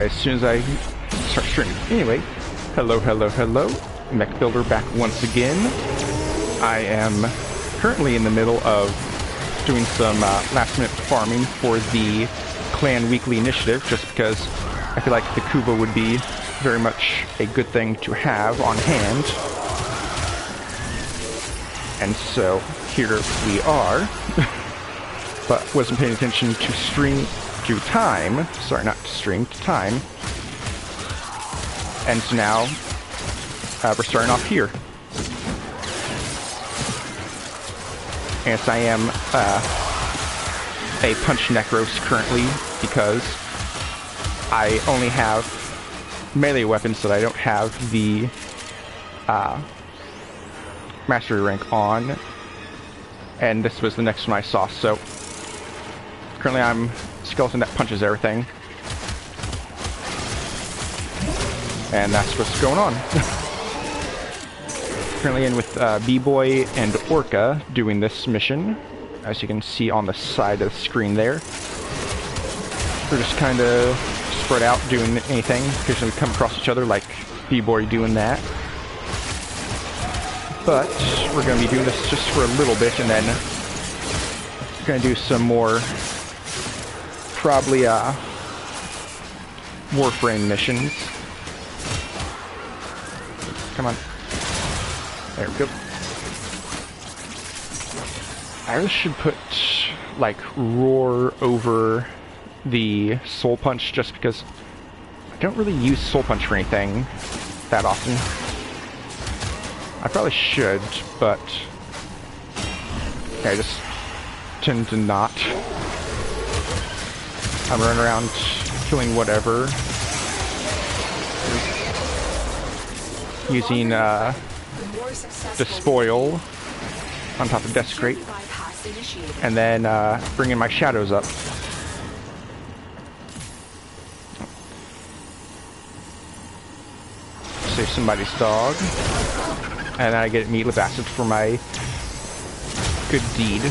as soon as I start streaming. Anyway, hello, Mech Builder back once again. I am currently in the middle of doing some last-minute farming for the Clan Weekly Initiative, just because I feel like the Kuva would be very much a good thing to have on hand. And so, here we are. But wasn't paying attention to time. Sorry, not to stream, to time. And so now, we're starting off here. Yes, I am a Punch Necros currently, because I only have melee weapons that I don't have the mastery rank on, and this was the next one I saw, so currently I'm skeleton that punches everything, and that's what's going on. Currently in with B-Boy and Orca doing this mission, as you can see on the side of the screen there. We're just kind of spread out doing anything. Occasionally we come across each other, like B-Boy doing that. But we're going to be doing this just for a little bit, and then we're going to do some more, probably Warframe missions. Come on. There we go. I really should put, like, Roar over the Soul Punch, just because I don't really use Soul Punch for anything that often. I probably should, but I just tend to not. I'm running around killing whatever, using Despoil on top of Desecrate, and then bringing my shadows up. Save somebody's dog, and I get meat with acid for my good deed.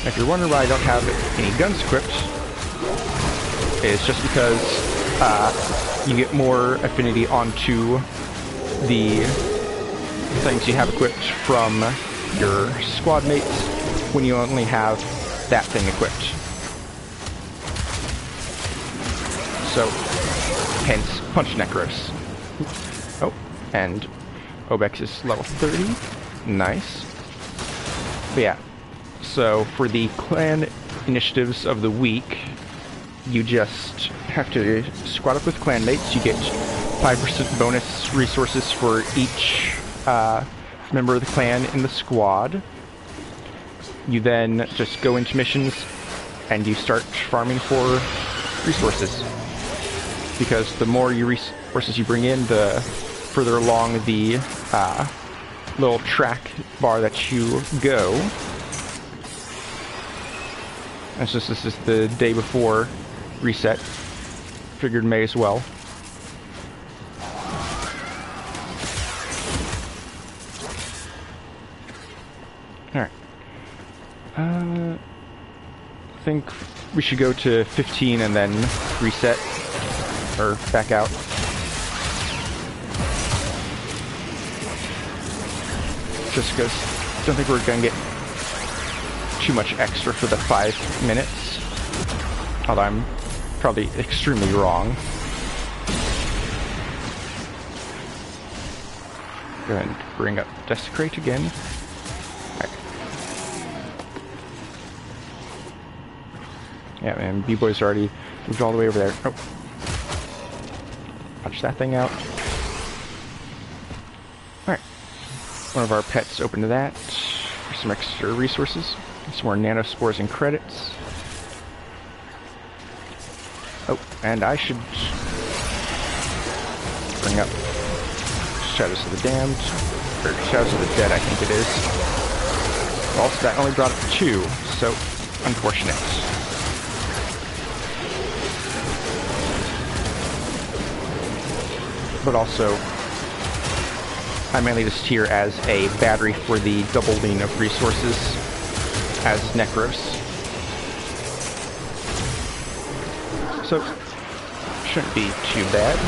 If you're wondering why I don't have any guns equipped, it's just because you get more affinity onto the things you have equipped from your squad mates when you only have that thing equipped. So, hence, Punch Necros. Oh, and Obex is level 30. Nice. But yeah, so for the clan initiatives of the week, you just have to squad up with clanmates. You get 5% bonus resources for each member of the clan in the squad. You then just go into missions and you start farming for resources. Because the more resources you bring in, the further along the little track bar that you go. And since this is the day before reset, figured may as well. Alright. I think we should go to 15 and then reset. Or back out. Just because I don't think we're going to get too much extra for the 5 minutes. Although I'm probably extremely wrong. Go ahead and bring up Desecrate again. Right. Yeah, man, B-Boy's already moved all the way over there. Oh. Punch that thing out. Alright. One of our pets open to that. For some extra resources. Some more nanospores and credits. Oh, and I should bring up Shadows of the Damned. Or Shadows of the Dead, I think it is. Also, that only brought up 2, so unfortunate. But also, I mainly just here as a battery for the doubling of resources. as Necros. So, shouldn't be too bad.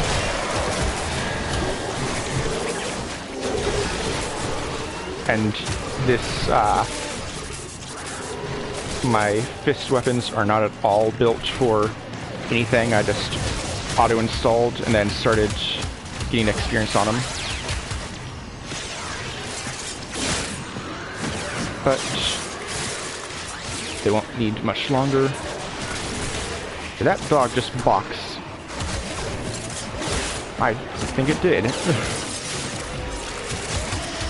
And this, my fist weapons are not at all built for anything. I just auto-installed and then started getting experience on them. But they won't need much longer. Did that dog just box? I think it did.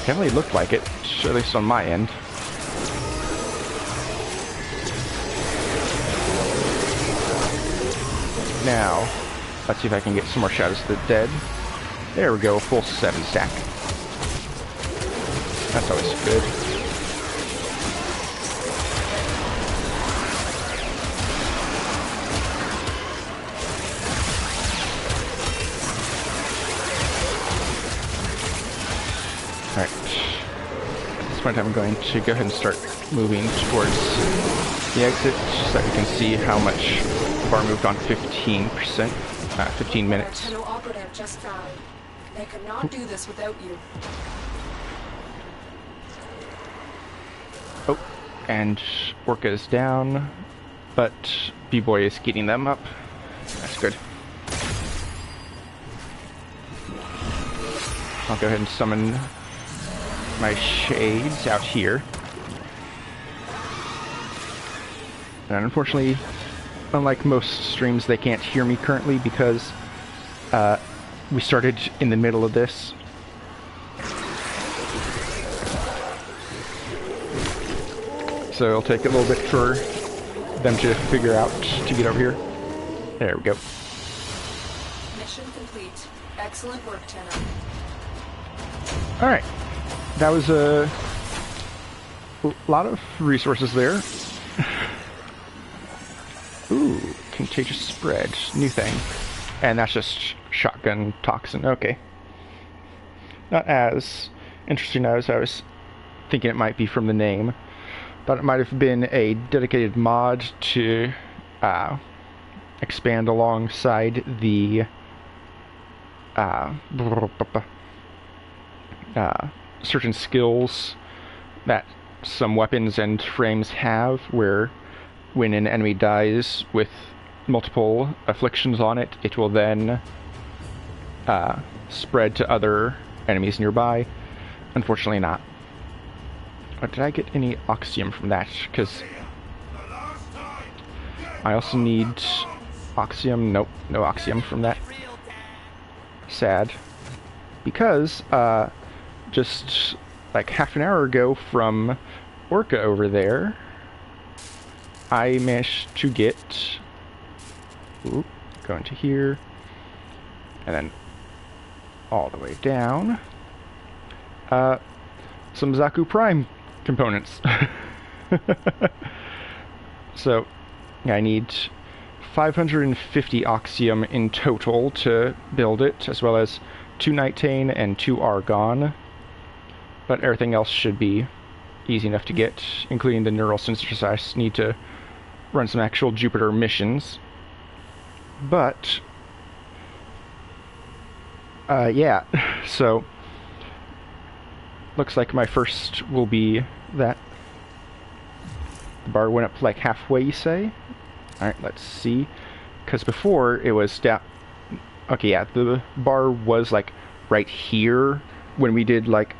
Definitely looked like it, at least on my end. Now, let's see if I can get some more Shadows of the Dead. There we go, full 7 stack. That's always good. Alright. At this point I'm going to go ahead and start moving towards the exit so that we can see how much the bar moved on 15%, 15 minutes. Tenno operative just died. They could not do this without you. Oh, and Orca is down, but B-Boy is getting them up. That's good. I'll go ahead and summon my shades out here. And unfortunately, unlike most streams, they can't hear me currently because we started in the middle of this. So it'll take a little bit for them to figure out to get over here. There we go. Mission complete. Excellent work, Tenno. Alright. That was a lot of resources there. Ooh, contagious spread. New thing. And that's just shotgun toxin. Okay. Not as interesting as I was thinking it might be from the name. Thought it might have been a dedicated mod to expand alongside the certain skills that some weapons and frames have, where when an enemy dies with multiple afflictions on it, it will then spread to other enemies nearby. Unfortunately not. But did I get any Oxium from that? Because I also need Oxium. Nope, no Oxium from that. Sad. Because just like half an hour ago from Orca over there, I managed to get, ooh, go into here, and then all the way down, some Zaku Prime components. So, yeah, I need 550 Oxium in total to build it, as well as 2 Nightane and 2 Argon. But everything else should be easy enough to get, including the neural sensors. I just need to run some actual Jupiter missions. But yeah, so looks like my first will be that the bar went up like halfway, you say? Alright, let's see. Because before it was down. Okay, yeah, the bar was like right here when we did like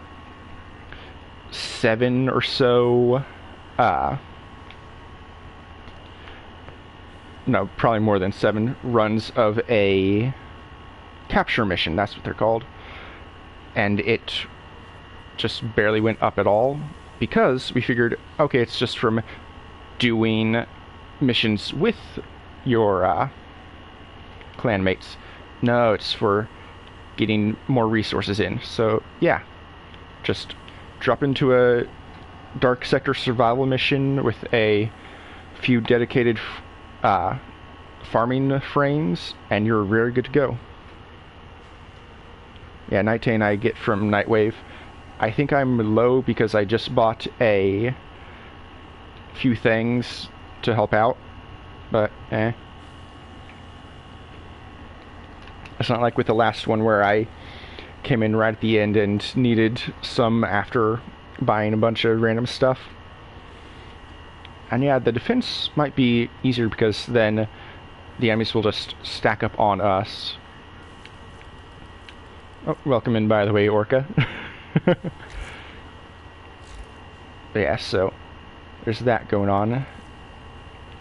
7 or so no, probably more than 7 runs of a capture mission, that's what they're called. And it just barely went up at all because we figured, okay, it's just from doing missions with your clanmates. No, it's for getting more resources in. So yeah, just drop into a dark sector survival mission with a few dedicated farming frames, and you're very good to go. Yeah, Nightane I get from Nightwave. I think I'm low because I just bought a few things to help out, but eh. It's not like with the last one where I came in right at the end and needed some after buying a bunch of random stuff. And yeah, the defense might be easier because then the enemies will just stack up on us. Oh, welcome in, by the way, Orca. Yeah, so there's that going on.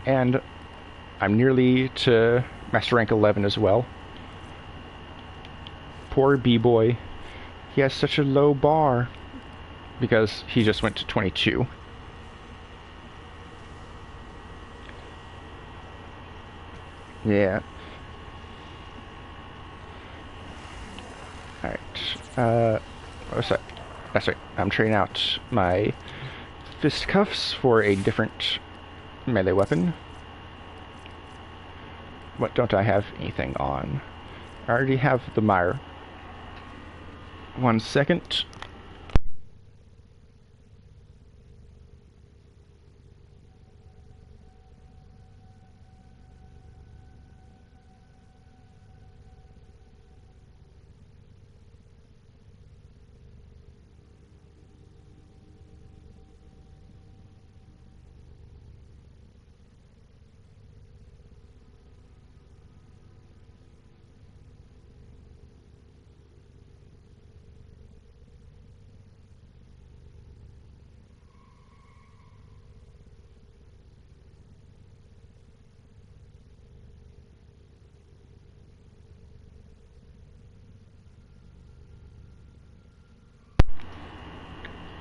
And I'm nearly to Master Rank 11 as well. Poor B-Boy. He has such a low bar because he just went to 22. Yeah. Alright. Oh, sorry. That's right. I'm trading out my fisticuffs for a different melee weapon. What don't I have anything on? I already have the mire. 1 second.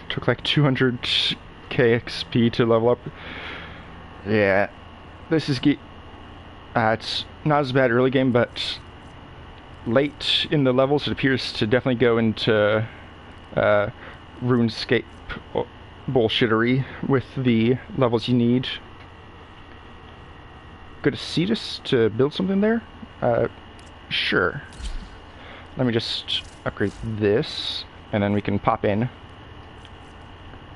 Took like 200k XP to level up. Yeah, this is it's not as bad early game, but late in the levels it appears to definitely go into RuneScape bullshittery with the levels you need. Go to Cetus to build something there? Sure. Let me just upgrade this, and then we can pop in.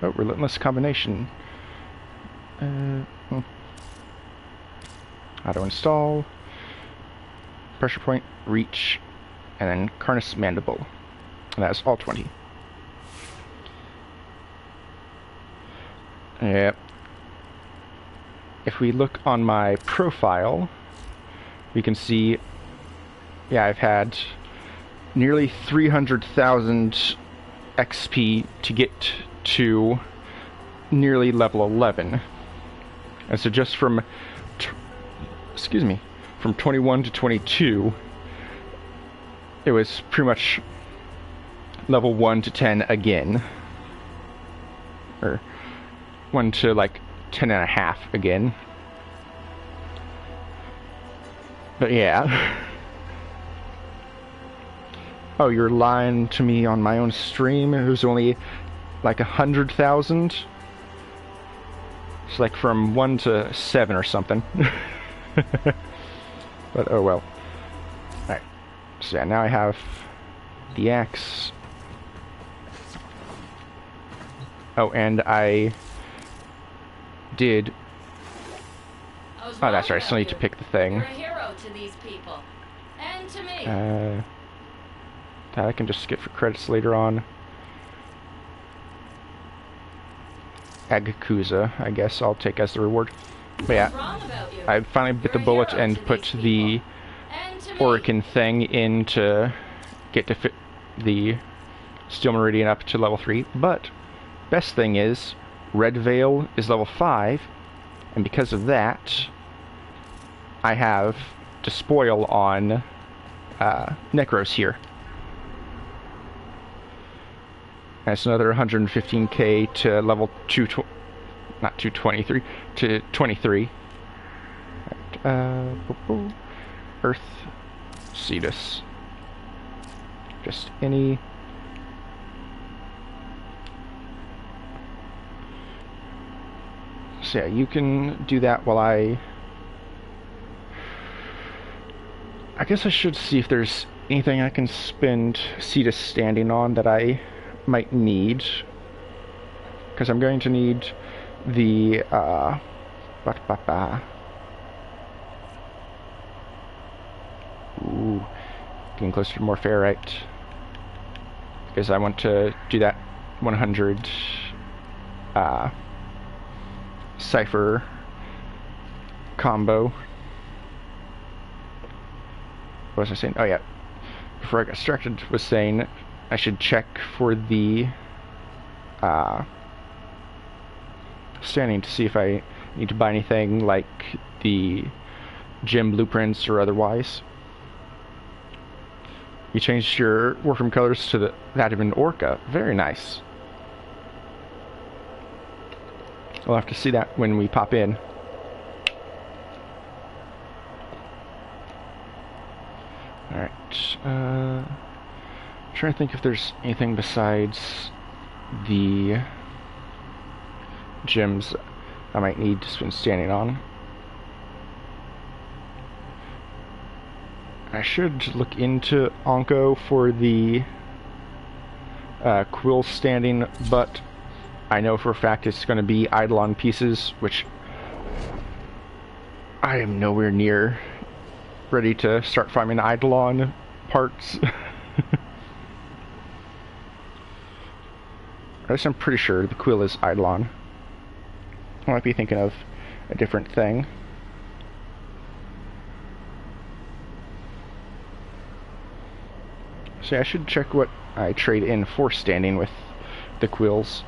Oh, Relentless Combination. Auto install. Pressure point, reach, and then Carnus Mandible. And that's all 20. Yep. If we look on my profile, we can see, yeah, I've had nearly 300,000 XP to get to nearly level 11. And so just from from 21 to 22, it was pretty much level 1 to 10 again, or 1 to like 10 and a half again. But yeah. Oh, you're lying to me on my own stream. It was only like 100,000. It's like from 1 to 7 or something. But oh well. Alright. So yeah, now I have the axe. Oh, and I did. Oh, that's right. I still need to pick the thing. You're a hero to these people. And to me. That I can just skip for credits later on. Agakusa, I guess I'll take as the reward. But yeah, I finally bit the bullet and put the Orican thing in to get to fit the Steel Meridian up to level 3. But best thing is, Red Veil is level 5, and because of that, I have Despoil on Necros here. That's another 115k to level 223 to 23. Earth Cetus. Just any. So yeah, you can do that while I guess I should see if there's anything I can spend Cetus standing on that I might need, because I'm going to need the ooh, getting closer to more ferrite, because I want to do that 100 cipher combo. What was I saying? Oh yeah, before I got distracted, was saying I should check for the standing to see if I need to buy anything like the gym blueprints or otherwise. You changed your Warframe colors to that of an orca. Very nice. We'll have to see that when we pop in. Alright. Trying to think if there's anything besides the gyms I might need to spend standing on. I should look into Onko for the quill standing, but I know for a fact it's going to be Eidolon pieces, which I am nowhere near ready to start farming Eidolon parts. At least I'm pretty sure the quill is Eidolon. I might be thinking of a different thing. So I should check what I trade in for standing with the quills.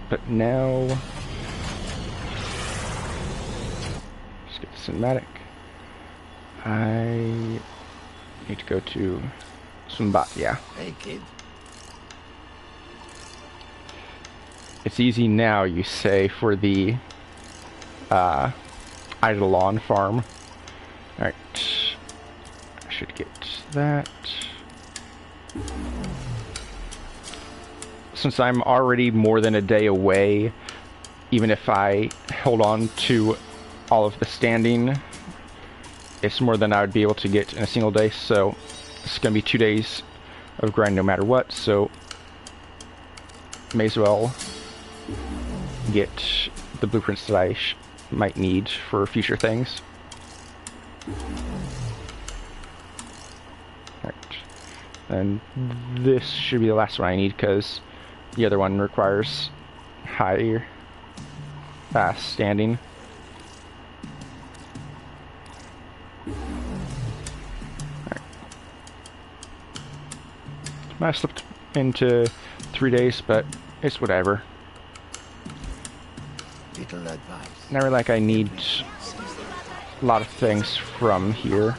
But now, let's get the cinematic. I need to go to Sumbat, yeah. Hey, kid. It's easy now, you say, for the Eidolon farm. Alright. I should get that. Since I'm already more than a day away, even if I held on to all of the standing, it's more than I would be able to get in a single day, so it's going to be 2 days of grind no matter what, so may as well get the blueprints that I might need for future things. Alright. And this should be the last one I need, because the other one requires higher standing. Alright. Might have slipped into 3 days, but it's whatever. Little advice. Never like I need a lot of things from here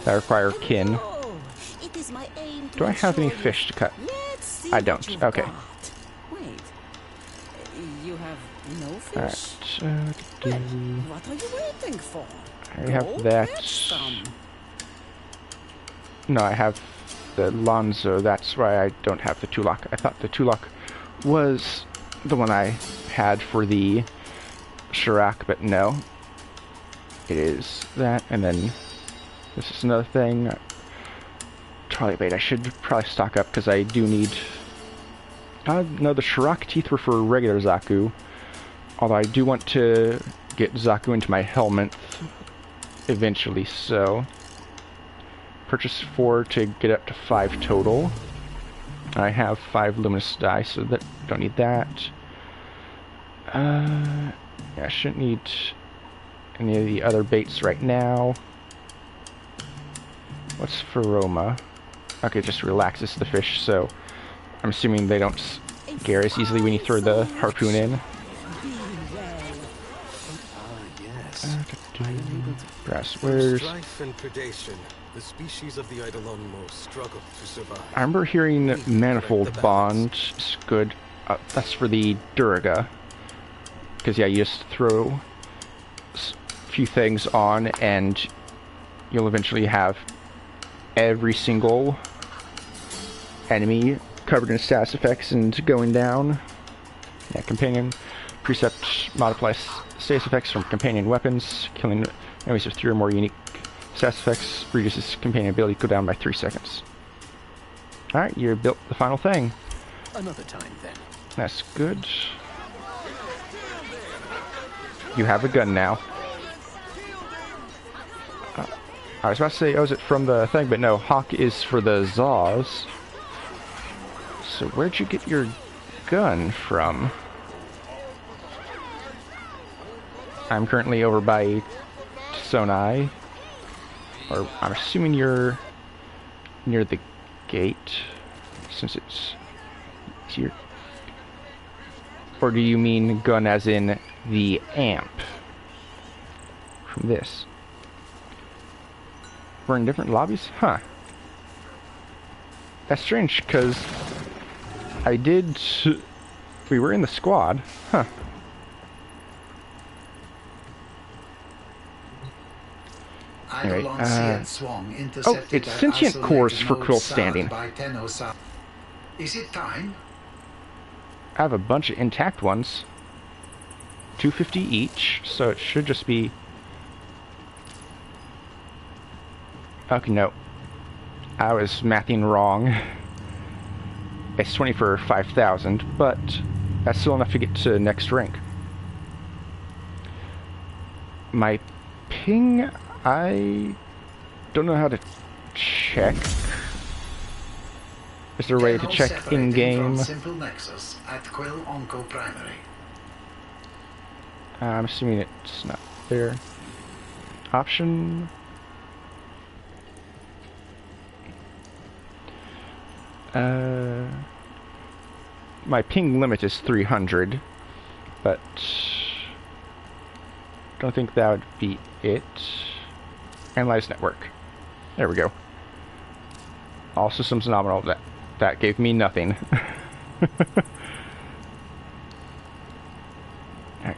that require kin. Do I have any fish to cut? I don't. Okay. Wait. You have no fish? Alright. Well, what are you waiting for? I have Go that. get some. No, I have the Lonzo. That's why I don't have the Tulak. I thought the Tulak was the one I had for the Shirak, but no. It is that, and then this is another thing. Trolley bait. I should probably stock up because I do need. No, the Shirak teeth were for regular Zaku. Although I do want to get Zaku into my helmet eventually, so purchase 4 to get up to 5 total. I have 5 luminous dye, so that don't need that. Yeah, I shouldn't need any of the other baits right now. What's Feroma? Okay, just relaxes the fish, so I'm assuming they don't scare as easily when you throw the harpoon in. Yes. Grass, where's... Strife and predation, the species of the Eidolon most struggle to survive. I remember hearing Manifold Bond is good. That's for the Duraga. Because, yeah, you just throw a few things on and you'll eventually have every single enemy covered in status effects and going down. Yeah, companion precept modifies status effects from companion weapons, killing enemies with 3 or more unique Status effects reduces companion ability go down by 3 seconds. Alright, you built the final thing. Another time then. That's good. You have a gun now. I was about to say, oh, is it from the thing? But no, Hawk is for the Zaws. So where'd you get your gun from? I'm currently over by Sonai. Or I'm assuming you're near the gate, since it's here. Or do you mean gun as in the amp? From this. We're in different lobbies? Huh. That's strange, because we were in the squad. Huh. Anyway, oh, it's sentient cores for Quill Standing. Is it time? I have a bunch of intact ones. 250 each, so it should just be... Okay, no. I was mathing wrong. It's 20 for 5,000, but that's still enough to get to next rank. My ping, I don't know how to check. Is there a way to check in-game? Simple Nexus at Quill Onco Primary. I'm assuming it's not there. Option... my ping limit is 300, but don't think that would be it. Analyze network. There we go. All systems nominal. That gave me nothing. Alright.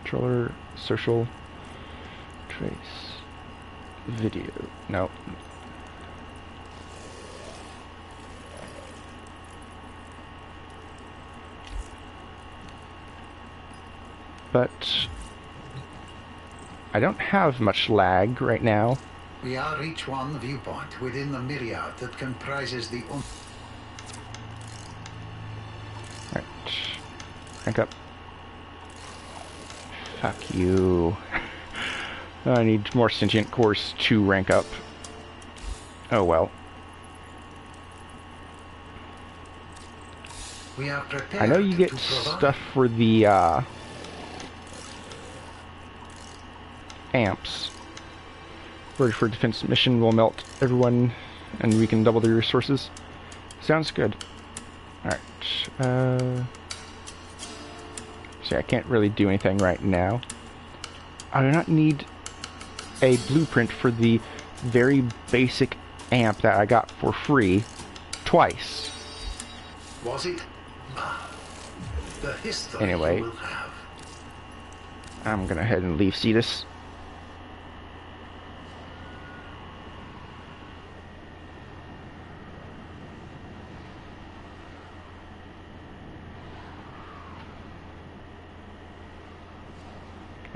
Controller, social, trace, video. No. But I don't have much lag right now. We are each one viewpoint within the myriad that comprises the... Right. Rank up. Fuck you. I need more sentient cores to rank up. Oh well. We are prepared. I know you get stuff for the amps. Ready for defense mission will melt everyone and we can double the resources. Sounds good. Alright. See, I can't really do anything right now. I do not need a blueprint for the very basic amp that I got for free twice. Was it? The history Anyway, you will have. I'm gonna head and leave Cetus.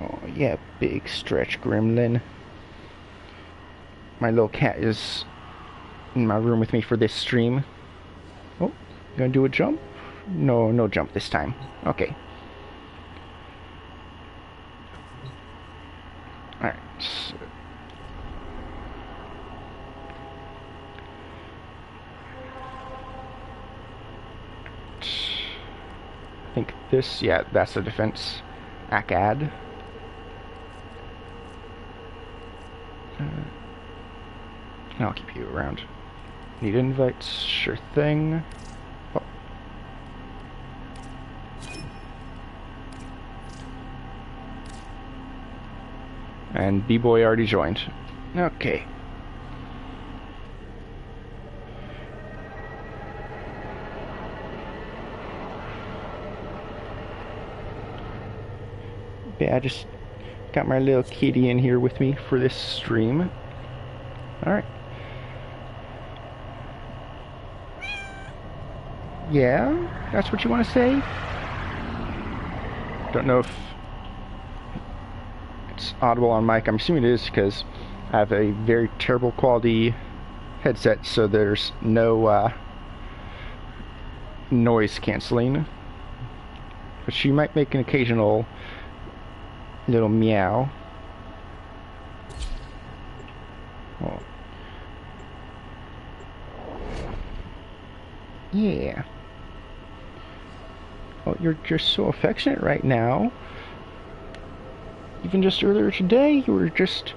Oh yeah, big stretch gremlin. My little cat is in my room with me for this stream. Oh, gonna do a jump? No, no jump this time. Okay. Alright. So. I think this, yeah, that's the defense. ACAD. I'll keep you around. Need invites? Sure thing. Oh. And B-Boy already joined. Okay. Yeah, I just got my little kitty in here with me for this stream. Alright. Yeah? That's what you want to say? Don't know if it's audible on mic. I'm assuming it is because I have a very terrible quality headset, so there's no noise canceling. But she might make an occasional little meow. Oh. Yeah. Oh, you're just so affectionate right now. Even just earlier today, you were just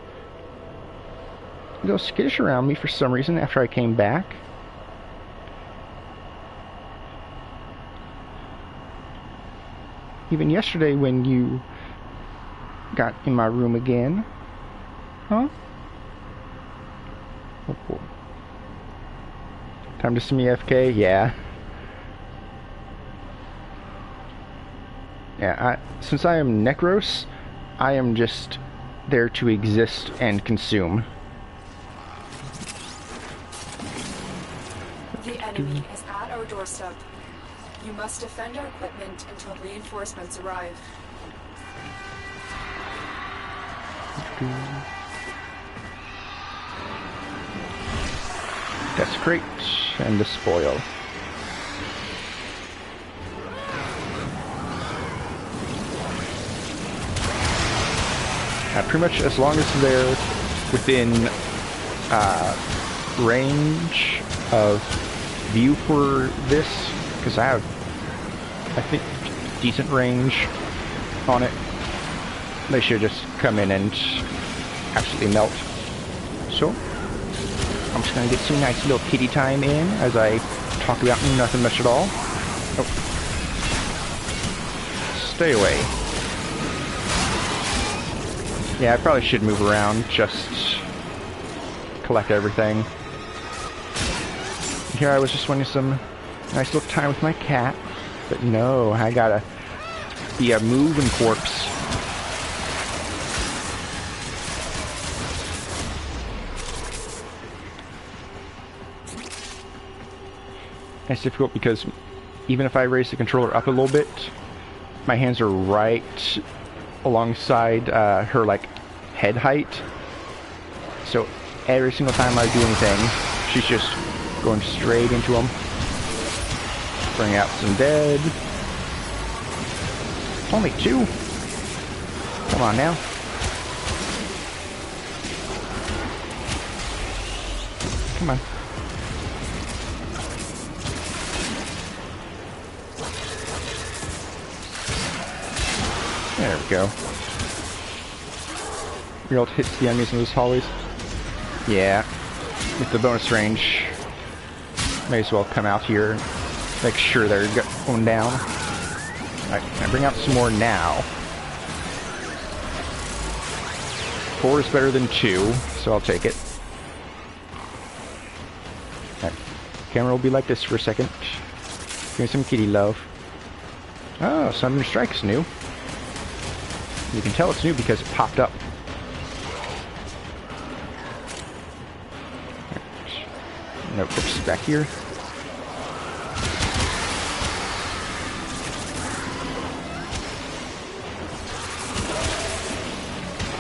a little skittish around me for some reason after I came back. Even yesterday when you got in my room again. Huh? Oh, boy. Time to see me FK? Yeah. Yeah, since I am Necros, I am just there to exist and consume. The enemy is at our doorstep. You must defend our equipment until reinforcements arrive. Desecrate and despoil. Pretty much as long as they're within range of view for this, because I have, I think, decent range on it, they should just come in and absolutely melt. So, I'm just going to get some nice little kitty time in as I talk about nothing much at all. Oh. Stay away. Yeah, I probably should move around, just collect everything. Here I was just wanting some nice little time with my cat, but no, I gotta be a moving corpse. It's difficult because even if I raise the controller up a little bit, my hands are right alongside her like head height, so every single time I do anything, she's just going straight into them. Bring out some dead. Only 2. Come on now. Come on. There we go. Real hits the enemies in those hallways. Yeah. With the bonus range, may as well come out here and make sure they're going down. Alright, can I bring out some more now? 4 is better than 2, so I'll take it. Alright, camera will be like this for a second. Give me some kitty love. Oh, Summoner Strike's new. You can tell it's new because it popped up. No, oops, back here.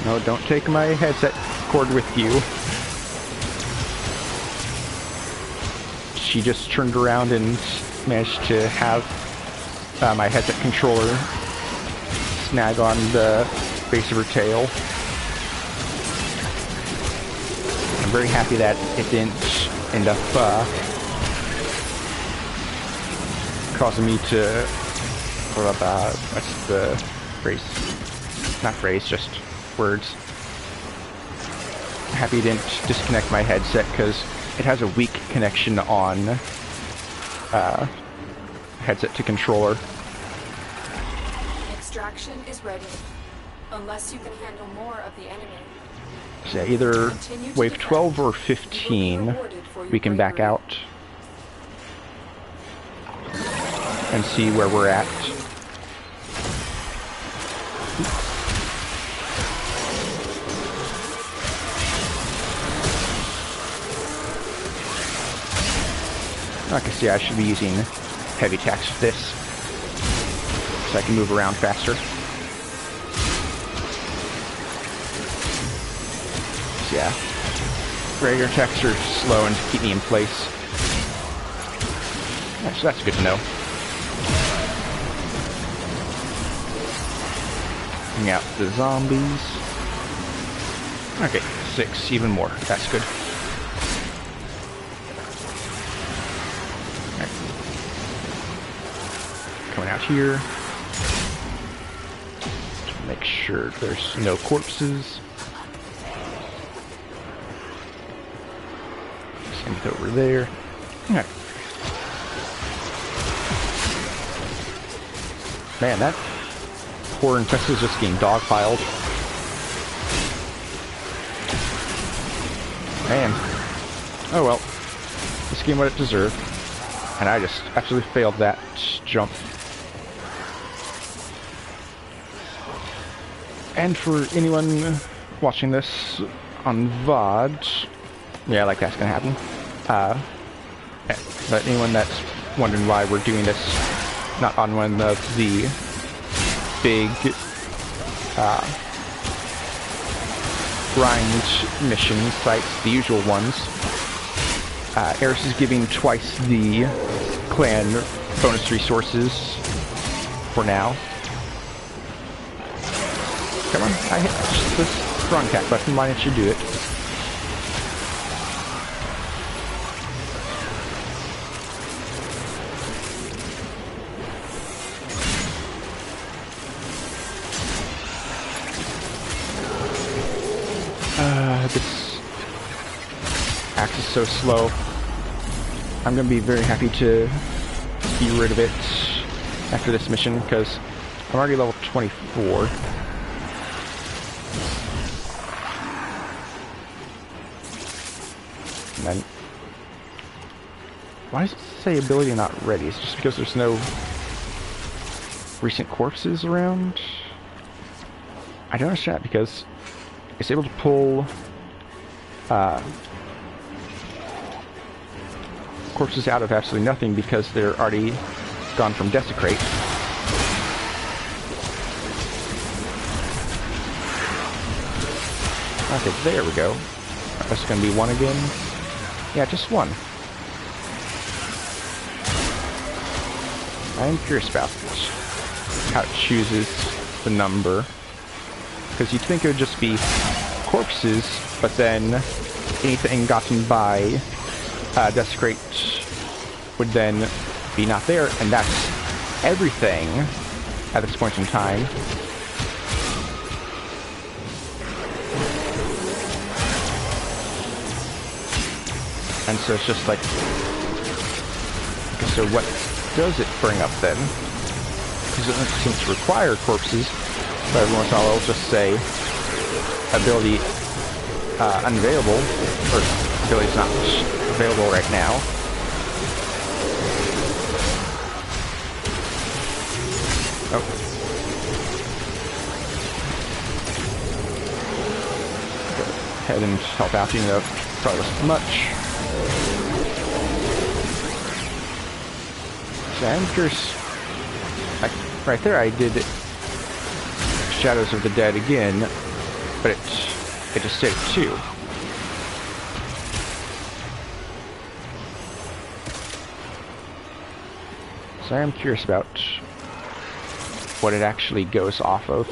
No, don't take my headset cord with you. She just turned around and managed to have my headset controller snag on the base of her tail. I'm very happy that it didn't end up causing me to, what's the phrase? Not phrase, just words. I'm happy it didn't disconnect my headset because it has a weak connection on headset to controller. Extraction is ready, unless you can handle more of the enemy. So yeah, either wave 12 or 15, we can back out and see where we're at. I can see I should be using heavy attacks with this, so I can move around faster. yeah. Regular attacks are slow and to keep me in place. Actually, that's good to know. Bring out the zombies. Okay, 6, even more. That's good. Right. Coming out here. To make sure there's no corpses. Send it over there. Okay. Man, that poor infested is just getting dogpiled. Man. Oh well. This game what it deserved. And I just actually failed that jump. And for anyone watching this on VOD, yeah, like that's gonna happen. But anyone that's wondering why we're doing this not on one of the big grind mission sites, the usual ones, Eris is giving twice the clan bonus resources for now. Come on, I hit this wrong cat button, why didn't you do it? This axe is so slow. I'm gonna be very happy to be rid of it after this mission because I'm already level 24. And then, why does it say ability not ready? It's just because there's no recent corpses around? I don't understand that because it's able to pull corpses out of absolutely nothing because they're already gone from Desecrate. Okay, there we go. That's gonna be one again. Yeah, just one. I'm curious about how it chooses the number. Because you'd think it would just be corpses, but then anything gotten by Desecrate would then be not there, and that's everything at this point in time. And so it's just like, okay, so what does it bring up then? Because it doesn't seem to require corpses, but every once in a while it'll just say ability unavailable, or ability's not available right now. Oh. Go ahead and help out, even though probably wasn't much. So I'm curious, like, right there I did Shadows of the Dead again, but it just did 2. So I am curious about what it actually goes off of.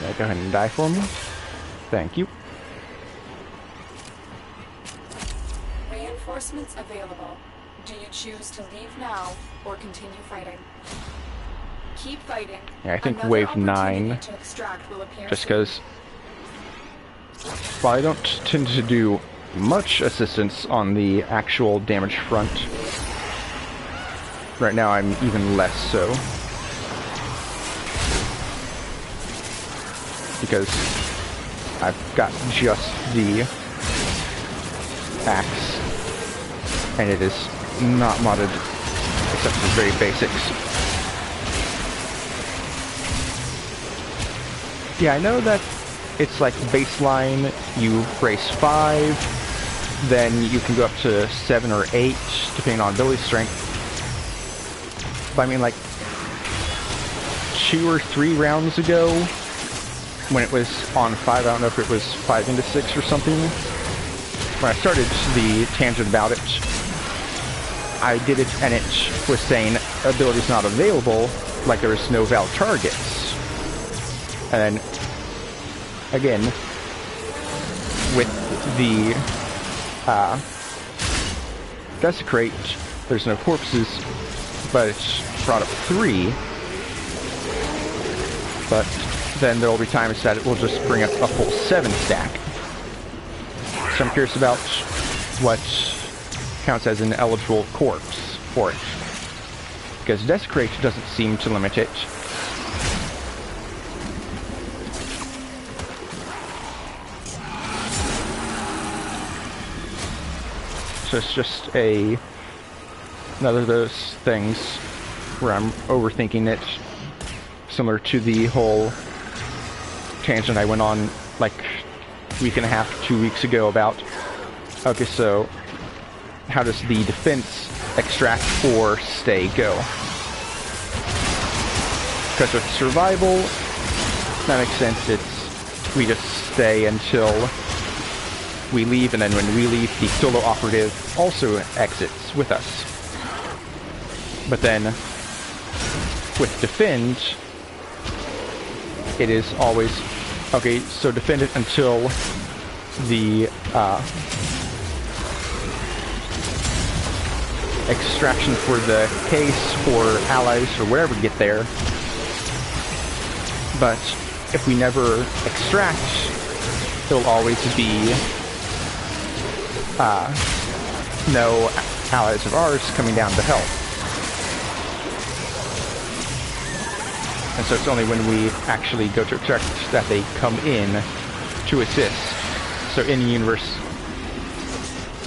Yeah, go ahead and die for me. Thank you. Reinforcements available. Do you choose to leave now or continue fighting? Keep fighting. Yeah, I think Another wave 9, to extract will appear just soon. because while I don't tend to do much assistance on the actual damage front, right now I'm even less so. Because I've got just the axe, and it is not modded except for the very basics. Yeah, I know that it's like baseline, you race 5, then you can go up to 7 or 8, depending on ability strength. But I mean, like, 2 or 3 rounds ago, when it was on 5, I don't know if it was 5 into 6 or something, when I started the tangent about it, I did it and it was saying abilities not available, like there was no valid targets. And then, again, with the Desecrate, there's no corpses, but it's brought up 3. But then there will be times that it will just bring up a full 7 stack. So I'm curious about what counts as an eligible corpse for it. Because Desecrate doesn't seem to limit it. So it's just another of those things where I'm overthinking it, similar to the whole tangent I went on like a week and a half, 2 weeks ago about, okay, so how does the defense extract or stay go? Because with survival, that makes sense. We just stay until we leave, and then when we leave, the solo operative also exits with us. But then, with defend, it is always, okay, so defend it until the extraction for the case or allies or wherever we get there. But if we never extract, there'll always be no allies of ours coming down to help. And so it's only when we actually go to extract that they come in to assist. So in the universe,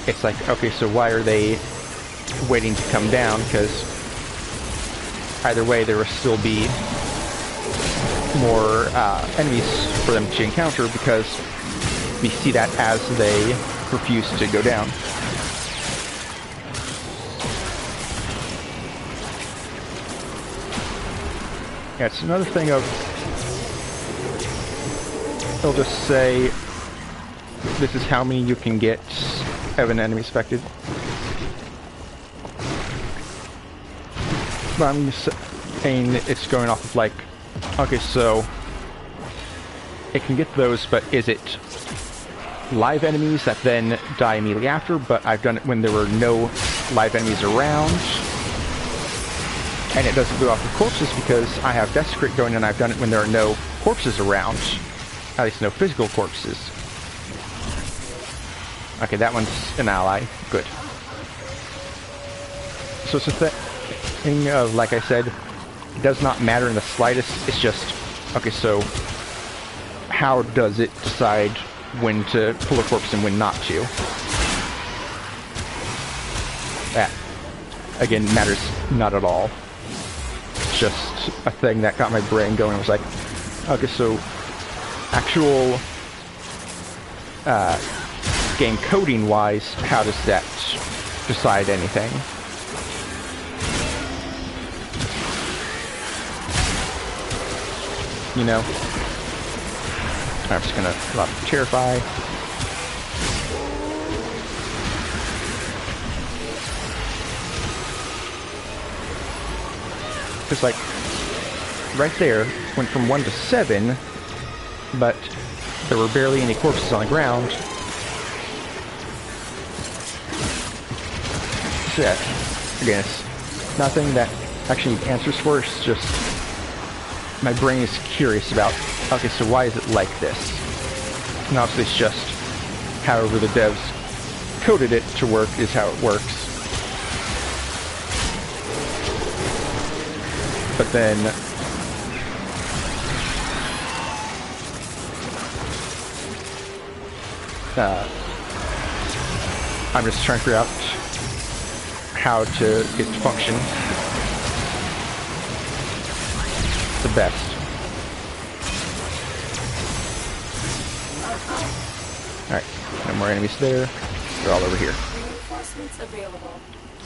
it's like, okay, so why are they waiting to come down? Because either way, there will still be more enemies for them to encounter, because we see that as they refuse to go down. Yeah, it's another thing of, they'll just say, this is how many you can get of an enemy expected. But I'm just saying it's going off of like, okay, so it can get those, but is it live enemies that then die immediately after? But I've done it when there were no live enemies around. And it doesn't go off of corpses because I have Desecrate going, and I've done it when there are no corpses around. At least no physical corpses. Okay, that one's an ally. Good. So it's a thing of, like I said, it does not matter in the slightest. It's just, okay, so how does it decide when to pull a corpse and when not to? That, again, matters not at all. It's just a thing that got my brain going. It was like, okay, so actual game coding wise, how does that decide anything? You know? I'm just gonna drop Terrify. Just like, right there, went from 1 to 7, but there were barely any corpses on the ground. So yeah, again, it's nothing that actually answers for, it's just my brain is curious about, okay, so why is it like this? And obviously it's just however the devs coded it to work is how it works. But then I'm just trying to figure out how to get it to function the best. Alright, no more enemies there. They're all over here. Reinforcements available.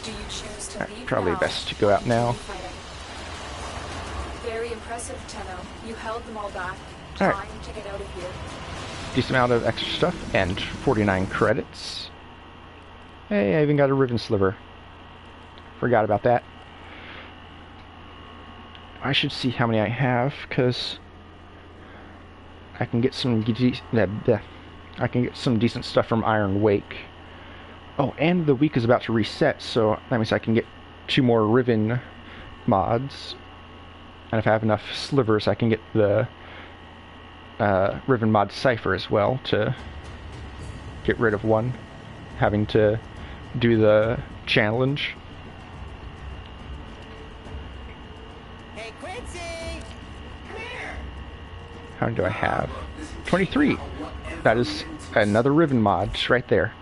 Do you choose to leave Probably now? best to go out now. Very impressive, Tenno. You held them all back. All right. Time to get out of here. Decent amount of extra stuff, and 49 credits. Hey, I even got a ribbon sliver. Forgot about that. I should see how many I have, because I can get some I can get some decent stuff from Iron Wake. Oh, and the week is about to reset, so that means I can get 2 more Riven mods. And if I have enough slivers, I can get the Riven mod Cypher as well to get rid of one, having to do the challenge. Hey, Quincy! Come here! How many do I have? 23! That is another Riven mod just right there.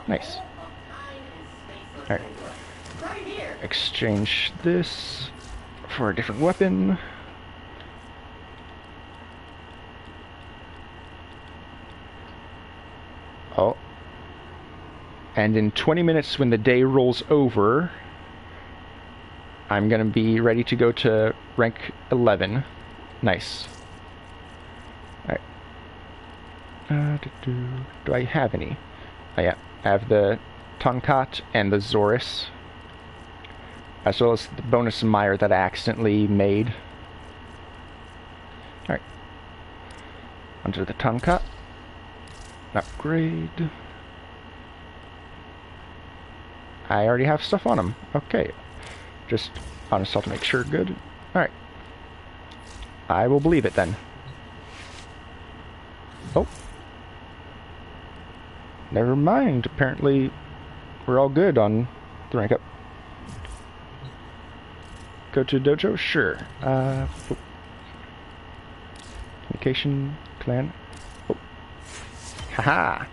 Nice. Alright. Exchange this for a different weapon. Oh. And in 20 minutes when the day rolls over, I'm gonna be ready to go to rank 11. Nice. Alright. Do I have any? Oh yeah, I have the Tonkat and the Zoris, as well as the bonus mire that I accidentally made. Alright. Onto the Tonkat. Upgrade. I already have stuff on them. Okay. Just uninstall to make sure. Good. Alright. I will believe it then. Oh. Never mind. Apparently, we're all good on the rank up. Go to dojo? Sure. Communication, clan. Oh. Haha!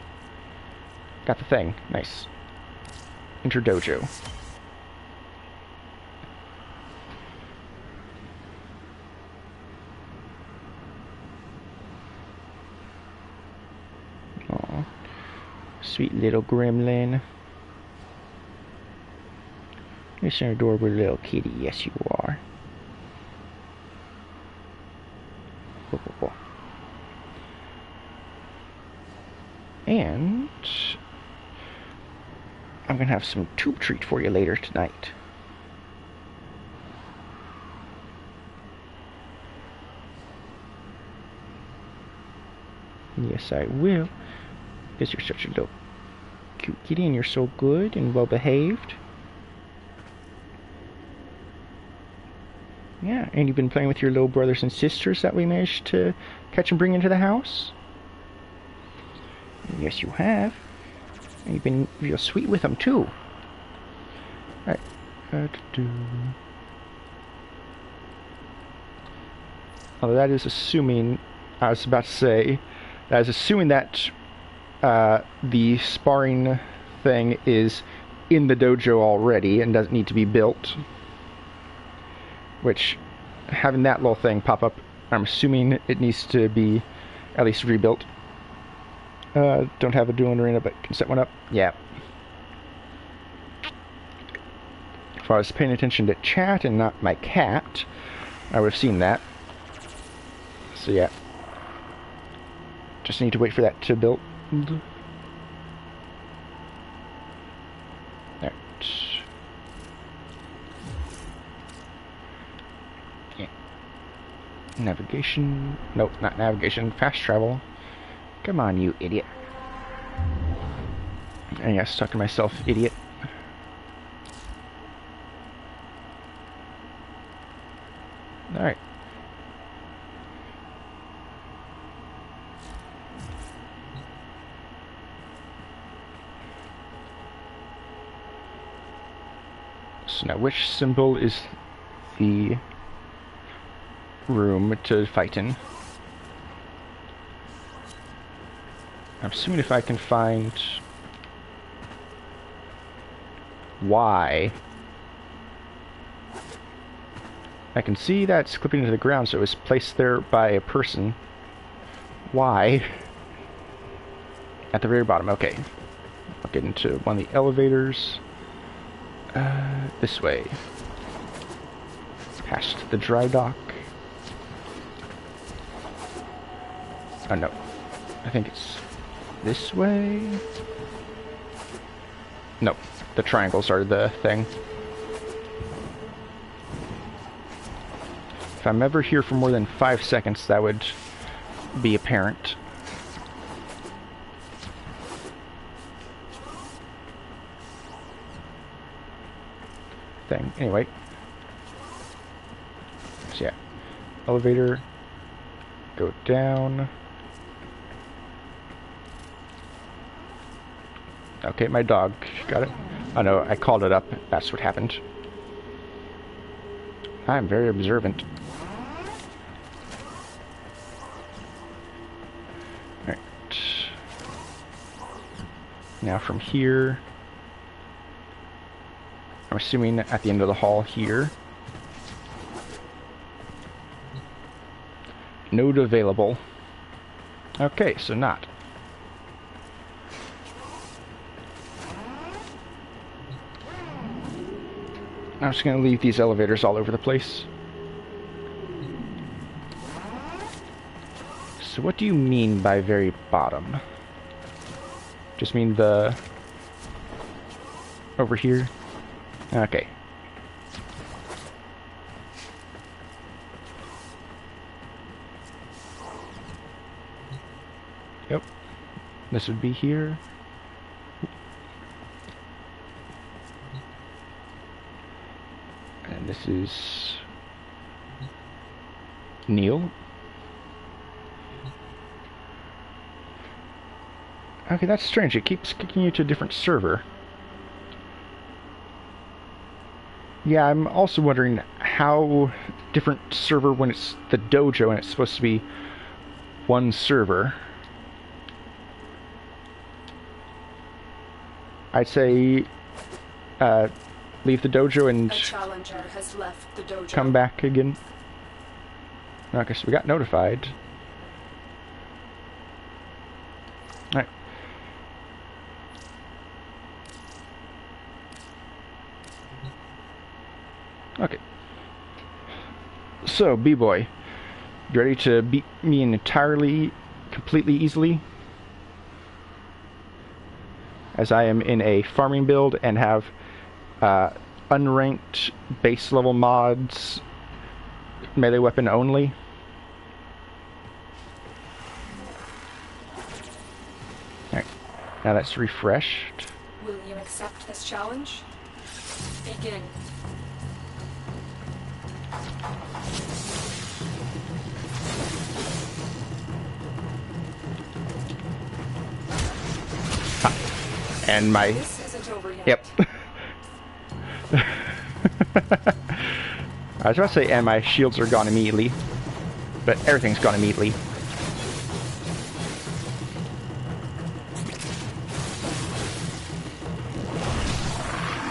Got the thing. Nice. Enter dojo. Aw. Sweet little gremlin. You're an adorable little kitty. Yes, you are. And I'm gonna have some tube treat for you later tonight. Yes, I will. Because you're such a little cute kitty and you're so good and well behaved. Yeah, and you've been playing with your little brothers and sisters that we managed to catch and bring into the house? Yes, you have. And you've been real sweet with them, too. Alright. Although that is assuming... I was about to say... That is assuming that the sparring thing is in the dojo already and doesn't need to be built. Which, having that little thing pop up, I'm assuming it needs to be at least rebuilt. Don't have a dueling arena, but can set one up. Yeah. If I was paying attention to chat and not my cat, I would have seen that. So yeah. Just need to wait for that to build. There. Yeah. Navigation. Nope, not navigation. Fast travel. Come on, you idiot. And yeah, stuck to myself, idiot. Alright. So now, which symbol is the room to fight in? I'm assuming if I can find Y, I can see that it's clipping into the ground, so it was placed there by a person. Y at the very bottom. Okay, I'll get into one of the elevators. This way. Past the dry dock. Oh no. I think it's this way? No, the triangles are the thing. If I'm ever here for more than 5 seconds, that would be apparent. Thing. Anyway. So yeah. Elevator. Go down. Okay, my dog got it. Oh no, I called it up. That's what happened. I'm very observant. Alright. Now from here, I'm assuming at the end of the hall here. Node available. Okay, so not. I'm just going to leave these elevators all over the place. So what do you mean by very bottom? Just mean the... over here? Okay. Yep. This would be here. And this is Neil. Okay, that's strange. It keeps kicking you to a different server. Yeah, I'm also wondering how different server when it's the dojo and it's supposed to be one server. I'd say leave the dojo and A challenger has left the dojo. come back again. Okay, so we got notified. Alright. Okay. So, B-Boy, you ready to beat me entirely, completely easily? As I am in a farming build and have unranked base level mods, melee weapon only. Alright, now that's refreshed. Will you accept this challenge? Begin. And my... This isn't over yet. Yep. I was about to say, and my shields are gone immediately. But everything's gone immediately.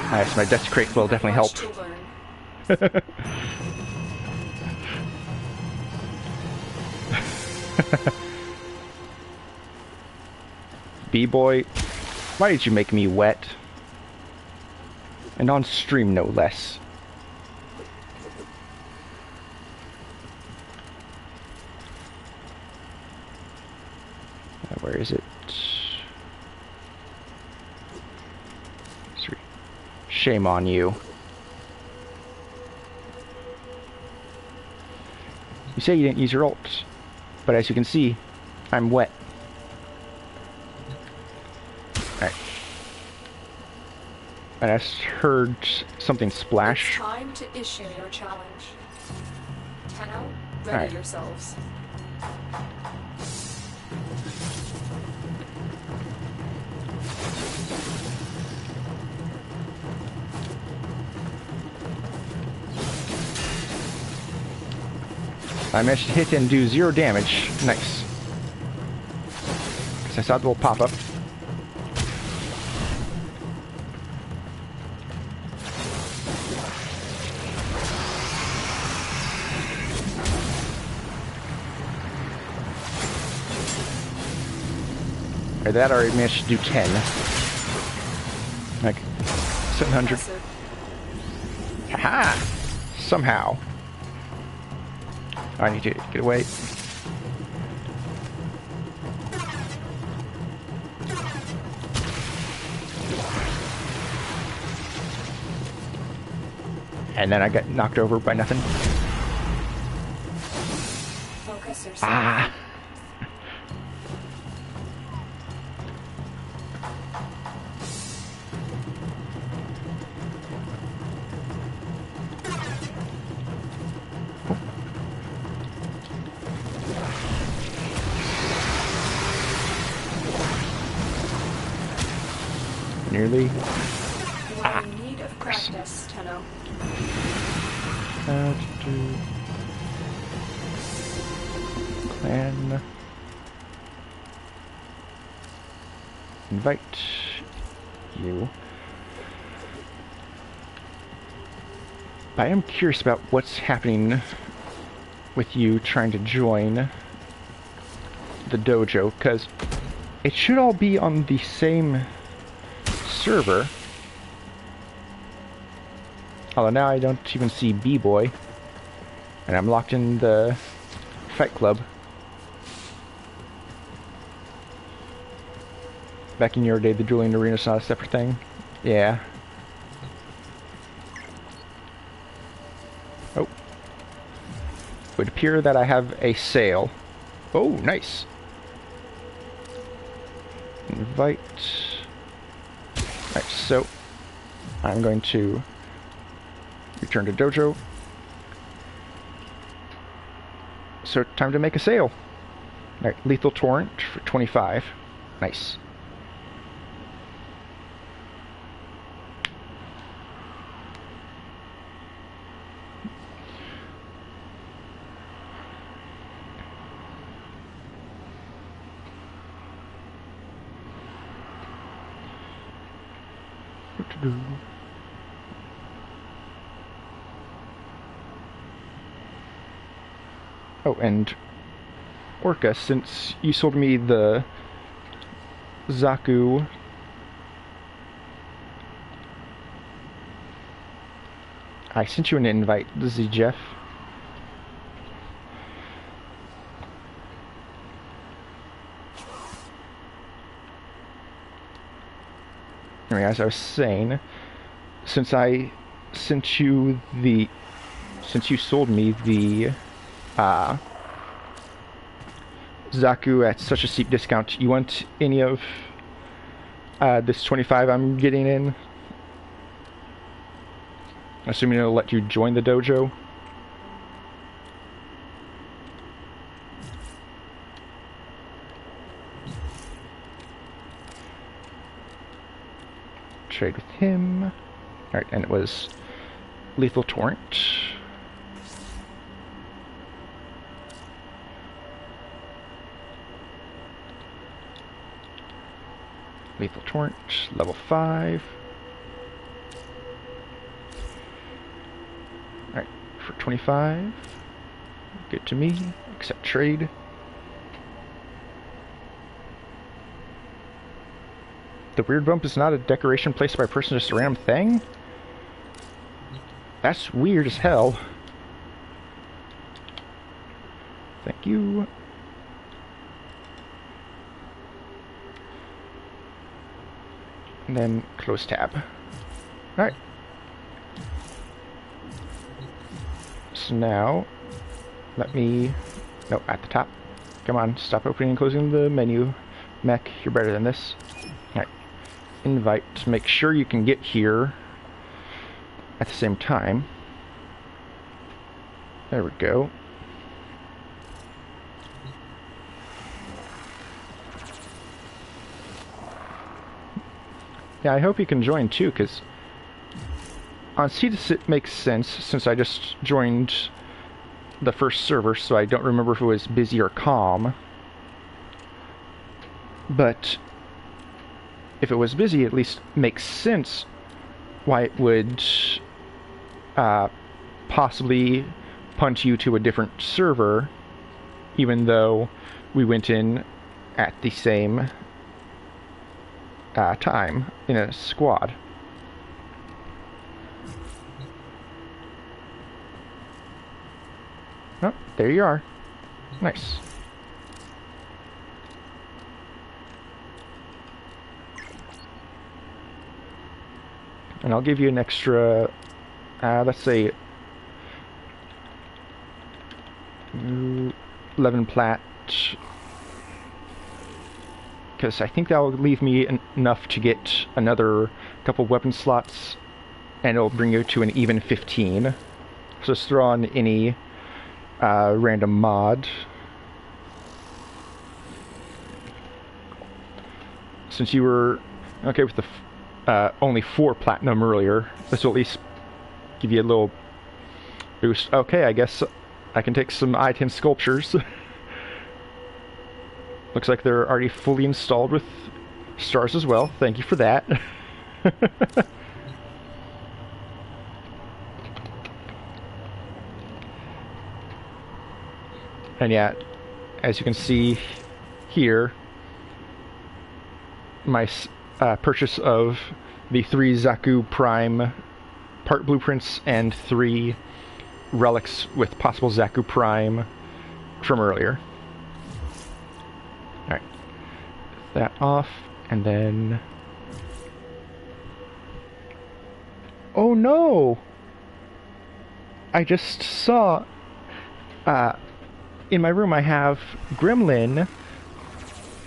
Nice, my desecrate will definitely help. Much to learn. B-Boy, why did you make me wet? And on stream, no less. Where is it? Shame on you. You say you didn't use your ult, but as you can see, I'm wet. Alright. And I just heard something It's splash. time to issue your challenge. Tenno, ready Alright. yourselves. I managed to hit and do 0 damage. Nice. Because I saw the little pop-up. Or that already managed to do 10. Like, 700. Impressive. Haha! Somehow. I need to get away. And then I got knocked over by nothing. Focus yourself. Ah! Nearly. We're in need of practice, Tenno. Clan. Invite you. But I am curious about what's happening with you trying to join the dojo, because it should all be on the same server. Although now I don't even see B-Boy. And I'm locked in the Fight Club. Back in your day, the Dueling Arena's not a separate thing. Yeah. Oh. It would appear that I have a sale. Oh, nice. Invite. Alright, so I'm going to return to dojo. So time to make a sale. Alright, Lethal Torrent for 25. Nice. What to do? Oh, and Orca, since you sold me the Zaku I sent you an invite, Z Jeff. Anyway, as I was saying, since I sent you the, since you sold me the Zaku at such a steep discount, you want any of this 25 I'm getting in? Assuming it'll let you join the dojo. Trade with him. Alright, and it was Lethal Torrent. Lethal Torrent, level 5. Alright, for 25. Good to me. Accept trade. The weird bump is not a decoration placed by a person, just a random thing? That's weird as hell. Thank you. And then close tab. Alright. So now, let me... No, at the top. Come on, stop opening and closing the menu. Mech, you're better than this. Alright. Invite. Make sure you can get here at the same time. There we go. Yeah, I hope you can join too, because on Cetus it makes sense, since I just joined the first server, so I don't remember if it was busy or calm. But if it was busy, it at least makes sense why it would possibly punt you to a different server, even though we went in at the same time in a squad. Oh, there you are. Nice. And I'll give you an extra let's say 11 plat, because I think that will leave me enough to get another couple weapon slots, and it'll bring you to an even 15. So let's throw on any random mod. Since you were okay with the only 4 platinum earlier, this will at least give you a little boost. Okay, I guess I can take some item sculptures. Looks like they're already fully installed with stars as well. Thank you for that. And yeah, as you can see here, my purchase of the 3 Zaku Prime part blueprints and 3 relics with possible Zaku Prime from earlier. Alright, that off, and then... Oh no! I just saw... in my room I have Gremlin,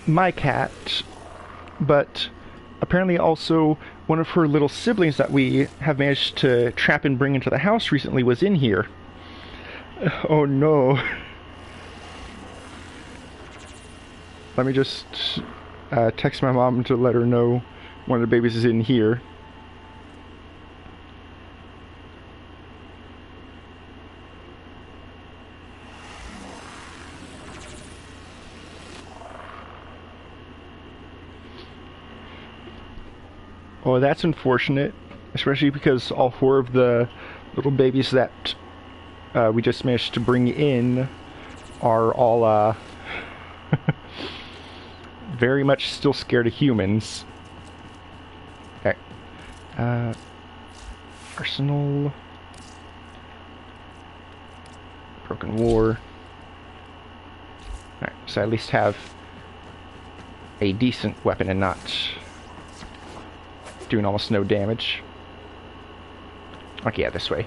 my cat, but apparently also one of her little siblings that we have managed to trap and bring into the house recently was in here. Oh no. Let me just text my mom to let her know one of the babies is in here. Oh, that's unfortunate, especially because all 4 of the little babies that we just managed to bring in are all very much still scared of humans. Okay. Arsenal. Broken War. Alright, so I at least have a decent weapon and not doing almost no damage. Okay, yeah, this way.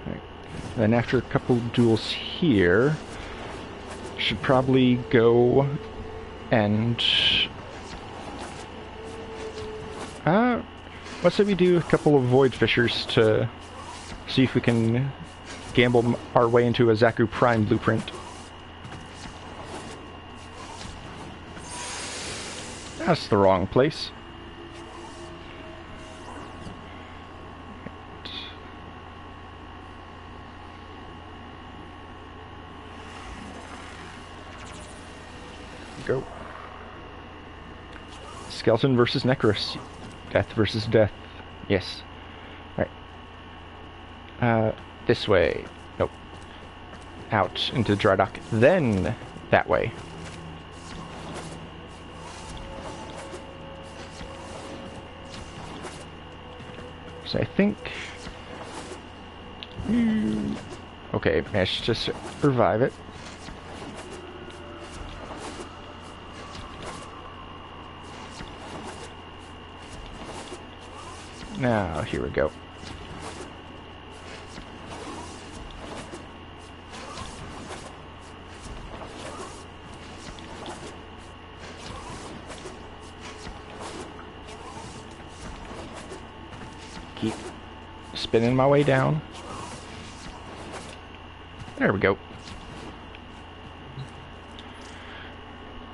Right. Then after a couple duels here, should probably go and let's say we do a couple of Void Fissures to see if we can gamble our way into a Zaku Prime blueprint. That's the wrong place. Go. Skeleton versus Necros. Death versus death. Yes. Right. This way. Nope. Out into the dry dock. Then that way. So I think... Okay, managed to just revive it. Now, here we go. Keep spinning my way down. There we go.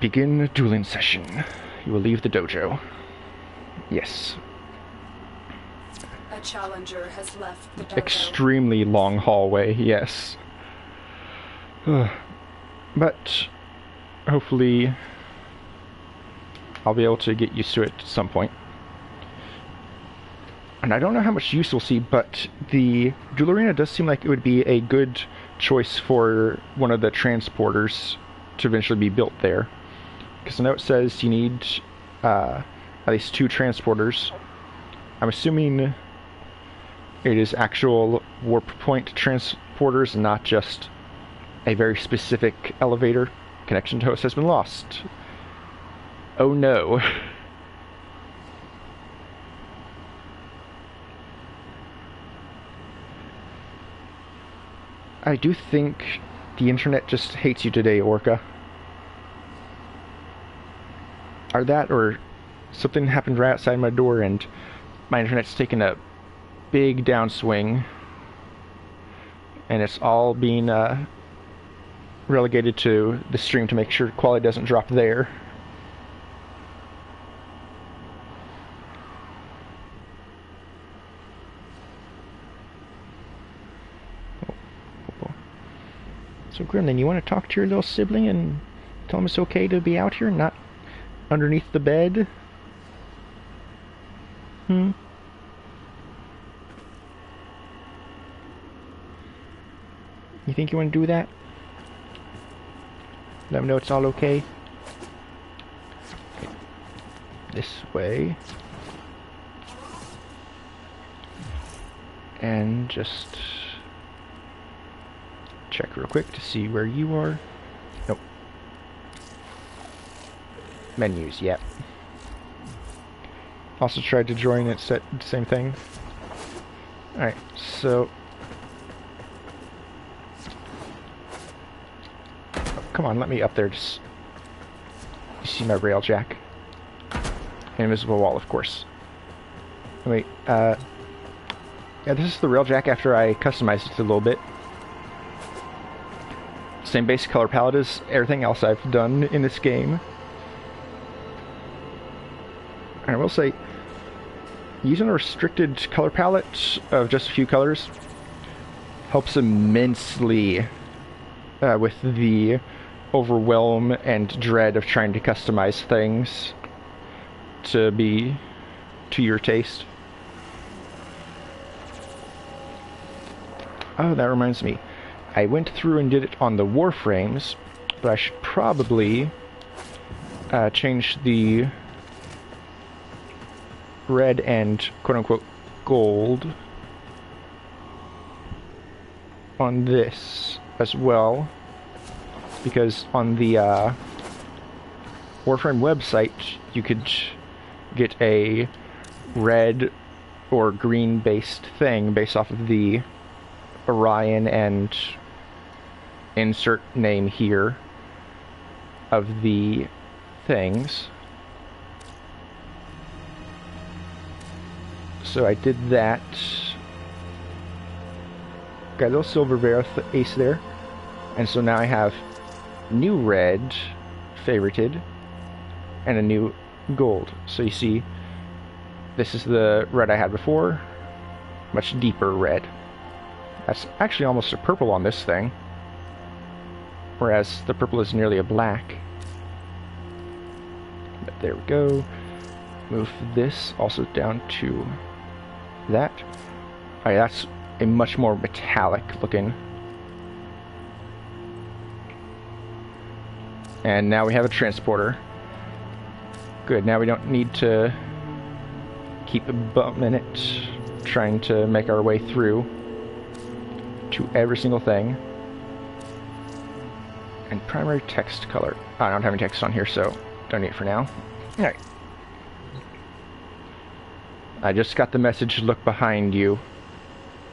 Begin a dueling session. You will leave the dojo. Yes. A challenger has left the dojo. Extremely long hallway, yes. But hopefully I'll be able to get used to it at some point. And I don't know how much use we'll see, but the Duel Arena does seem like it would be a good choice for one of the transporters to eventually be built there. Because I know it says you need at least 2 transporters. I'm assuming it is actual warp point transporters, not just a very specific elevator. Connection to host has been lost. Oh no. I do think the internet just hates you today, Orca. Or that, or something happened right outside my door and my internet's taken a big downswing. And it's all being relegated to the stream to make sure quality doesn't drop there. So Gremlin, you want to talk to your little sibling and tell him it's okay to be out here, not underneath the bed? You think you want to do that? Let him know it's all okay. Okay. This way. And just check real quick to see where you are. Nope. Menus, yep. Also tried to join it, set the same thing. Alright, so come on, let me up there. Just you see my railjack. Invisible wall, of course. Wait, yeah, this is the railjack after I customized it a little bit. Same basic color palette as everything else I've done in this game. And I will say, using a restricted color palette of just a few colors helps immensely with the overwhelm and dread of trying to customize things to be to your taste. Oh, that reminds me. I went through and did it on the Warframes, but I should probably change the red and quote-unquote gold on this as well, because on the Warframe website you could get a red or green based thing based off of the Orion and insert name here of the things. So I did that. Got a little silver Vareth ace there. And so now I have new red favorited and a new gold. So you see, this is the red I had before, much deeper red. That's actually almost a purple on this thing, whereas the purple is nearly a black. But there we go. Move this also down to that. Alright, that's a much more metallic looking. And now we have a transporter. Good, now we don't need to keep bumping it, trying to make our way through to every single thing. And primary text color. I don't have any text on here, so don't need it for now. Alright. I just got the message, look behind you.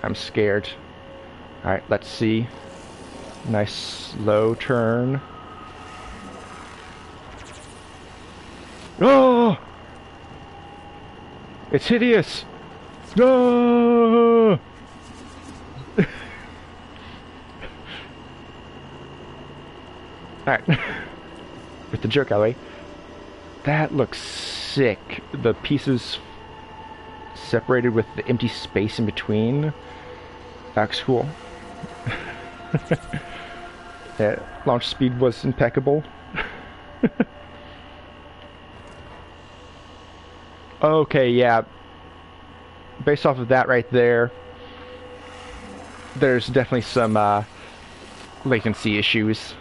I'm scared. Alright, let's see. Nice slow turn. Oh! It's hideous! No! Alright. With the joke out of the way. That looks sick. The pieces separated with the empty space in between. That's cool. Yeah, launch speed was impeccable. Okay, yeah. Based off of that right there, there's definitely some latency issues.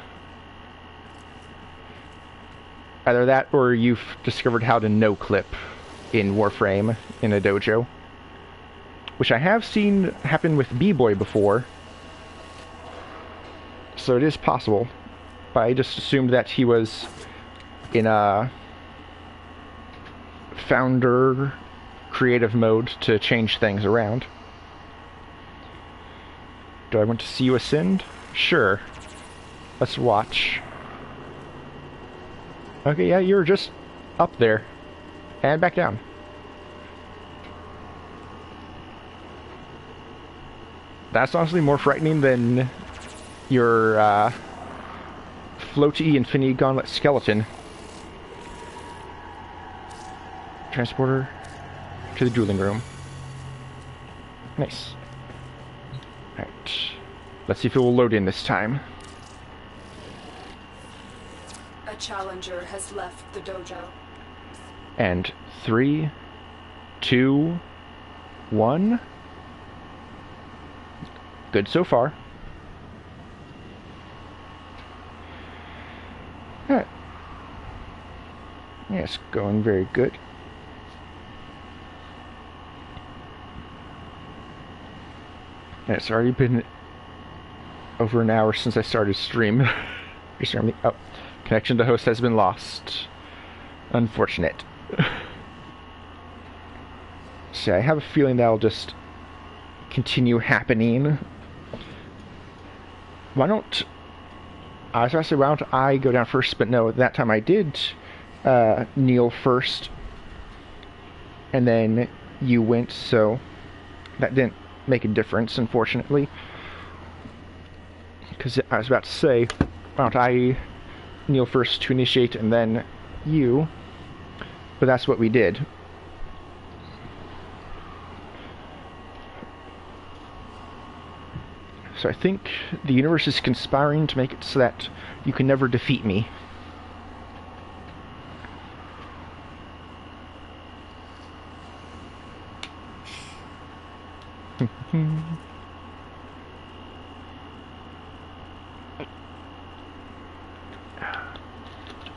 Either that or you've discovered how to no-clip in Warframe in a dojo. Which I have seen happen with B-Boy before. So it is possible. But I just assumed that he was in a founder creative mode to change things around. Do I want to see you ascend? Sure. Let's watch. Okay, yeah, you're just up there. And back down. That's honestly more frightening than your floaty Infinity Gauntlet skeleton. Transporter to the dueling room. Nice. Alright. Let's see if it will load in this time. A challenger has left the dojo. And 3, 2, 1. Good so far. Alright. Yes, going very good. And it's already been over an hour since I started stream. Oh, connection to host has been lost. Unfortunate. So I have a feeling that'll just continue happening. Why don't I was about to say, why don't I go down first? But no, that time I did kneel first, and then you went, so that didn't make a difference, unfortunately. Because I was about to say, why don't I kneel first to initiate, and then you? But that's what we did. So I think the universe is conspiring to make it so that you can never defeat me.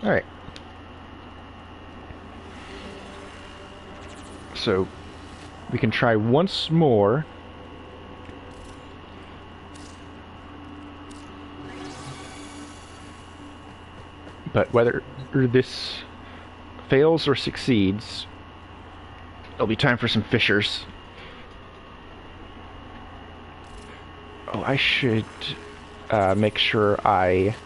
Alright. So we can try once more. But whether this fails or succeeds, it'll be time for some fissures. Oh, I should make sure I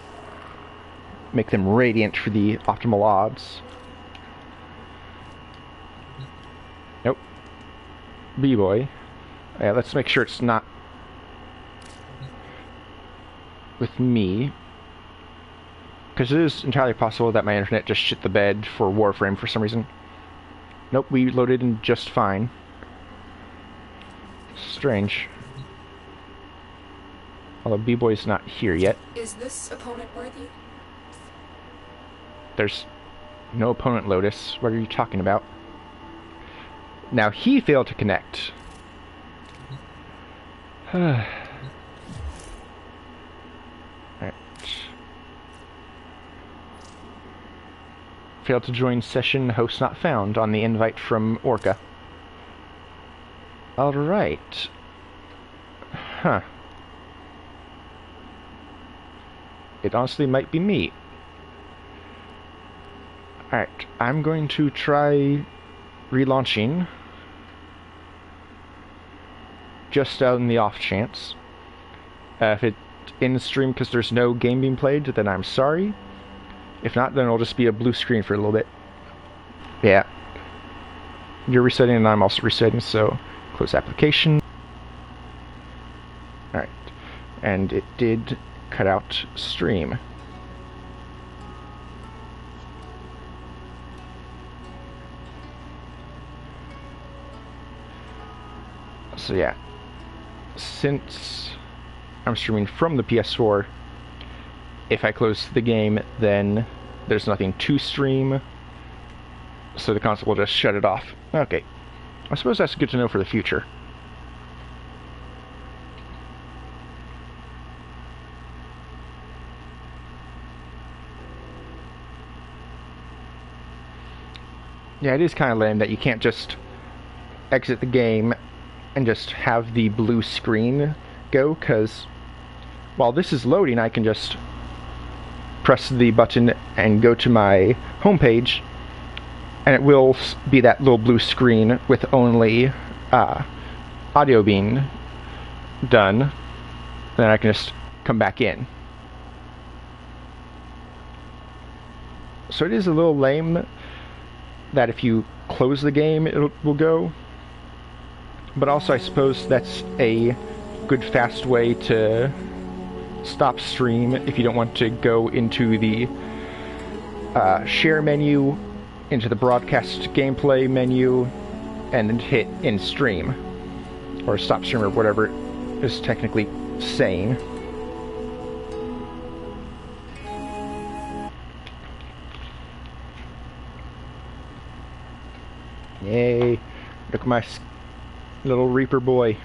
make them radiant for the optimal odds. Nope. B-boy. Yeah, let's make sure it's not with me. Because it is entirely possible that my internet just shit the bed for Warframe for some reason. Nope, we loaded in just fine. Strange. Although B-boy's not here yet. Is this opponent worthy? There's no opponent, Lotus. What are you talking about? Now he failed to connect. Alright. Failed to join session, host not found on the invite from Orca. Alright. Huh. It honestly might be me. Alright, I'm going to try relaunching. Just out in the off chance. If it ends stream because there's no game being played, then I'm sorry. If not, then it'll just be a blue screen for a little bit. Yeah. You're resetting and I'm also resetting, so close application. Alright. And it did cut out stream. So yeah. Since I'm streaming from the PS4, if I close the game, then there's nothing to stream, so the console will just shut it off. Okay. I suppose that's good to know for the future. Yeah, it is kind of lame that you can't just exit the game and just have the blue screen go, because while this is loading, I can just press the button and go to my homepage, and it will be that little blue screen with only audio being done. Then I can just come back in. So it is a little lame that if you close the game, it will go. But also, I suppose that's a good fast way to stop stream if you don't want to go into the share menu, into the broadcast gameplay menu, and then hit in stream or stop stream or whatever it is technically saying. Yay, look at my little Reaper boy.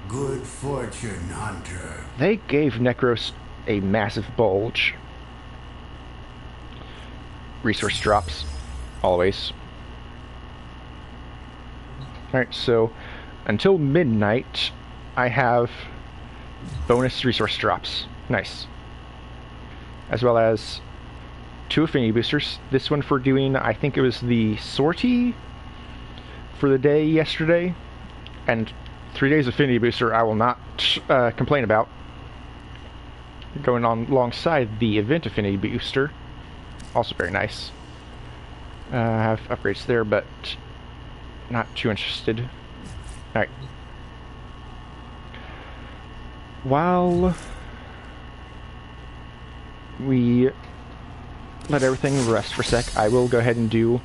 Good fortune, Hunter. They gave Necros a massive bulge. Resource drops, always. Alright, so until midnight, I have bonus resource drops. Nice. As well as 2 affinity boosters. This one for doing, I think it was the sortie for the day yesterday. And 3 days affinity booster I will not complain about. Going on alongside the event affinity booster. Also very nice. I have upgrades there, but not too interested. Alright. While we let everything rest for a sec, I will go ahead and do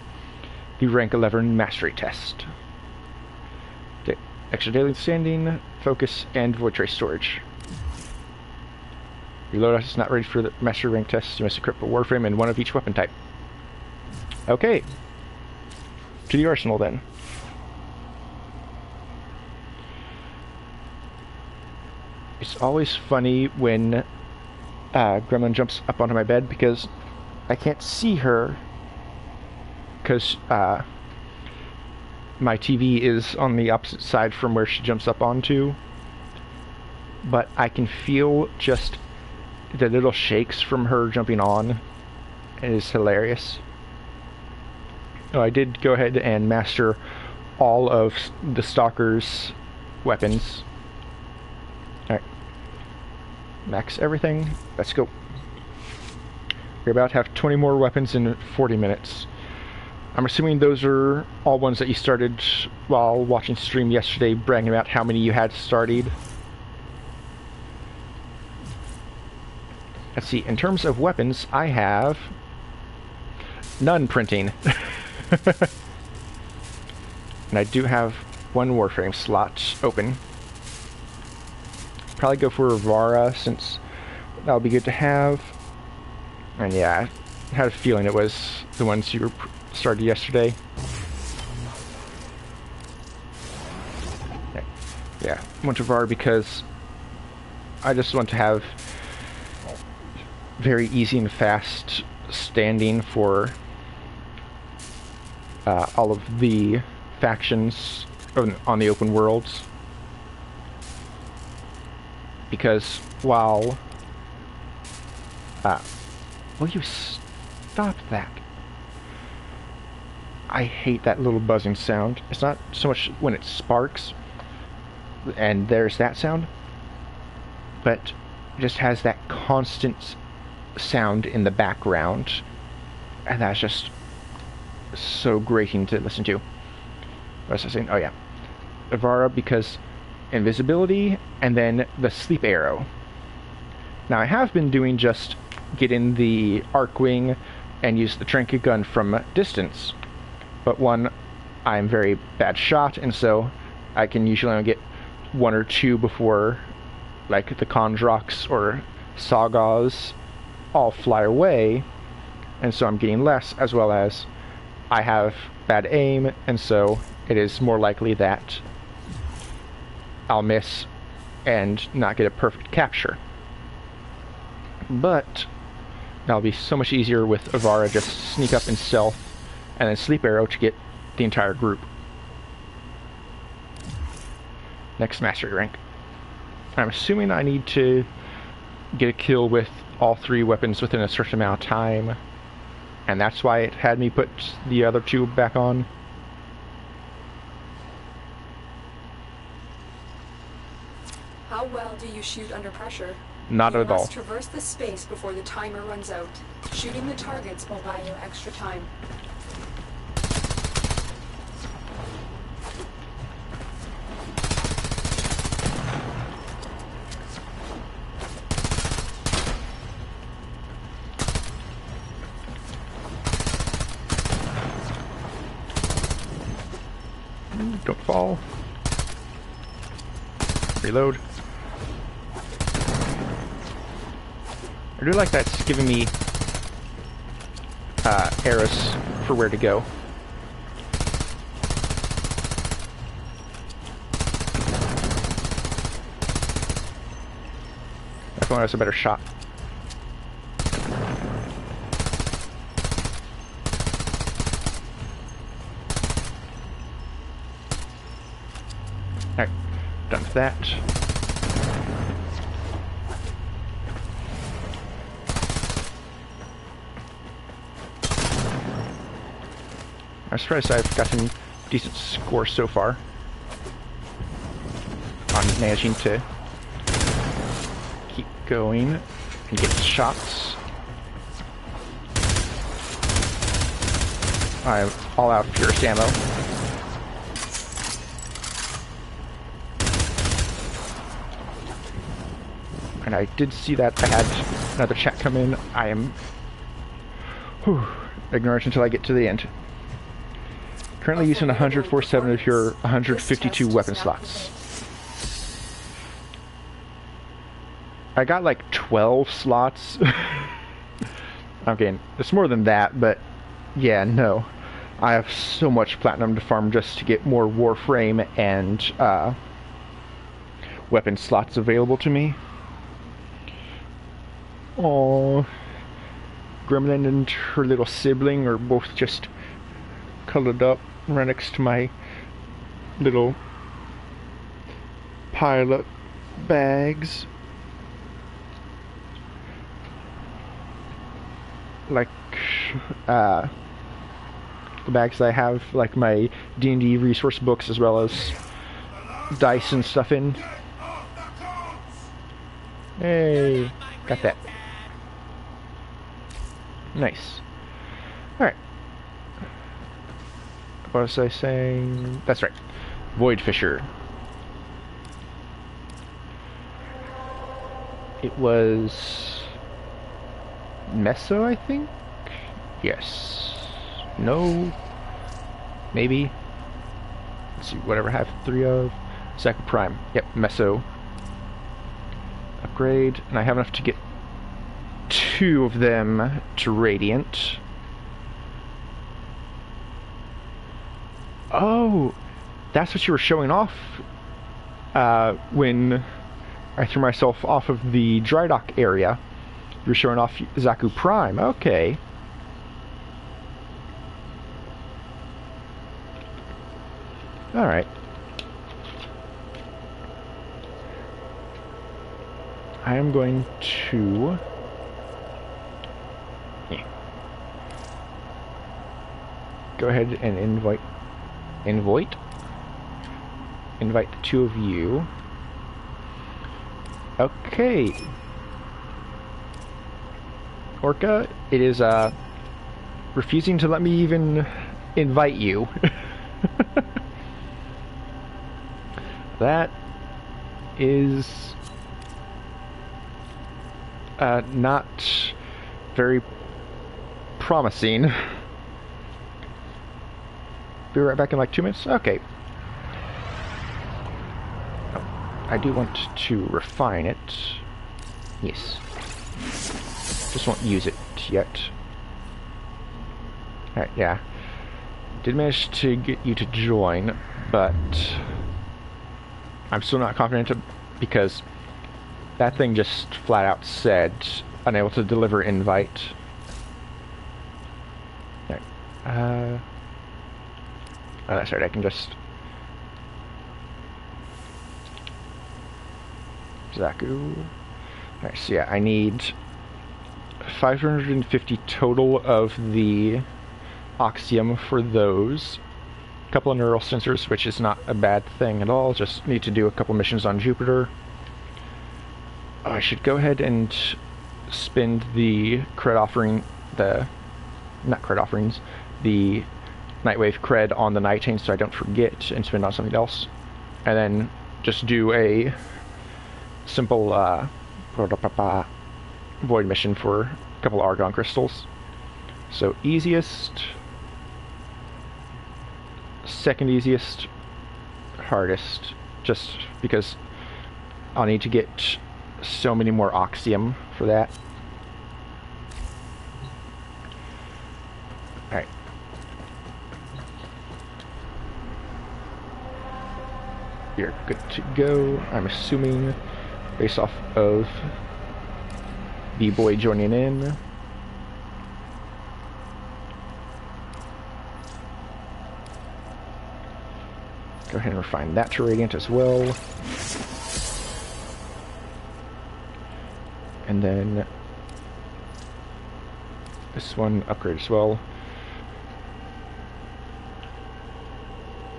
the rank 11 mastery test. Extra daily standing, focus, and void trace storage. Reload is not ready for the mastery rank test. You must equip a warframe and one of each weapon type. Okay. To the arsenal then. It's always funny when Gremlin jumps up onto my bed because I can't see her because my TV is on the opposite side from where she jumps up onto, but I can feel just the little shakes from her jumping on. It is hilarious. Oh, I did go ahead and master all of the Stalker's weapons. Alright. Max everything. Let's go. We're about to have 20 more weapons in 40 minutes. I'm assuming those are all ones that you started while watching stream yesterday, bragging about how many you had started. Let's see, in terms of weapons, I have none printing. And I do have 1 Warframe slot open. Probably go for Avara, since that'll be good to have. And yeah, I had a feeling it was the ones you started yesterday. Yeah, I want Avara because I just want to have very easy and fast standing for all of the factions on the open worlds. Because while will you stop that? I hate that little buzzing sound. It's not so much when it sparks and there's that sound, but it just has that constant sound in the background, and that's just so grating to listen to. What was I saying? Oh yeah, Avara because invisibility, and then the sleep arrow. Now I have been doing just get in the Archwing and use the trinket gun from distance, but one, I'm very bad shot, and so I can usually only get 1 or 2 before like the Kondroks or Sagas all fly away, and so I'm getting less, as well as I have bad aim, and so it is more likely that I'll miss and not get a perfect capture. But that'll be so much easier with Avara, just sneak up and stealth, and then sleep arrow to get the entire group. Next mastery rank. I'm assuming I need to get a kill with all 3 weapons within a certain amount of time. And that's why it had me put the other two back on. How well do you shoot under pressure? Not You at all. must traverse the space before the timer runs out. Shooting the targets will buy you extra time. Don't fall. Reload. I do like that's giving me arrows for where to go. That one has a better shot. Alright, done with that. I'm surprised I've gotten decent scores so far on managing to keep going and get shots. I'm all out of Fierce ammo. And I did see that I had another chat come in. I am ignorant until I get to the end. Currently using 147 of your 152 weapon slots. I got like 12 slots. Okay, it's more than that, but yeah, no. I have so much platinum to farm just to get more Warframe and weapon slots available to me. Oh, Gremlin and her little sibling are both just cuddled up right next to my little pile of bags. Like, the bags that I have, like my D&D resource books as well as dice and stuff in. Hey, got that. Nice. Alright. What was I saying? That's right. Void Fisher. It was Meso, I think? Yes. No. Maybe. Let's see, whatever I have 3 of. Zaku Prime. Yep, Meso. Upgrade. And I have enough to get 2 of them to Radiant. Oh, that's what you were showing off when I threw myself off of the dry dock area. You were showing off Zaku Prime. Okay. Alright. I am going to... go ahead and invite the 2 of you. Okay. Orca, it is refusing to let me even invite you. That is not very promising. Be right back in like 2 minutes? Okay. Oh, I do want to refine it. Yes. Just won't use it yet. Alright, yeah. Did manage to get you to join, but I'm still not confident because that thing just flat out said unable to deliver invite. Alright. Oh, that's right, I can just... Zaku. Alright, so yeah, I need 550 total of the Oxium for those. A couple of neural sensors, which is not a bad thing at all. Just need to do a couple missions on Jupiter. Oh, I should go ahead and spend the cred offering, not cred offerings, the Nightwave cred on the Night Chain so I don't forget and spend on something else. And then just do a simple void mission for a couple of Argon crystals. So easiest, second easiest, hardest, just because I'll need to get so many more Oxium for that. Alright. You're good to go, I'm assuming, based off of B-Boy joining in. Go ahead and refine that to Radiant as well. And then this one upgrade as well.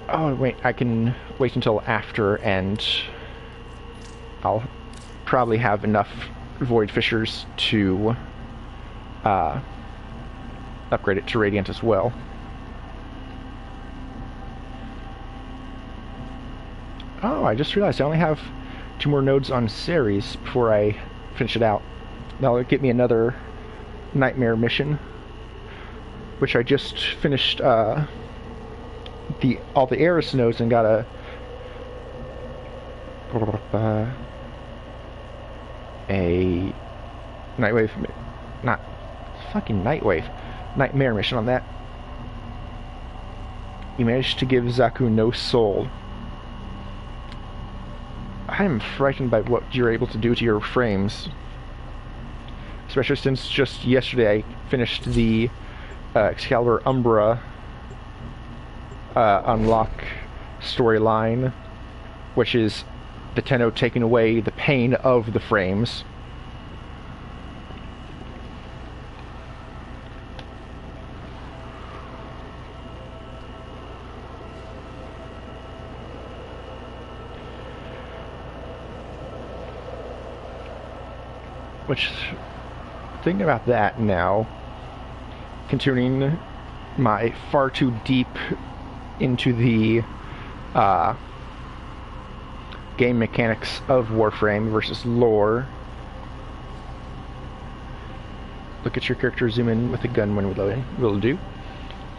Oh wait, I can wait until after and I'll probably have enough Void Fissures to upgrade it to Radiant as well. Oh, I just realized I only have 2 more nodes on Ceres before I finish it out. That'll get me another Nightmare mission, which I just finished all the Eris nodes and got a Nightwave, not fucking Nightwave, Nightmare mission on that. You managed to give Zaku no soul. I am frightened by what you're able to do to your frames. Especially since just yesterday I finished the Excalibur Umbra unlock storyline, which is the Tenno taking away the pain of the frames. Which, thinking about that now, continuing my far too deep into the game mechanics of Warframe versus lore. Look at your character, zoom in with a gun when reloading. Will do.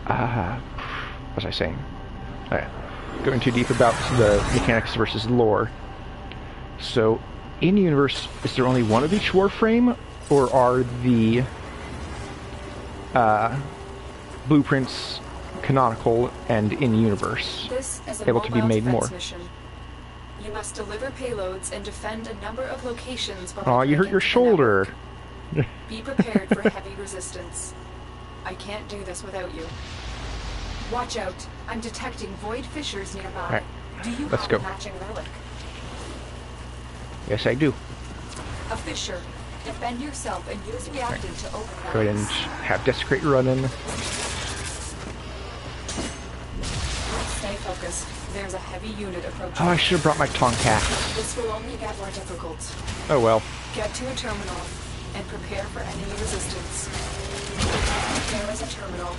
What was I saying? Alright. Going too deep about the mechanics versus lore. So, in universe, is there only one of each Warframe, or are the blueprints canonical and in universe This is a able to be mobile made more? defense mission. You must deliver payloads and defend a number of locations. Oh, you hurt your shoulder. Be prepared for heavy resistance. I can't do this without you. Watch out! I'm detecting void fissures nearby. Alright, Do you let's have go. a matching relic? Yes, I do. A fissure. Defend yourself and use reactant to open that. Go ahead and have Desecrate running. Stay focused. There's a heavy unit approaching. Oh, I should have brought my Tomcat. This will only get more difficult. Oh well. Get to a terminal and prepare for enemy resistance. There is a terminal.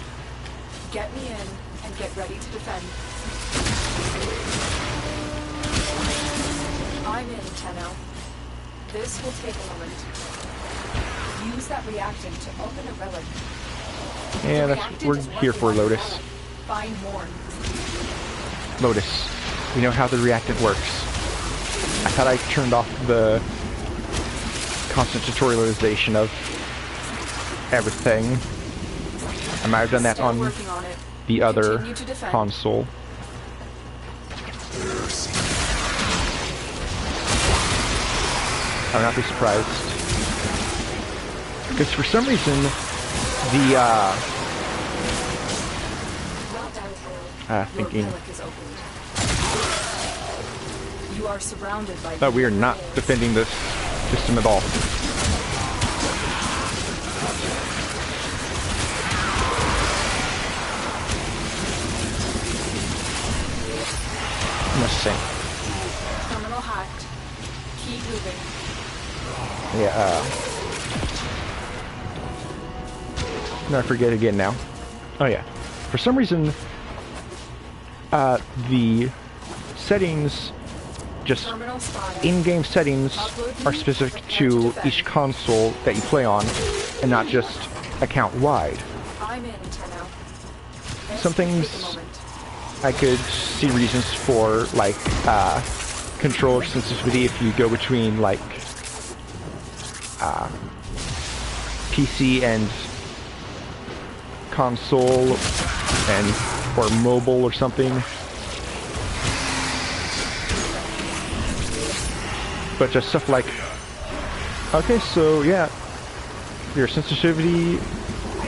Get me in and get ready to defend. I'm in, Tenno. This will take a moment. Use that reactant to open a relic. Yeah, The that's reactant we're is here working for on a Lotus. relic. Find more. Lotus. We know how the reactant works. I thought I turned off the constant tutorialization of everything. I might have done that Still on working on it. the other Continue to defend. console. I would not be surprised. Because for some reason, the, Well done, Tenno. thinking. Your relic is opened. You are surrounded by. Oh, we are not defending this system at all. processing. Terminal hacked. Keep moving. Yeah, no, I forget again now. Oh yeah. For some reason, the settings, just Terminal spotted. in-game settings, are specific to each console that you play on, and not just account-wide. I'm in, Tenno. Some things Take a moment. I could see reasons for, like, controller sensitivity if you go between, like, PC and console and or mobile or something. But just stuff like, okay, so yeah, your sensitivity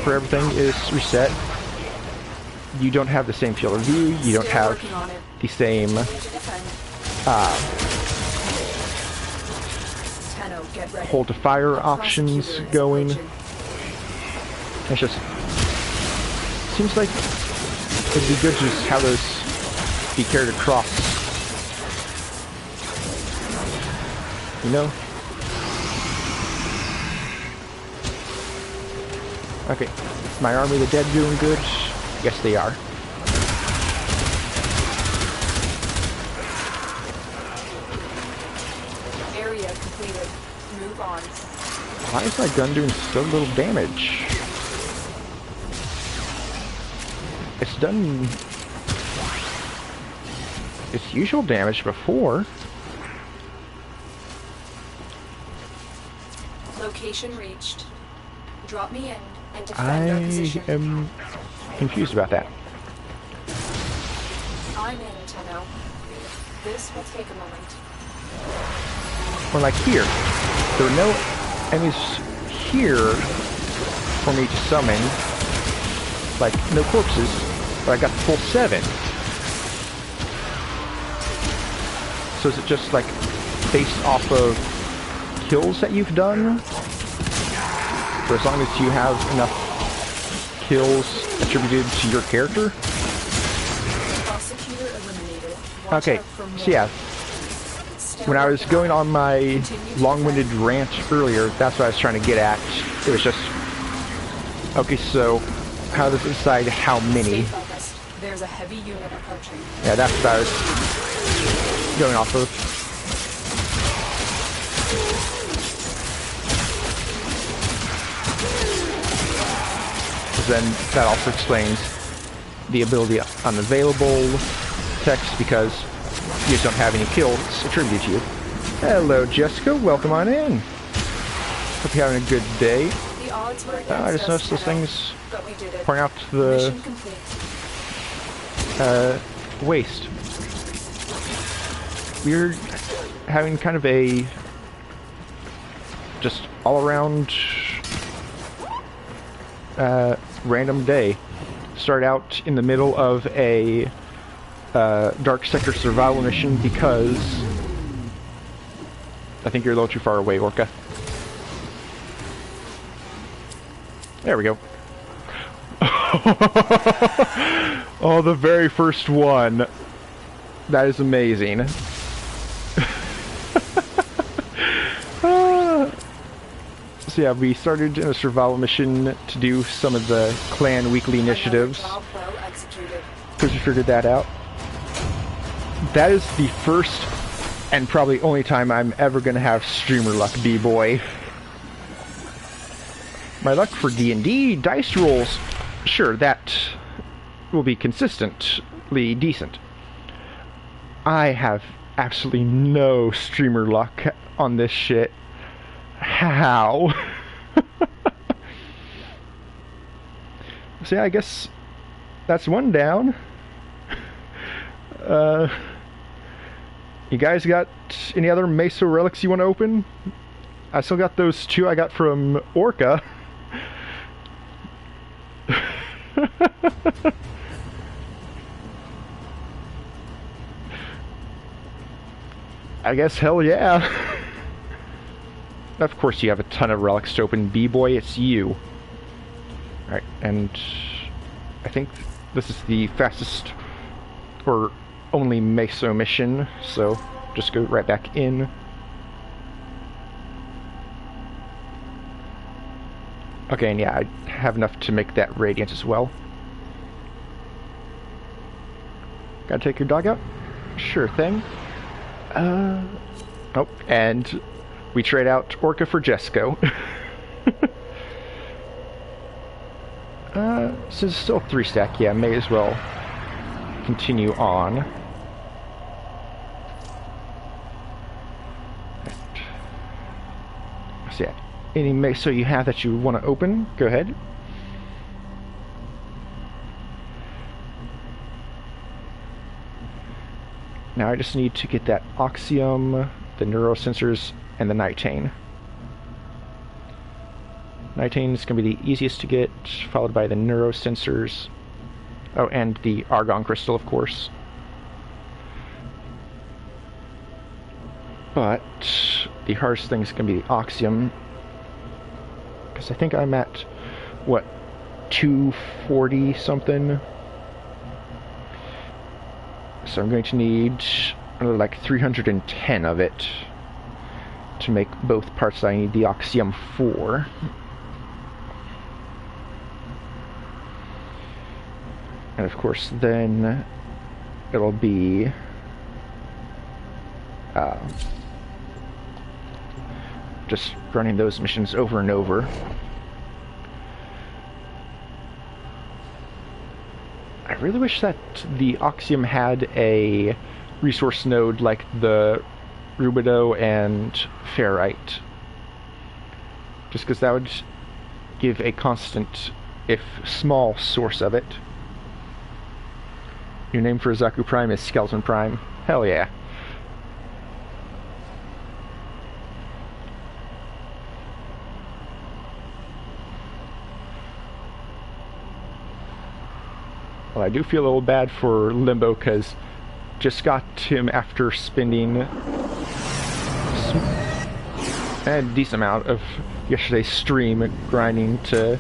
for everything is reset. You don't have the same field of view. You don't Still have working on it. the same Need to defend. Tenno, get ready. hold to fire options Prosecutor is going. approaching. It's just seems like it'd be good to just have those be carried across. You know? Okay. My Army of the Dead doing good? Yes, they are. Area completed. Move on. Why is my gun doing so little damage? It's done its usual damage before. Location reached. Drop me in and defend our I position. am confused about that. I'm in, Tenno. This will take a moment. Or like here. There are no enemies here for me to summon. Like, no corpses. But I got the full 7. So is it just like based off of kills that you've done? For as long as you have enough kills attributed to your character? Prosecutor eliminated. Watch Okay, out for more. so yeah, Still when I was working going on on my Continue to long-winded defend. rant earlier, that's what I was trying to get at. It was just, okay, so how does it decide how Stay many? focused. There's a heavy unit approaching. Yeah, that's what I was going off of. Then that also explains the ability unavailable text because you just don't have any kills attributed to you. Hello, Jessica. Welcome on in. Hope you're having a good day. The odds were against I just us, noticed those Tenno, things but we did it. pouring out the Mission complete. waste. We're having kind of a just all-around random day. Start out in the middle of a Dark Sector survival mission because I think you're a little too far away, Orca. There we go. Oh, the very first one. That is amazing. So yeah, we started in a survival mission to do some of the clan weekly initiatives, Another job well executed. because we figured that out. That is the first and probably only time I'm ever going to have streamer luck, B-boy. My luck for D&D dice rolls, sure, that will be consistently decent. I have absolutely no streamer luck on this shit. How? So yeah, I guess that's one down. You guys got any other Mesa relics you want to open? I still got those 2 I got from Orca. I guess hell yeah. Of course you have a ton of relics to open, B-boy, it's you. Alright, and I think this is the fastest, or only Meso mission, so just go right back in. Okay, and yeah, I have enough to make that radiant as well. Gotta take your dog out? Sure thing. Oh, and we trade out Orca for Jesco. Since it's still 3-stack, yeah, may as well continue on. So yeah, any Meso you have that you want to open, go ahead. Now I just need to get that Oxium, the Neurosensors, and the Nitane. Nitane is going to be the easiest to get, followed by the Neurosensors. Oh, and the Argon Crystal, of course. But the hardest thing is going to be the Oxium. Because I think I'm at, what, 240 something? So I'm going to need like 310 of it to make both parts that I need the Oxium for. And of course then it'll be just running those missions over and over. I really wish that the Oxium had a resource node like the Rubido and Ferrite. Just because that would give a constant, if small, source of it. Your name for Zaku Prime is Skeleton Prime. Hell yeah. Well, I do feel a little bad for Limbo, because just got him after spending a decent amount of yesterday's stream grinding to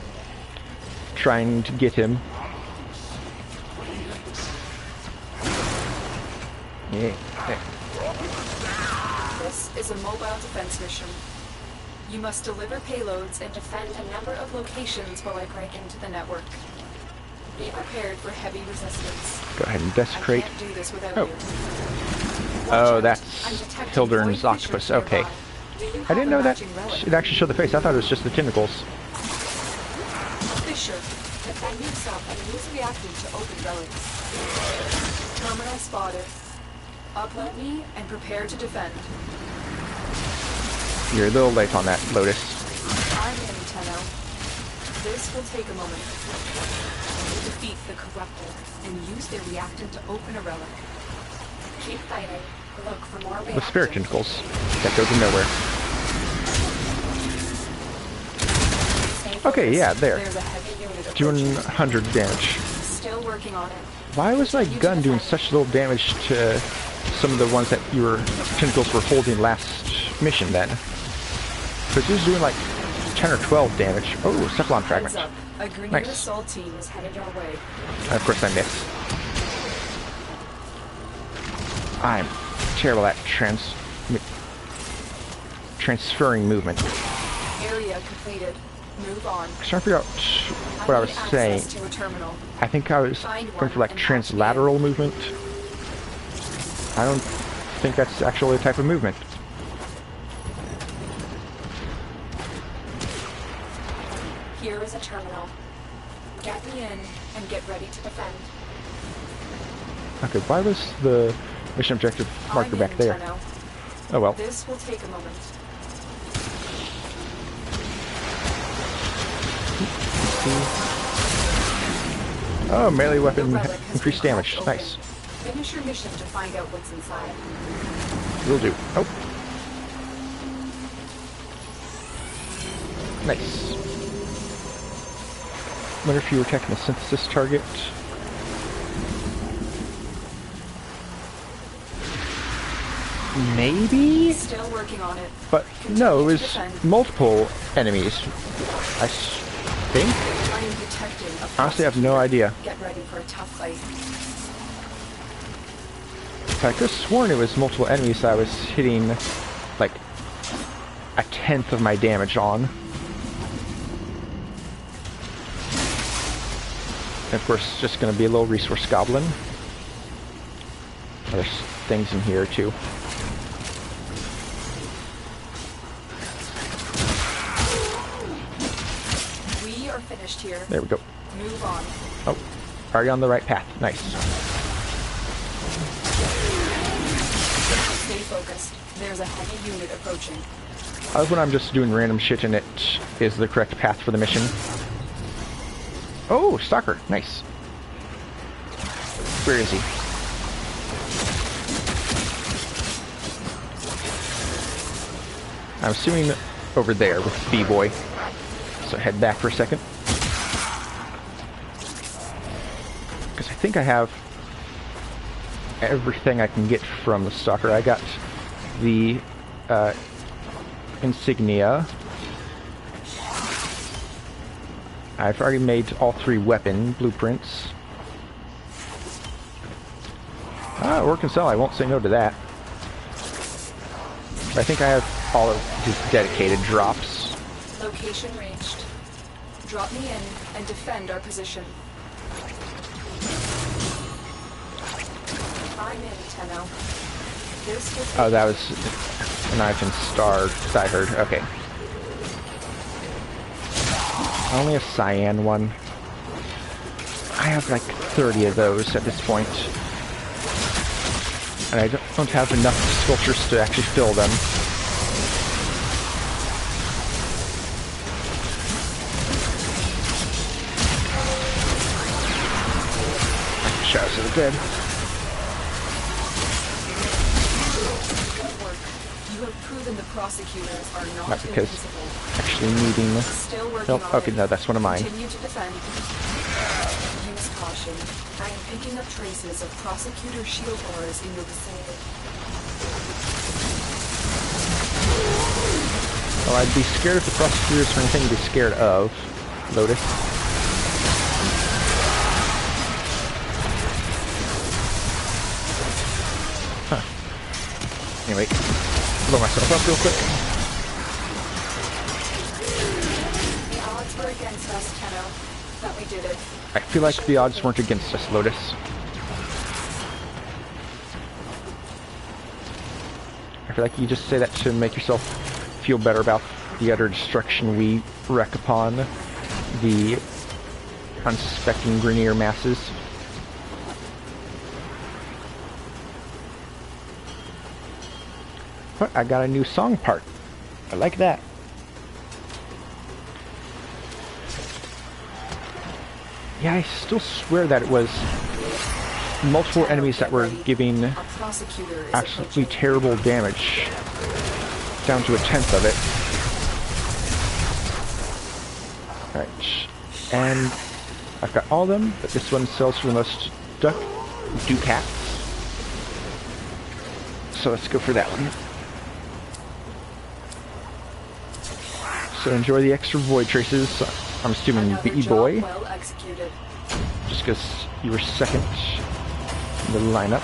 trying to get him. Yeah. This is a mobile defense mission. You must deliver payloads and defend a number of locations while I break into the network. Be prepared for heavy resistance. Go ahead and desecrate. I can't do this without Oh. you. Oh, Watch out. that's I'm detecting Hildern's void octopus. fissures Okay. nearby. Do you I have didn't a know that matching relic? it actually showed the face. I thought it was just the tentacles. Fissure. Defend yourself and use reactant to open relics. Terminal spotted. Upload me and prepare to defend. You're a little late on that, Lotus. I'm in, Tenno. This will take a moment. Defeat the Corruptor and use their reactant to open a relic. Keep fighting. Look for more reactants. The spirit tentacles that go to nowhere. Stay Okay, focused. yeah, there. There's a heavy unit Doing approaching. 100 damage. Still working on it. Why was my gun doing such little damage to some of the ones that your tentacles were holding last mission then? Because it was doing like 10 or 12 damage. Oh, Cephalon fragment. Heads up. A Grenade Nice. assault team is headed your way. And of course I missed. I'm terrible at transferring movement. Area completed. Move on. I was trying to figure out what I was need saying. access to a terminal. I think I was going for like translateral movement. I don't think that's actually a type of movement. Here is a terminal. Get me in and get ready to defend. Okay, why was the mission objective marker I'm back in, there? Tenno. Oh well. This will take a moment. Oh, melee The weapon relic has increased been damage. cracked open. Nice. Finish your mission to find out what's inside. Will do. Oh. Nice. Wonder if you were attacking a synthesis target. Maybe? Still working on it. But no, it was multiple enemies. I think? I am detecting a Honestly, I have no idea. Get ready for a tough fight. So I could have sworn it was multiple enemies I was hitting like a tenth of my damage on. And of course, just going to be a little resource goblin. There's things in here too. We are finished here. There we go. Move on. Oh, already on the right path. Nice. Stay focused. There's a heavy unit approaching. I love when I'm just doing random shit and it is the correct path for the mission. Oh, stalker. Nice. Where is he? I'm assuming over there with B-Boy. So head back for a second. Because I think I have everything I can get from the stalker. I got the insignia. I've already made all 3 weapon blueprints. Ah, work and sell. I won't say no to that. But I think I have all of his dedicated drops. Location reached. Drop me in and defend our position. I'm in, Tenno. This will take Oh, that was a knife and star that I heard. Okay. Only a cyan one. I have like 30 of those at this point. And I don't have enough sculptures to actually fill them. Shadows of the Dead. good work. You have proven the prosecutors are not Not because invisible. actually needing... Still working Nope, on okay, it. no, that's one of mine. Continue to defend. Use caution. I am picking up traces of prosecutor shield auras in your vicinity. Well, I'd be scared if the prosecutors were anything to be scared of. Lotus. Huh. Anyway, blow myself up real quick. The odds were against us, Tenno, but we did it. I feel like the odds weren't against us, Lotus. I feel like you just say that to make yourself feel better about the utter destruction we wreak upon the unsuspecting Grineer masses. But I got a new song part. I like that. Yeah, I still swear that it was multiple enemies that were giving A prosecutor is absolutely approaching. terrible damage, down to a tenth of it. Alright, and I've got all of them, but this one sells for the most ducats. So let's go for that one. So enjoy the extra void traces. I'm assuming Another B-Boy, job well executed. just because you were second in the lineup.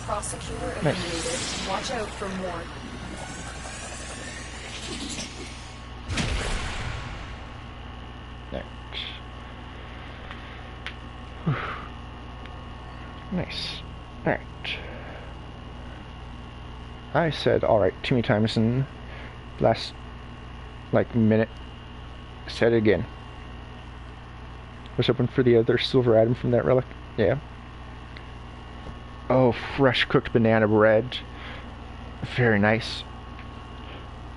Prosecutor Nice. eliminated. Watch out for more. Next. Whew. Nice. Alright. I said alright too many times in the last, like, minute. Said it again. Was hoping for the other silver item from that relic. Yeah. Oh, fresh cooked banana bread. Very nice.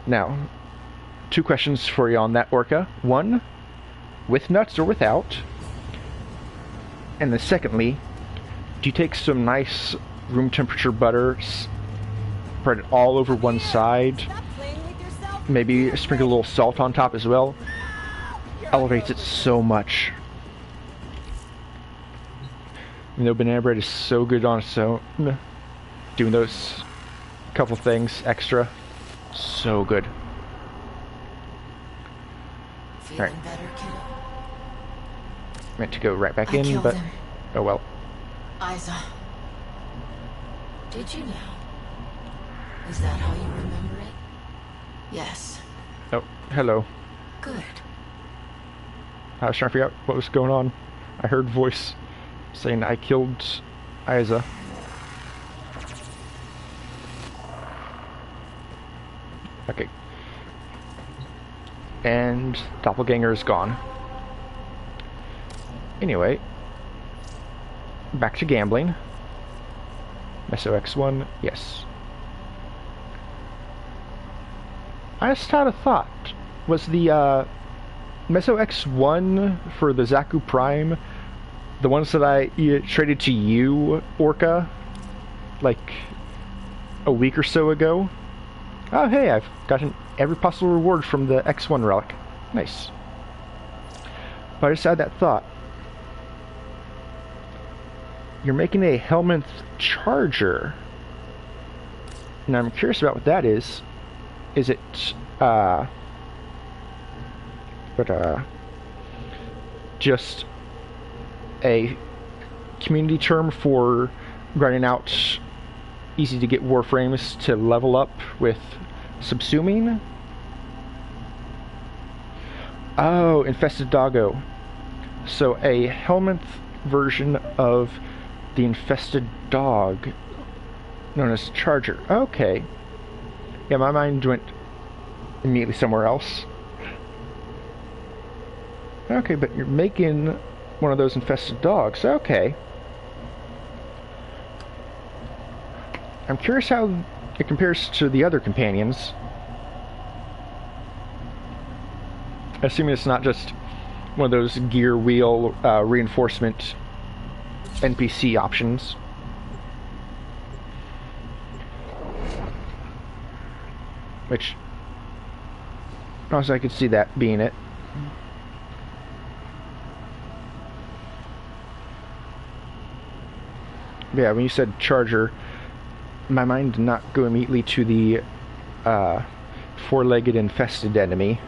Now, 2 questions for you on that, Orca. 1, with nuts or without? And then secondly, do you take some nice room temperature butter, spread it all over one side, Stop playing with yourself. maybe sprinkle a little salt on top as well? Elevates it so much. You know, banana bread is so good on its own. Doing those couple things extra, so good. Feeling Alright. better, kiddo? Meant to go right back I in, killed but him. oh well. Isa, Did you now? Is that how you remember it? Yes. Oh, hello. Good. I was trying to figure out what was going on. I heard voice saying I killed Isa. Okay. And Doppelganger is gone. Anyway, back to gambling. Meso X1, yes. I just had a thought. Was the Meso X1 for the Zaku Prime the ones that I traded to you, Orca, like a week or so ago? Oh hey, I've gotten every possible reward from the X1 relic. Nice. But I just had that thought. You're making a Helminth Charger. And I'm curious about what that is. Is it, just a community term for grinding out easy to get warframes to level up with subsuming? Oh, Infested Doggo. So a Helminth version of the Infested Dog known as Charger. Okay. Yeah, my mind went immediately somewhere else. Okay, but you're making one of those infested dogs. Okay. I'm curious how it compares to the other companions. Assuming it's not just one of those gear wheel reinforcement NPC options. Which, honestly, I could see that being it. But yeah, when you said Charger, my mind did not go immediately to the four-legged infested enemy.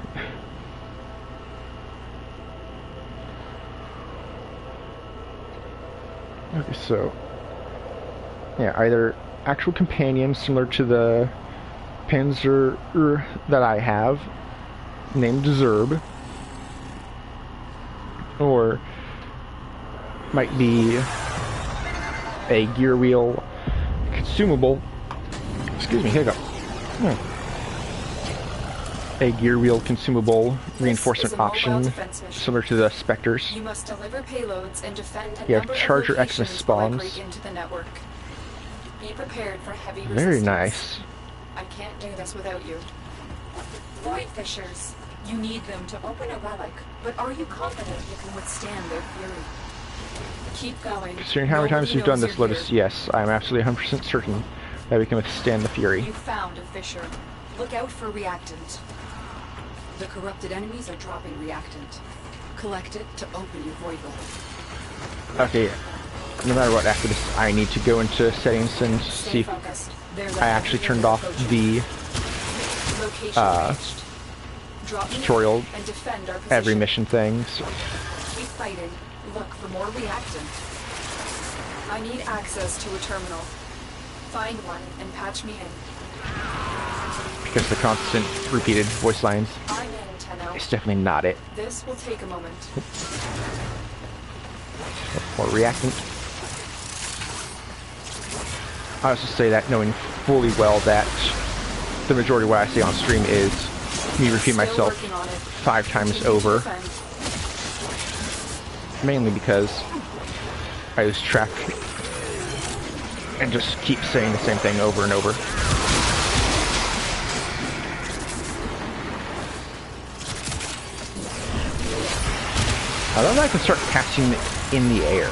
Okay, so yeah, either actual companions similar to the Panzer that I have, named Zerb, or might be a gear wheel consumable. Excuse me, hiccup. A gear wheel consumable reinforcement option, similar to the Spectres. You must deliver payloads and defend a You have number of Charger locations Xmas while I spawns. break into the network. Be prepared for heavy Very resistance. nice. I can't do this without you. Void Fishers. You need them to open a relic, but are you confident you can withstand their fury? Keep going. Considering how many times you've done this, Lotus, yes, I'm absolutely 100% certain that we can withstand the Fury. You found a Fisher. Look out for reactant. The corrupted enemies are dropping reactant. Collect it to open your void level. Okay, no matter what, after this, I need to go into settings and Stay see if focused. I actually turned off the tutorial and defend our every position. mission things. Keep fighting. Look for more reactant. I need access to a terminal. Find one and patch me in. Because the constant repeated voice lines I'm in, Tenno. is definitely not it. This will take a moment. Or reactant. I also say that knowing fully well that the majority of what I say on stream is me repeating Still myself working on it. 5 times Continue to over. defend. Mainly because I lose track and just keep saying the same thing over and over. I love that I can start casting in the air.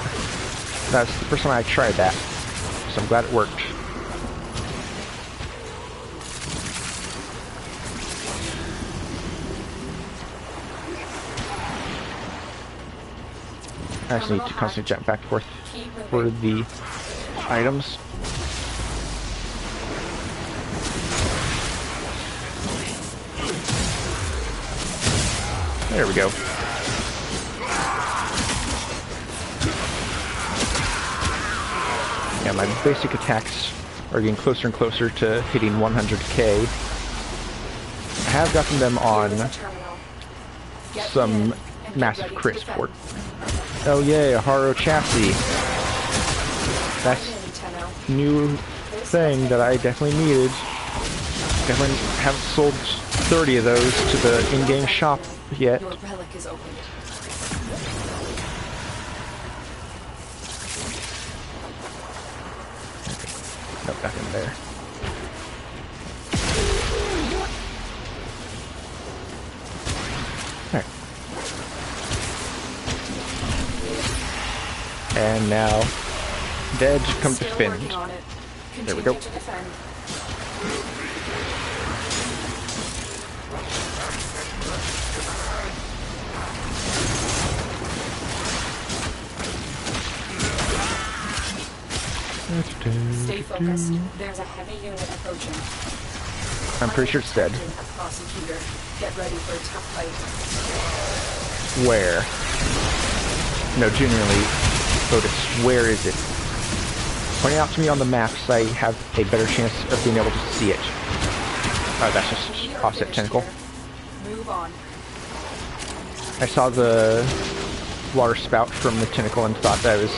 That's the first time I tried that, so I'm glad it worked. I just need to constantly jump back and forth for the items. There we go. Yeah, my basic attacks are getting closer and closer to hitting 100k. I have gotten them on Here is the terminal. Get some in and get massive ready to crit defend. support. Oh yay, a Haro chassis. That's Come in, Tenno. new thing that I definitely needed. Definitely haven't sold 30 of those to the in-game shop yet. Your relic is open. Nope, nothing there. Alright. And now, dead, come Still defend. working on it. There we Continue go. to defend. Stay focused. There's a heavy unit approaching. I'm pretty sure it's dead. Captain, a prosecutor. Get ready for a tough fight. Where? No, genuinely, Otis, where is it? Point it out to me on the map so I have a better chance of being able to see it. Oh, that's We just are offset finished tentacle. here. Move on. I saw the water spout from the tentacle and thought that was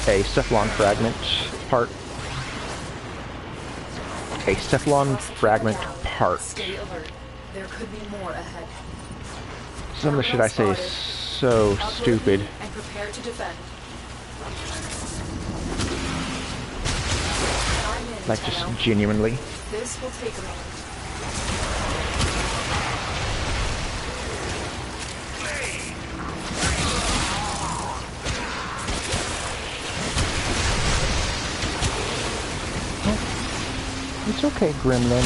a Cephalon fragment part. A Cephalon fragment part. Stay alert. There could be more ahead. Some of the shit I say is so Upload stupid. and prepare to defend. I'm in, Like, just Tenno. genuinely. This will take a moment. It's okay, Gremlin.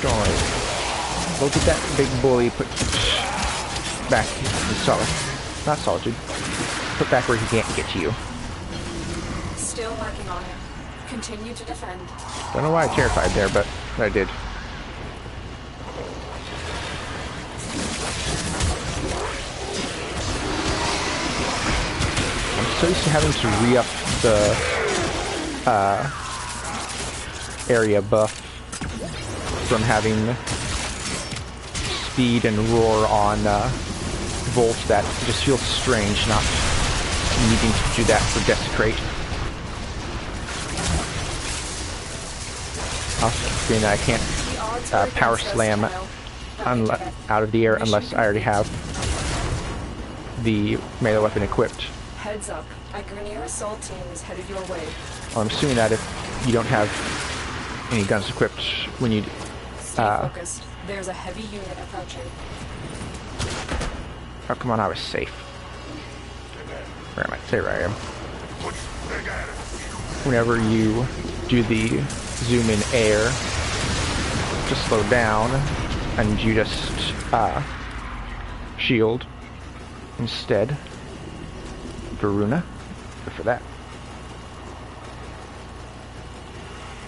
Don't worry. Go get that big bully put back in solid. Not solitude. Put back where he can't get to you. Still working on it. Continue to defend. Don't know why I terrified there, but I did. I'm so used to having to re-up the area buff from having speed and roar on Volt that it just feels strange not needing to do that for Desecrate. Also, I can't The odds are power against us, slam Tenno. out of the air unless I already have the melee weapon equipped. Heads up. A Grineer assault team is headed your way. Well, I'm assuming that if you don't have any guns equipped when you Stay focused. There's a heavy unit approaching. oh come on, I was safe. Where am I? There I am. Whenever you do the zoom in air, just slow down and you just shield instead. Varuna. Good for that.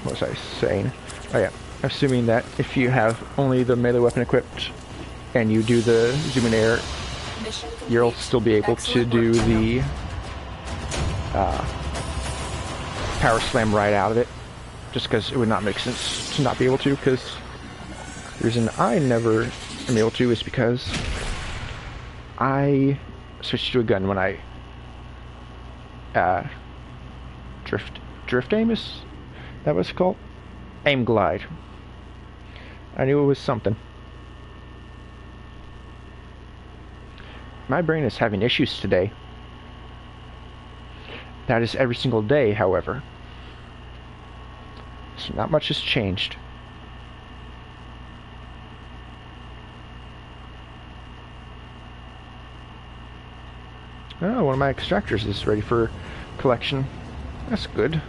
What was I saying? Oh yeah. Assuming that if you have only the melee weapon equipped and you do the zoom in air, Mission complete. you'll still be able to Excellent do work, Tenno. the power slam right out of it. Just because it would not make sense to not be able to, because the reason I never am able to is because I switched to a gun when I drift aim, is that what it's called? Aim glide. I knew it was something. My brain is having issues today. That is every single day, however. So not much has changed. Oh, one of my extractors is ready for collection. That's good.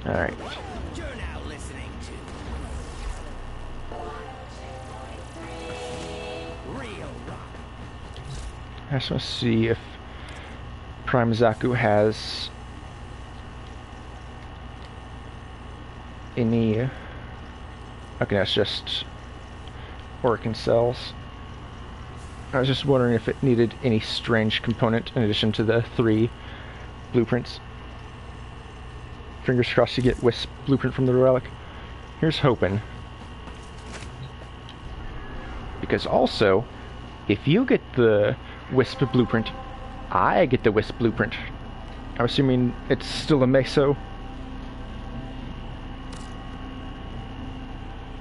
Alright. You're now listening to Real Rock. I just want to see if Prime Zaku has any. Okay, that's just Orkin cells. I was just wondering if it needed any strange component in addition to the 3 blueprints. Fingers crossed you get Wisp blueprint from the relic. Here's hoping. Because also, if you get the Wisp blueprint, I get the Wisp blueprint. I'm assuming it's still a Meso.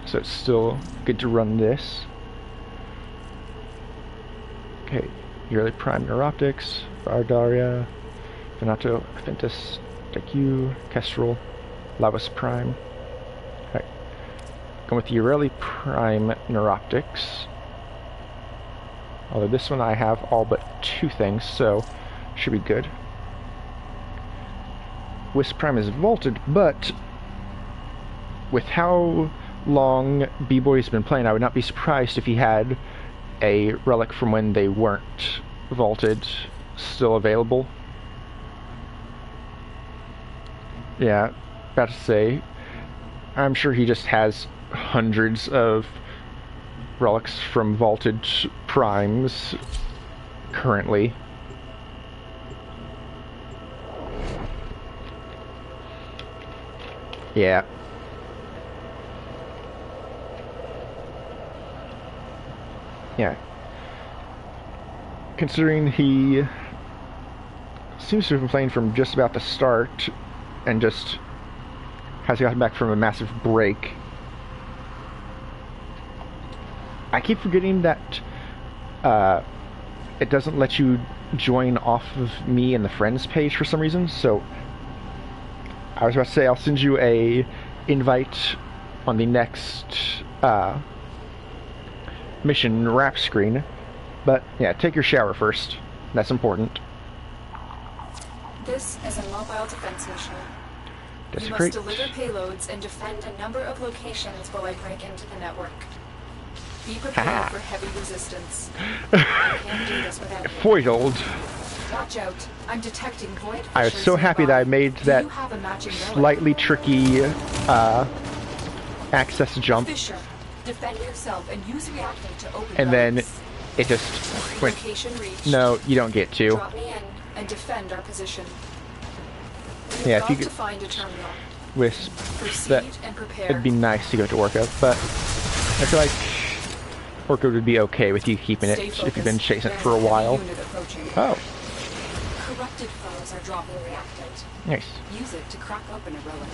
So it's still good to run this. Okay, Yearly Prime Neuroptics, Bardaria, Venato, Ventus, Deku, Kestrel, Lavas Prime. Alright. Going with the Yearly Prime Neuroptics. Although this one I have all but 2 things, so should be good. Wisp Prime is vaulted, but with how long B-Boy's been playing, I would not be surprised if he had a relic from when they weren't vaulted still available. Yeah, about to say, I'm sure he just has hundreds of relics from vaulted primes currently. Yeah. Yeah. Considering he seems to have been playing from just about the start and just has gotten back from a massive break. I keep forgetting that it doesn't let you join off of me and the friends page for some reason, so I was about to say I'll send you a invite on the next mission wrap screen, but yeah, take your shower first. That's important. This is a mobile defense mission. You must Desecrate. deliver payloads and defend a number of locations while I break into the network. Be prepared for heavy resistance. I can't do this without you. Foiled. Watch out. I'm detecting void fissures I was so happy that I made nearby. that Do you have a matching relic? slightly tricky access jump, Fissure. Defend yourself and use reactant to open and then relics. it just went, Location reached. no, you don't get to. Drop me in and defend our position. We've Yeah, if got you to could find a terminal. Wisp, Proceed that and prepare. it'd be nice to go to Orca, but I feel like Orca would be okay with you keeping it Stay if you've been focused. chasing it There's for a heavy while. unit approaching. Oh, Corrupted foes are dropping reactant. nice. Use it to crack open a relic.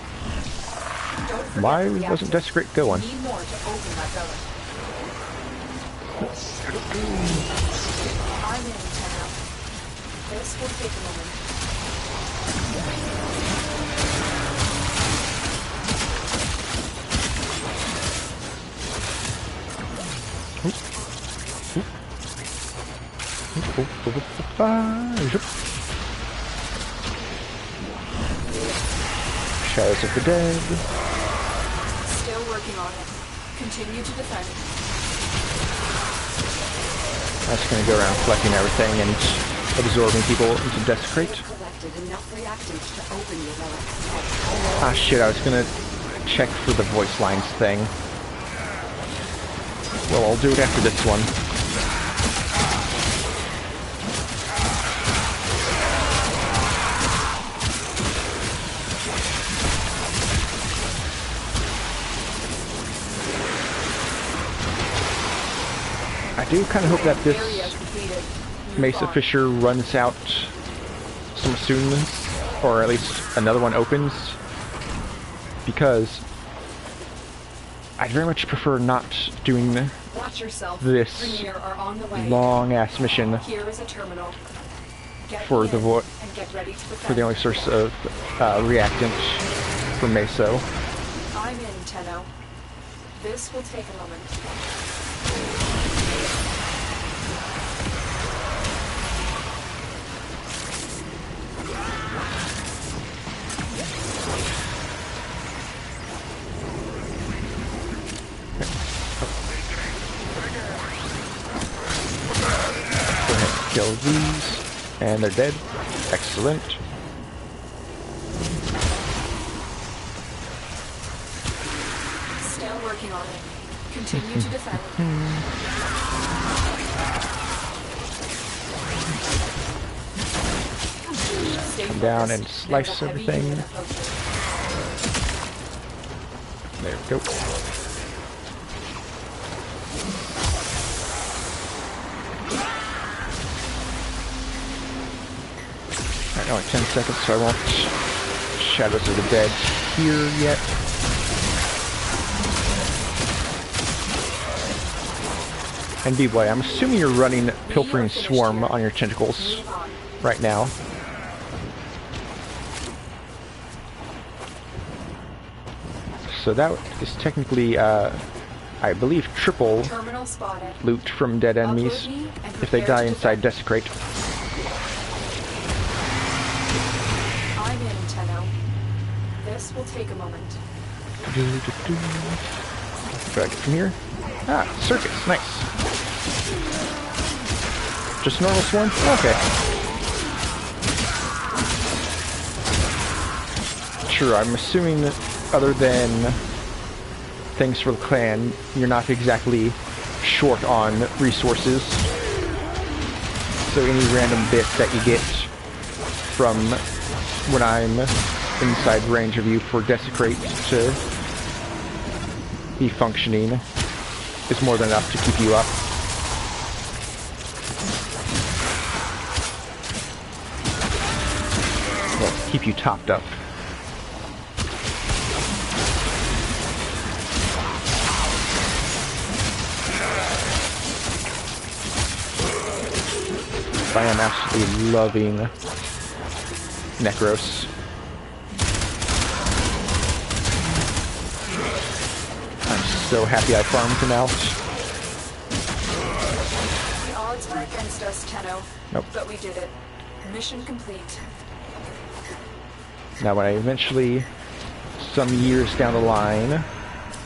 Don't forget Why the wasn't reactant. Desecrate going? You need more to open that relic. I'm in, Tenno. This will take a moment. Shadows of the Dead. Still working on it. Continue to defend. I'm just gonna go around collecting everything and absorbing people into Desecrate. Collected enough reactants to open your relic. Ah shit, I was gonna check for the voice lines thing. Well, I'll do it after this one. I do kind of hope that this Area completed. Move Mesa on. Fisher runs out some soon, or at least another one opens, because I'd very much prefer not doing Watch yourself. this Premier are on the way. long-ass mission Here is a terminal. Get for me the in and get ready to for the only source of reactant for Meso. I'm in, Tenno. This will take a moment. Go ahead and kill these, and they're dead. Excellent. Still working on it. Continue to defend. Stay come down focused. and slice There's a heavy everything. unit approaching. There we go. Alright, only 10 seconds, so I won't Shadows of the Dead here yet. And B-Boy, I'm assuming you're running Pilfering Swarm on your tentacles Move on. right now. So that is technically, I believe, triple Terminal spotted. loot from dead enemies Upload me and if they prepare die to inside defend. Desecrate. I'm in, Tenno. This will take a moment. What do I get from here? Ah, circuits, nice. Just normal swarm? Okay. True, I'm assuming that other than things for the clan, you're not exactly short on resources. So any random bit that you get from when I'm inside range of you for Desecrate to be functioning is more than enough to keep you up. Well, keep you topped up. I am absolutely loving Necros. I'm so happy I farmed him out. The odds were against us, Tenno. Nope. But we did it. Mission complete. Now when I eventually, some years down the line,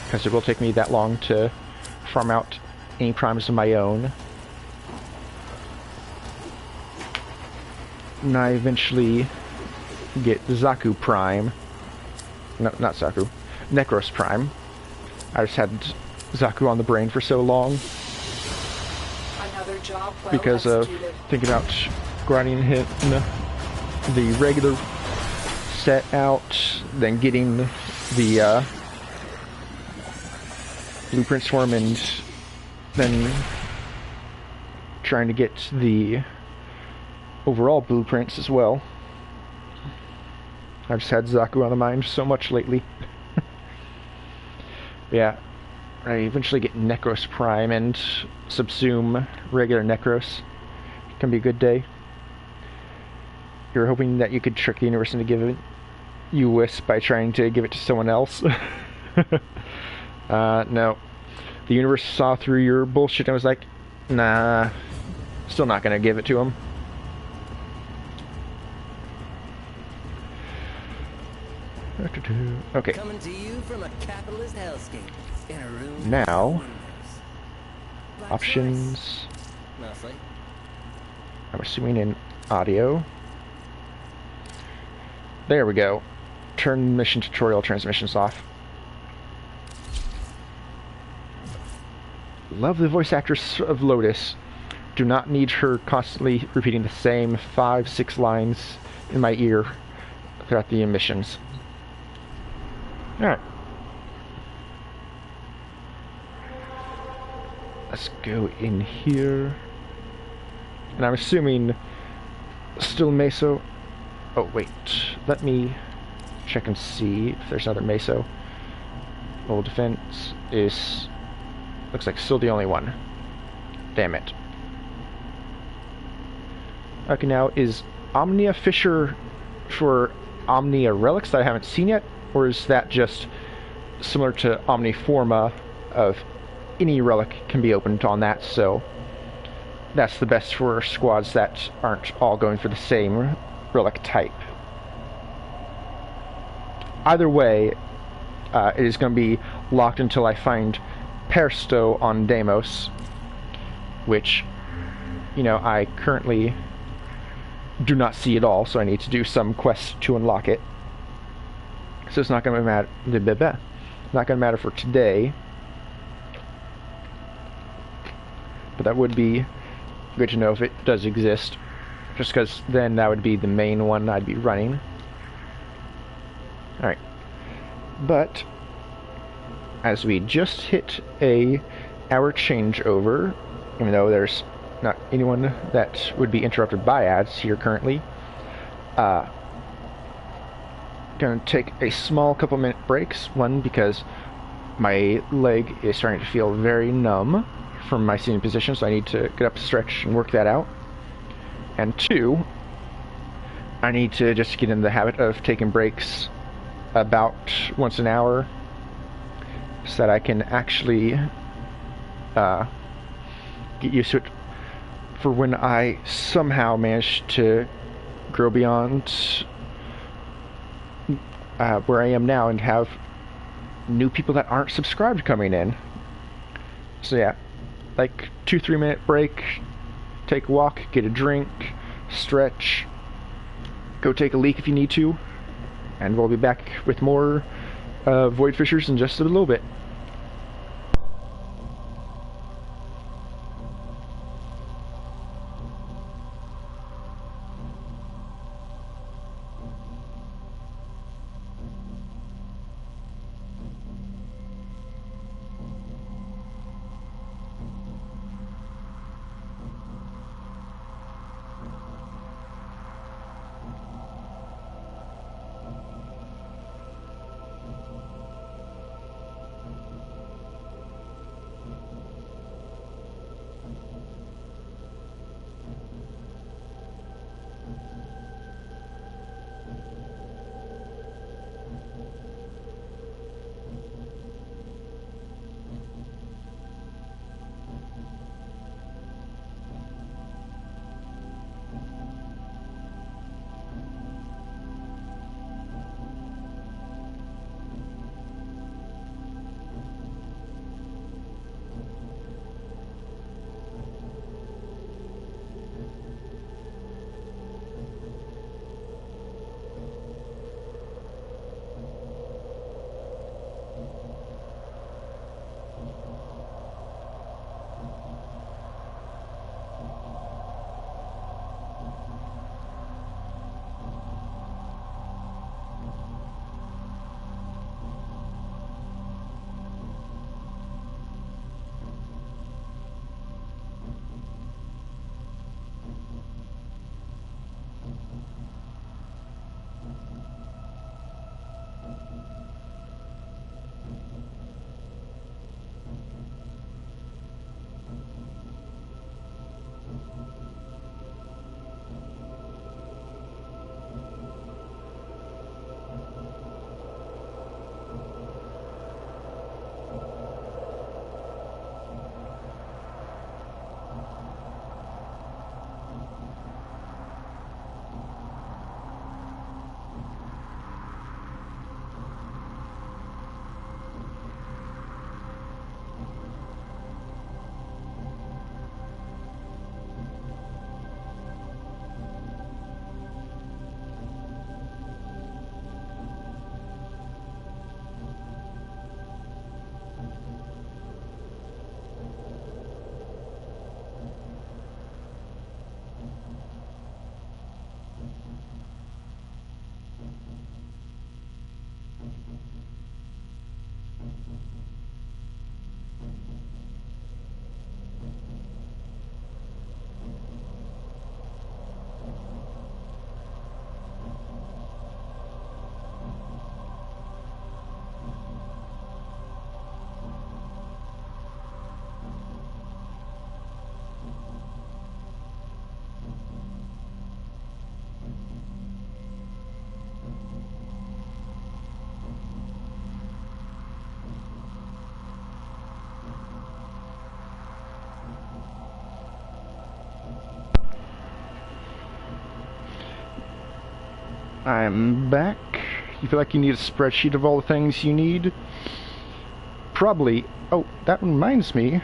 because it will take me that long to farm out any primes of my own, and I eventually get Zaku Prime, no, not Zaku, Necros Prime. I just had Zaku on the brain for so long Another job well because of executed. thinking about grinding him the regular set out, then getting the Blueprint Swarm, and then trying to get the overall blueprints as well. I've just had Zaku on the mind so much lately. Yeah, I eventually get Necros Prime and subsume regular Necros. Can be a good day. You're hoping that you could trick the universe into giving you Wisp by trying to give it to someone else. No. The universe saw through your bullshit and was like, nah, still not gonna give it to him. Okay, Coming to you from a capitalist hellscape in a room. now, Black options, slice, mostly. I'm assuming in audio. There we go. Turn mission tutorial transmissions off. Love the voice actress of Lotus. Do not need her constantly repeating the same 5-6 lines in my ear throughout the missions. Alright. Let's go in here. And I'm assuming still Meso. Oh, wait. Let me check and see if there's another Meso. Old defense is... looks like still the only one. Damn it. Okay, now is Omnia Fisher for Omnia relics that I haven't seen yet? Or is that just similar to Omniforma of any relic can be opened on that, so that's the best for squads that aren't all going for the same relic type. Either way, it is going to be locked until I find Persto on Deimos, which, you know, I currently do not see at all, so I need to do some quest to unlock it. So it's not going to matter. Not going to matter for today, but that would be good to know if it does exist. just because then that would be the main one I'd be running. Alright. But as we just hit a hour changeover, even though there's not anyone that would be interrupted by ads here currently, gonna take a small couple minute breaks. One, because my leg is starting to feel very numb from my sitting position, so I need to get up, stretch, and work that out. And two, I need to just get in the habit of taking breaks about once an hour so that I can actually get used to it for when I somehow manage to grow beyond where I am now and have new people that aren't subscribed coming in. So yeah, like 2-3 minute break, take a walk, get a drink, stretch, go take a leak if you need to, and we'll be back with more Void Fishers in just a little bit. I'm back. You feel like you need a spreadsheet of all the things you need? Probably. Oh, that reminds me.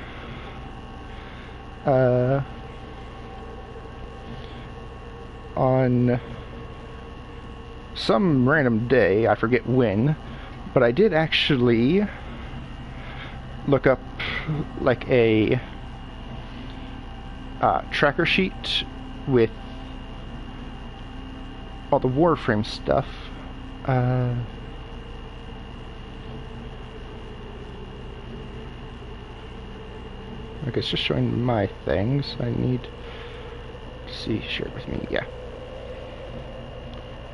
On some random day, I forget when, but I did actually look up like a tracker sheet with all the Warframe stuff. Okay, it's just showing my things. I need to see, share it with me, yeah.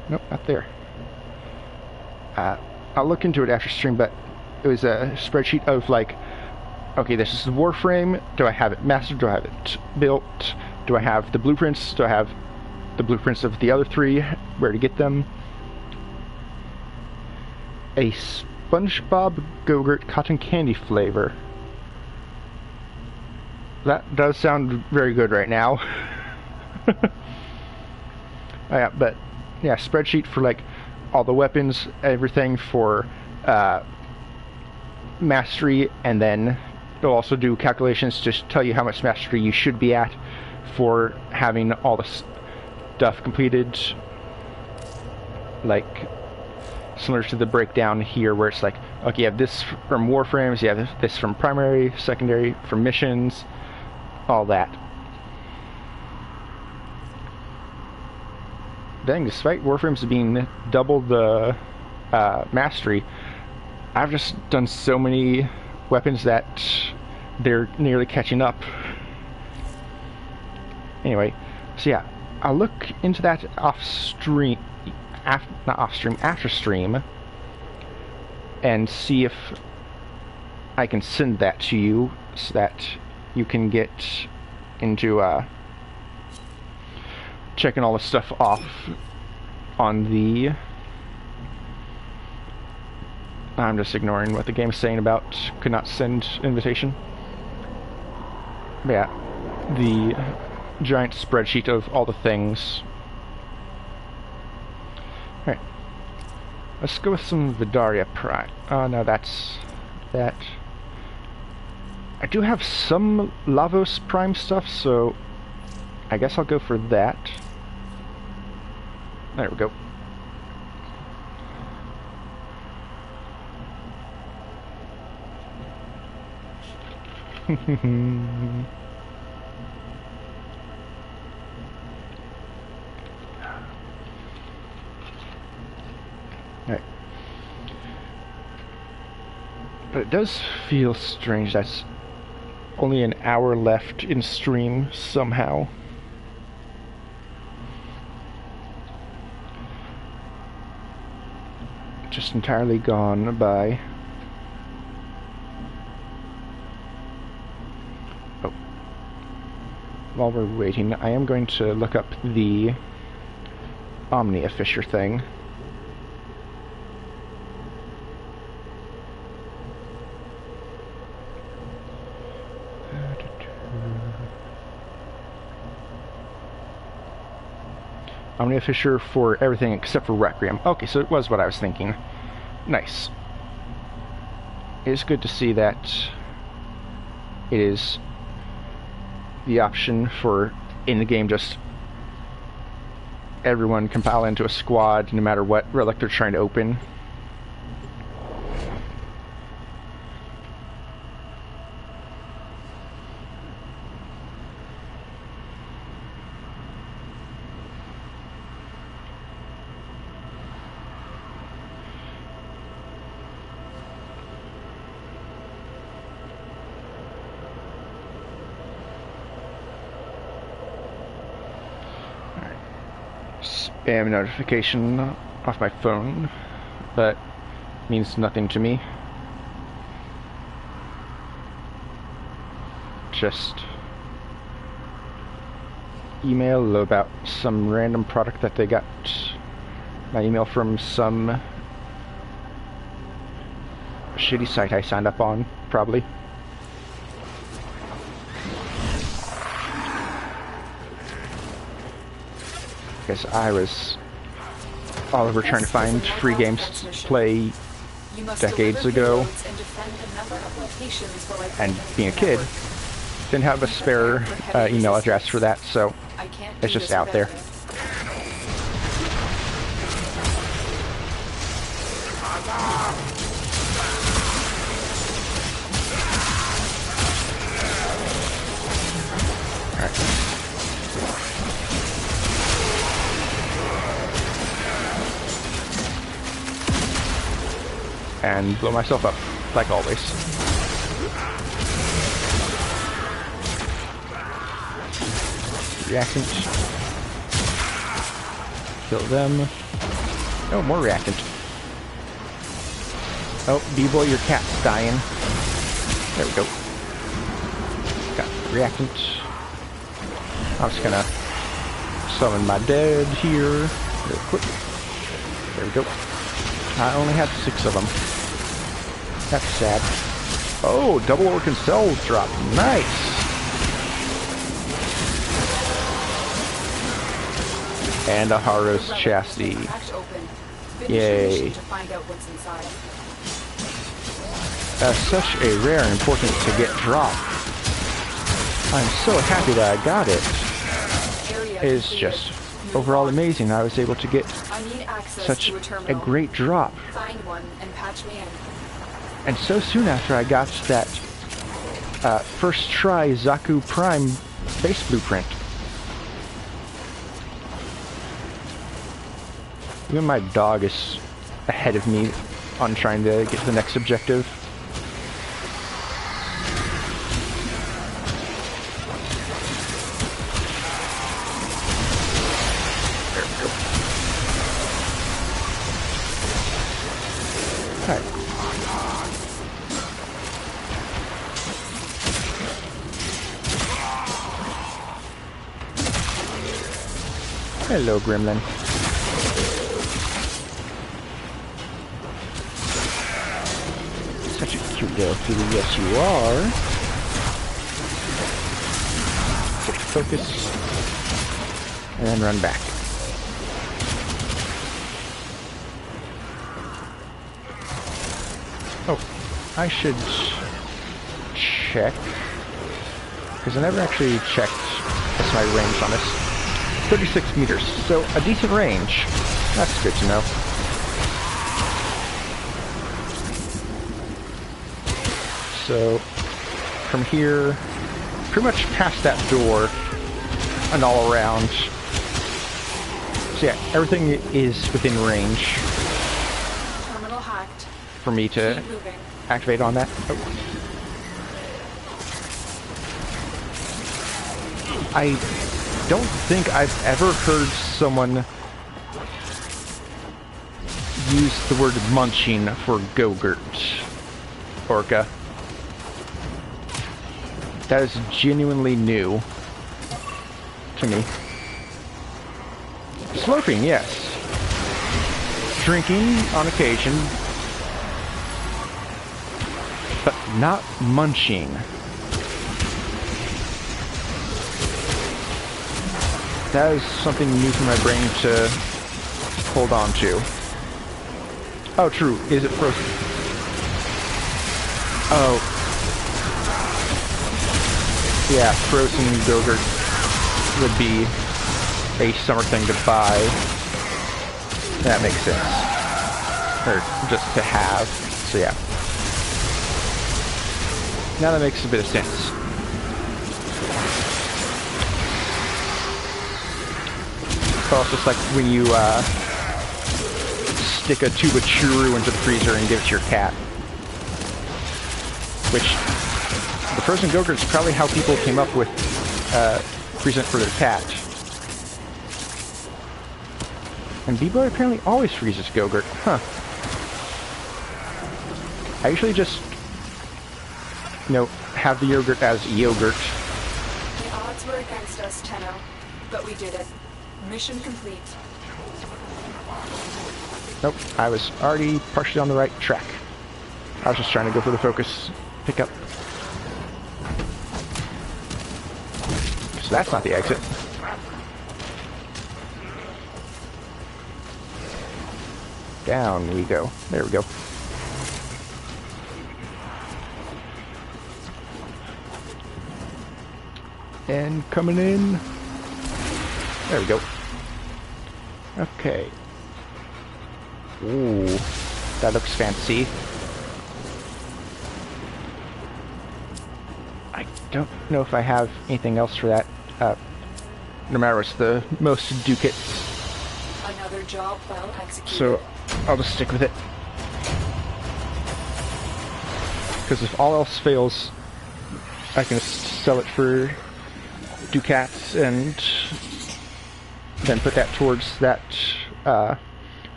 Nope, not there. I'll look into it after stream, but it was a spreadsheet of like, okay, this is the Warframe. Do I have it mastered? Do I have it built? Do I have the blueprints? Do I have the blueprints of the other three? Where to get them? A SpongeBob Go-Gurt cotton candy flavor. That does sound very good right now. Yeah, but yeah, spreadsheet for like all the weapons, everything for mastery, and then it'll also do calculations to tell you how much mastery you should be at for having all the stuff completed. Like similar to the breakdown here, where it's like, okay, you have this from Warframes, you have this from primary, secondary, from missions, all that. Dang, despite Warframes being double the mastery, I've just done so many weapons that they're nearly catching up. Anyway, so yeah, I'll look into that off stream, not off stream, after stream, and see if I can send that to you so that you can get into checking all the stuff off on the... I'm just ignoring what the game's saying about could not send invitation. But yeah, the giant spreadsheet of all the things. Alright. Let's go with some Vidaria Prime. Oh no, that's that. I do have some Lavos Prime stuff, so I guess I'll go for that. There we go. Alright. But it does feel strange that's only an hour left in stream somehow. Just entirely gone by. Oh. While we're waiting, I am going to look up the Omnia Fisher thing. Omnia Fisher for everything except for Requiem. Okay, so it was what I was thinking. Nice. It is good to see that it is the option for in the game just everyone compile into a squad no matter what relic they're trying to open. Spam notification off my phone, but means nothing to me. Just email about some random product that they got my email from some shitty site I signed up on, probably. Because I was all over trying to find free games to play decades ago, and being a kid, didn't have a spare email address for that, so it's just out there. and blow myself up, like always. Reactant. Kill them. Oh, more reactant. Oh, B-boy, your cat's dying. There we go. Got reactant. I'm just gonna summon my dead here real quick. There we go. I only had 6 of them. That's sad. Oh, double organ cell drop. Nice. And a Haros chassis. Yay. That's such a rare and important to get drop. I'm so happy that I got it. It is just overall amazing. I was able to get such a great drop. Find one and patch me in. And so soon after I got that first try Zaku Prime base blueprint. Even my dog is ahead of me on trying to get to the next objective. There we go. Alright. Hello, Gremlin. Such a cute little kitty, yes you are. Focus. And then run back. Oh, I should check. Because I never actually checked what's my range on this. 36 meters, so a decent range. That's good to know. So, from here, pretty much past that door, and all around. So yeah, everything is within range. Terminal hacked. For me to activate on that. Oh. I don't think I've ever heard someone use the word munching for Go-Gurt, Orca. That is genuinely new to me. Slurping, yes. Drinking on occasion, but not munching. That is something new for my brain to hold on to. Oh, true. Is it frozen? Oh. Yeah, frozen Go-Gurt would be a summer thing to buy. That makes sense. Or just to have. So yeah. Now that makes a bit of sense. Well, it's just like when you stick a tube of churu into the freezer and give it to your cat. Which, the frozen Go-Gurt is probably how people came up with freezing it for their cat. And B-Boy apparently always freezes Go-Gurt. Huh. I usually just, you know, have the yogurt as yogurt. The odds were against us, Tenno, but we did it. Mission complete. Nope, I was already partially on the right track. I was just trying to go for the focus pickup. So that's not the exit. Down we go. There we go. And coming in. There we go. Okay. Ooh, that looks fancy. I don't know if I have anything else for that. No matter what's the most ducats. Another job well executed. So I'll just stick with it. Because if all else fails, I can sell it for ducats and then put that towards that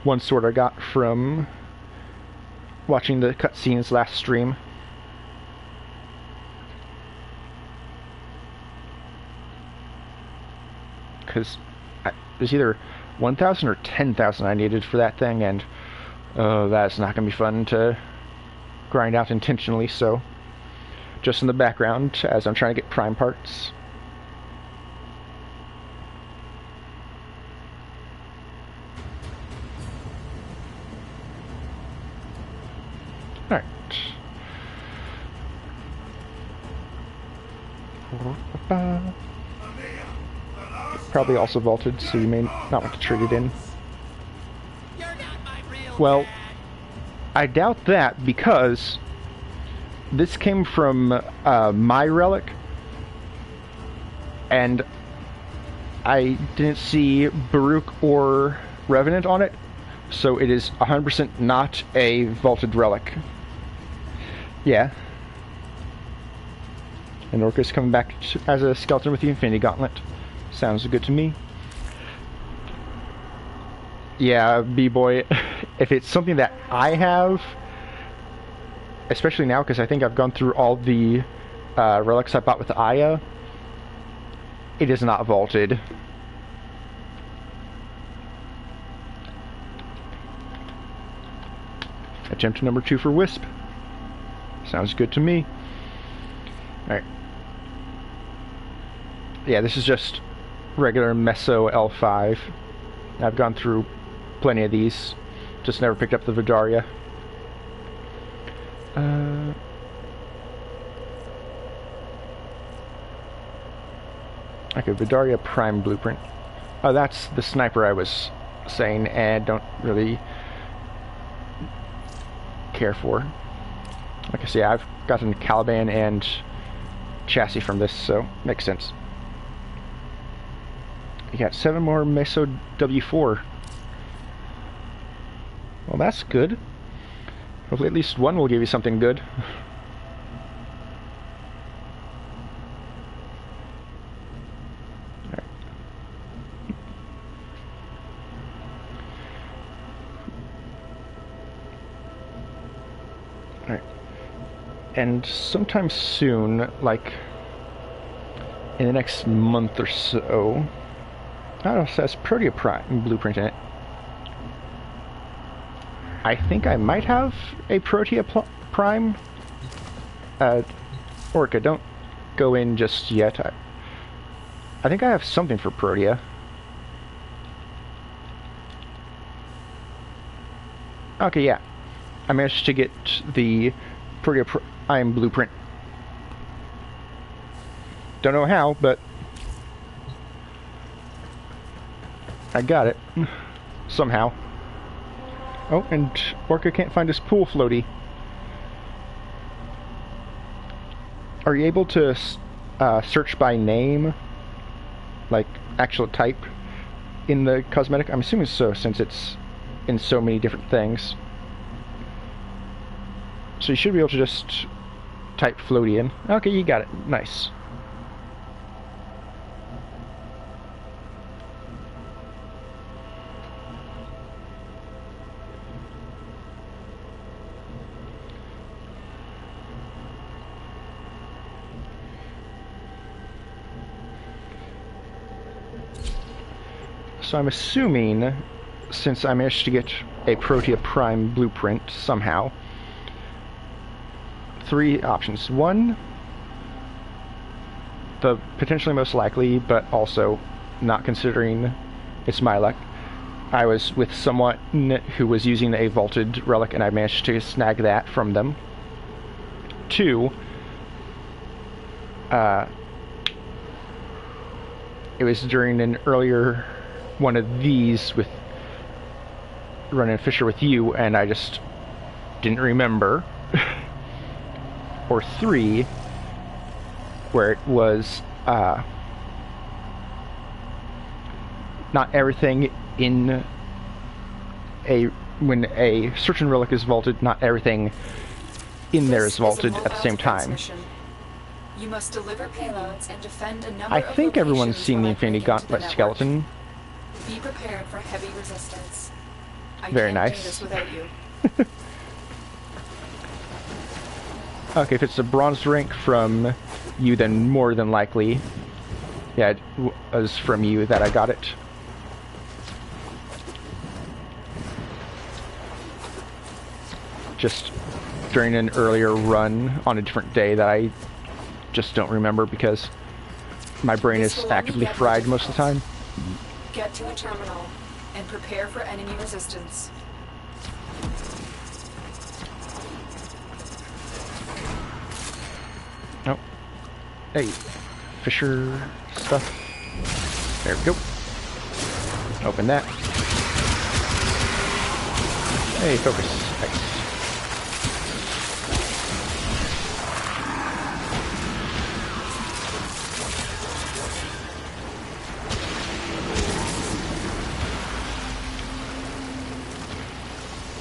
one sword I got from watching the cutscenes last stream. Because there's either 1,000 or 10,000 I needed for that thing, and that's not going to be fun to grind out intentionally, so just in the background as I'm trying to get prime parts. Alright. Probably also vaulted, so you may not want to trade it in. Well, I doubt that, because this came from my relic, and I didn't see Baruch or Revenant on it, so it is 100% not a vaulted relic. Yeah. And Orca's coming back as a skeleton with the Infinity Gauntlet. Sounds good to me. Yeah, B-Boy, if it's something that I have, especially now, because I think I've gone through all the relics I bought with Aya, it is not vaulted. Attempt number 2 for Wisp. Sounds good to me. Alright. Yeah, this is just regular Meso L5. I've gone through plenty of these. Just never picked up the Vidaria. Okay, Vidaria Prime Blueprint. Oh, that's the sniper I was saying, and don't really care for. Like I say, I've gotten Caliban and chassis from this, so makes sense. You got 7 more Meso W4. Well, that's good. Hopefully at least one will give you something good. Alright. And sometime soon, like in the next month or so, I don't know, it says Protea Prime Blueprint in it. I think I might have a Protea Prime. Orca, don't go in just yet. I think I have something for Protea. Okay, yeah. I managed to get the Protea Prime Blueprint. Don't know how, but I got it. Somehow. Oh, and Orca can't find his pool floaty. Are you able to search by name? Like, actual type in the cosmetic? I'm assuming so, since it's in so many different things. So you should be able to just type floaty in. Okay, you got it. Nice. So I'm assuming, since I managed to get a Protea Prime Blueprint somehow, 3 options. 1, the potentially most likely, but also not considering it's my luck, I was with someone who was using a vaulted relic and I managed to snag that from them. 2, it was during an earlier one of these with running Fisher with you and I just didn't remember. Or 3, where it was not everything in a when a certain relic is vaulted, not everything in there is This a vaulted at the mobile same defense time. mission. You must deliver payloads and defend a number I of think everyone's locations seen the while I Infinity break into the Gauntlet network. skeleton. Be prepared for heavy resistance. I Very can't nice. do this without you. Okay, if it's a bronze rank from you, then more than likely, yeah, it was from you that I got it. Just during an earlier run on a different day that I just don't remember because my brain This is will only actively get more fried most of the time. Get to a terminal and prepare for enemy resistance. Oh. Hey, Fisher stuff. There we go. Open that. Hey, focus. Nice.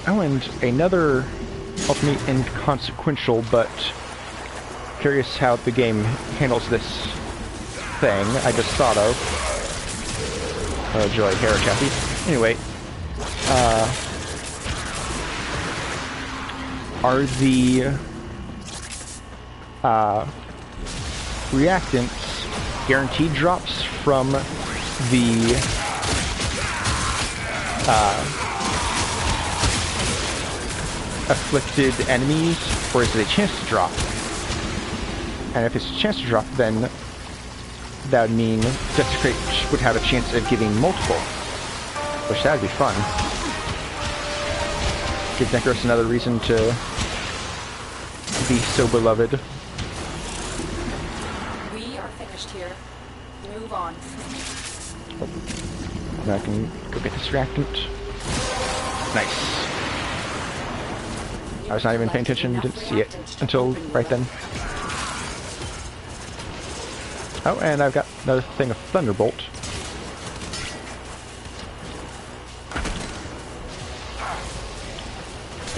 Oh, and another ultimate inconsequential, but curious how the game handles this thing I just thought of. Oh, joy, hair Kathy. Anyway, are the reactants guaranteed drops from the afflicted enemies, or is it a chance to drop? And if it's a chance to drop, then that would mean Desecrate would have a chance of giving multiple, which that would be fun. Give Necros another reason to be so beloved. We are finished here. Move on. Now I can go get this reactant. Nice. I was not even paying attention, didn't see it until right then. Oh, and I've got another thing of Thunderbolt.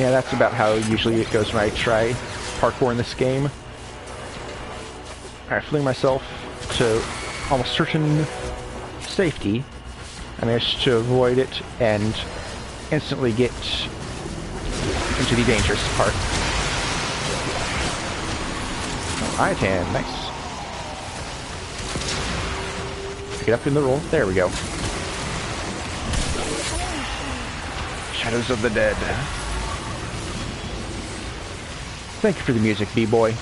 Yeah, that's about how usually it goes when I try parkour in this game. I flew myself to almost certain safety. I managed to avoid it and instantly get into the dangerous part. Oh, Itan, nice. Pick it up in the roll. There we go. Shadows of the Dead. Thank you for the music, B-Boy.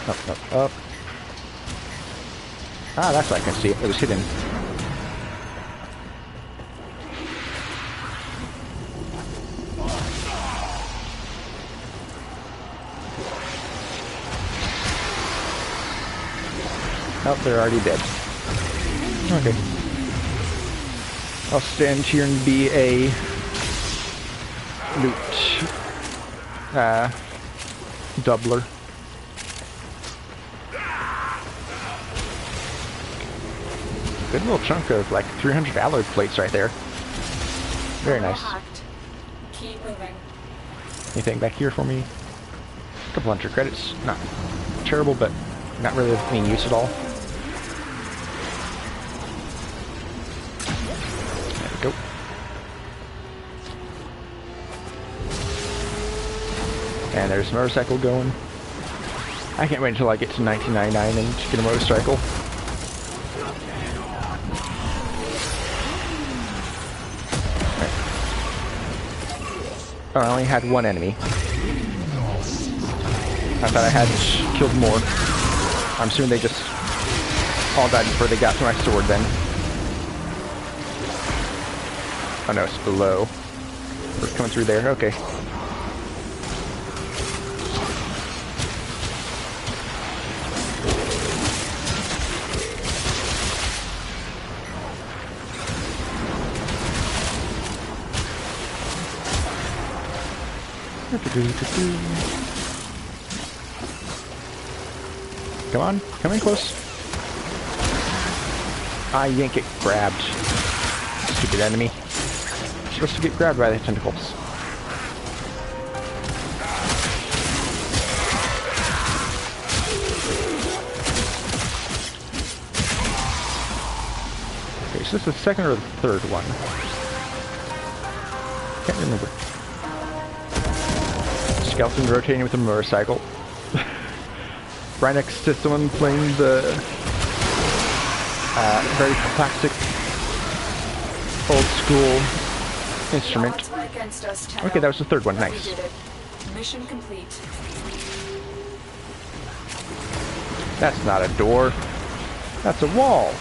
Up, up, up. Ah, that's why I can see it. It was hidden. Oh, they're already dead. Okay. I'll stand here and be a loot doubler. Good little chunk of like 300 alloy plates right there. Very nice. Keep moving. Anything back here for me? A couple hundred credits. Not terrible, but not really of any use at all. There we go. And there's a motorcycle going. I can't wait until I get to 1999 and get a motorcycle. Oh, I only had one enemy. I thought I had killed more. I'm assuming they just all died before they got to my sword then. Oh no, it's below. We're coming through there, okay. Come on, come in close. I yank get grabbed. Stupid enemy. You're supposed to get grabbed by the tentacles. Okay, so this is the second or the third one? Can't remember. Skeleton rotating with a motorcycle. Right next to someone playing the very classic old school instrument. The odds were against us, Tenno. Okay, that was the third one. But we Nice. did it. Mission complete. That's not a door. That's a wall.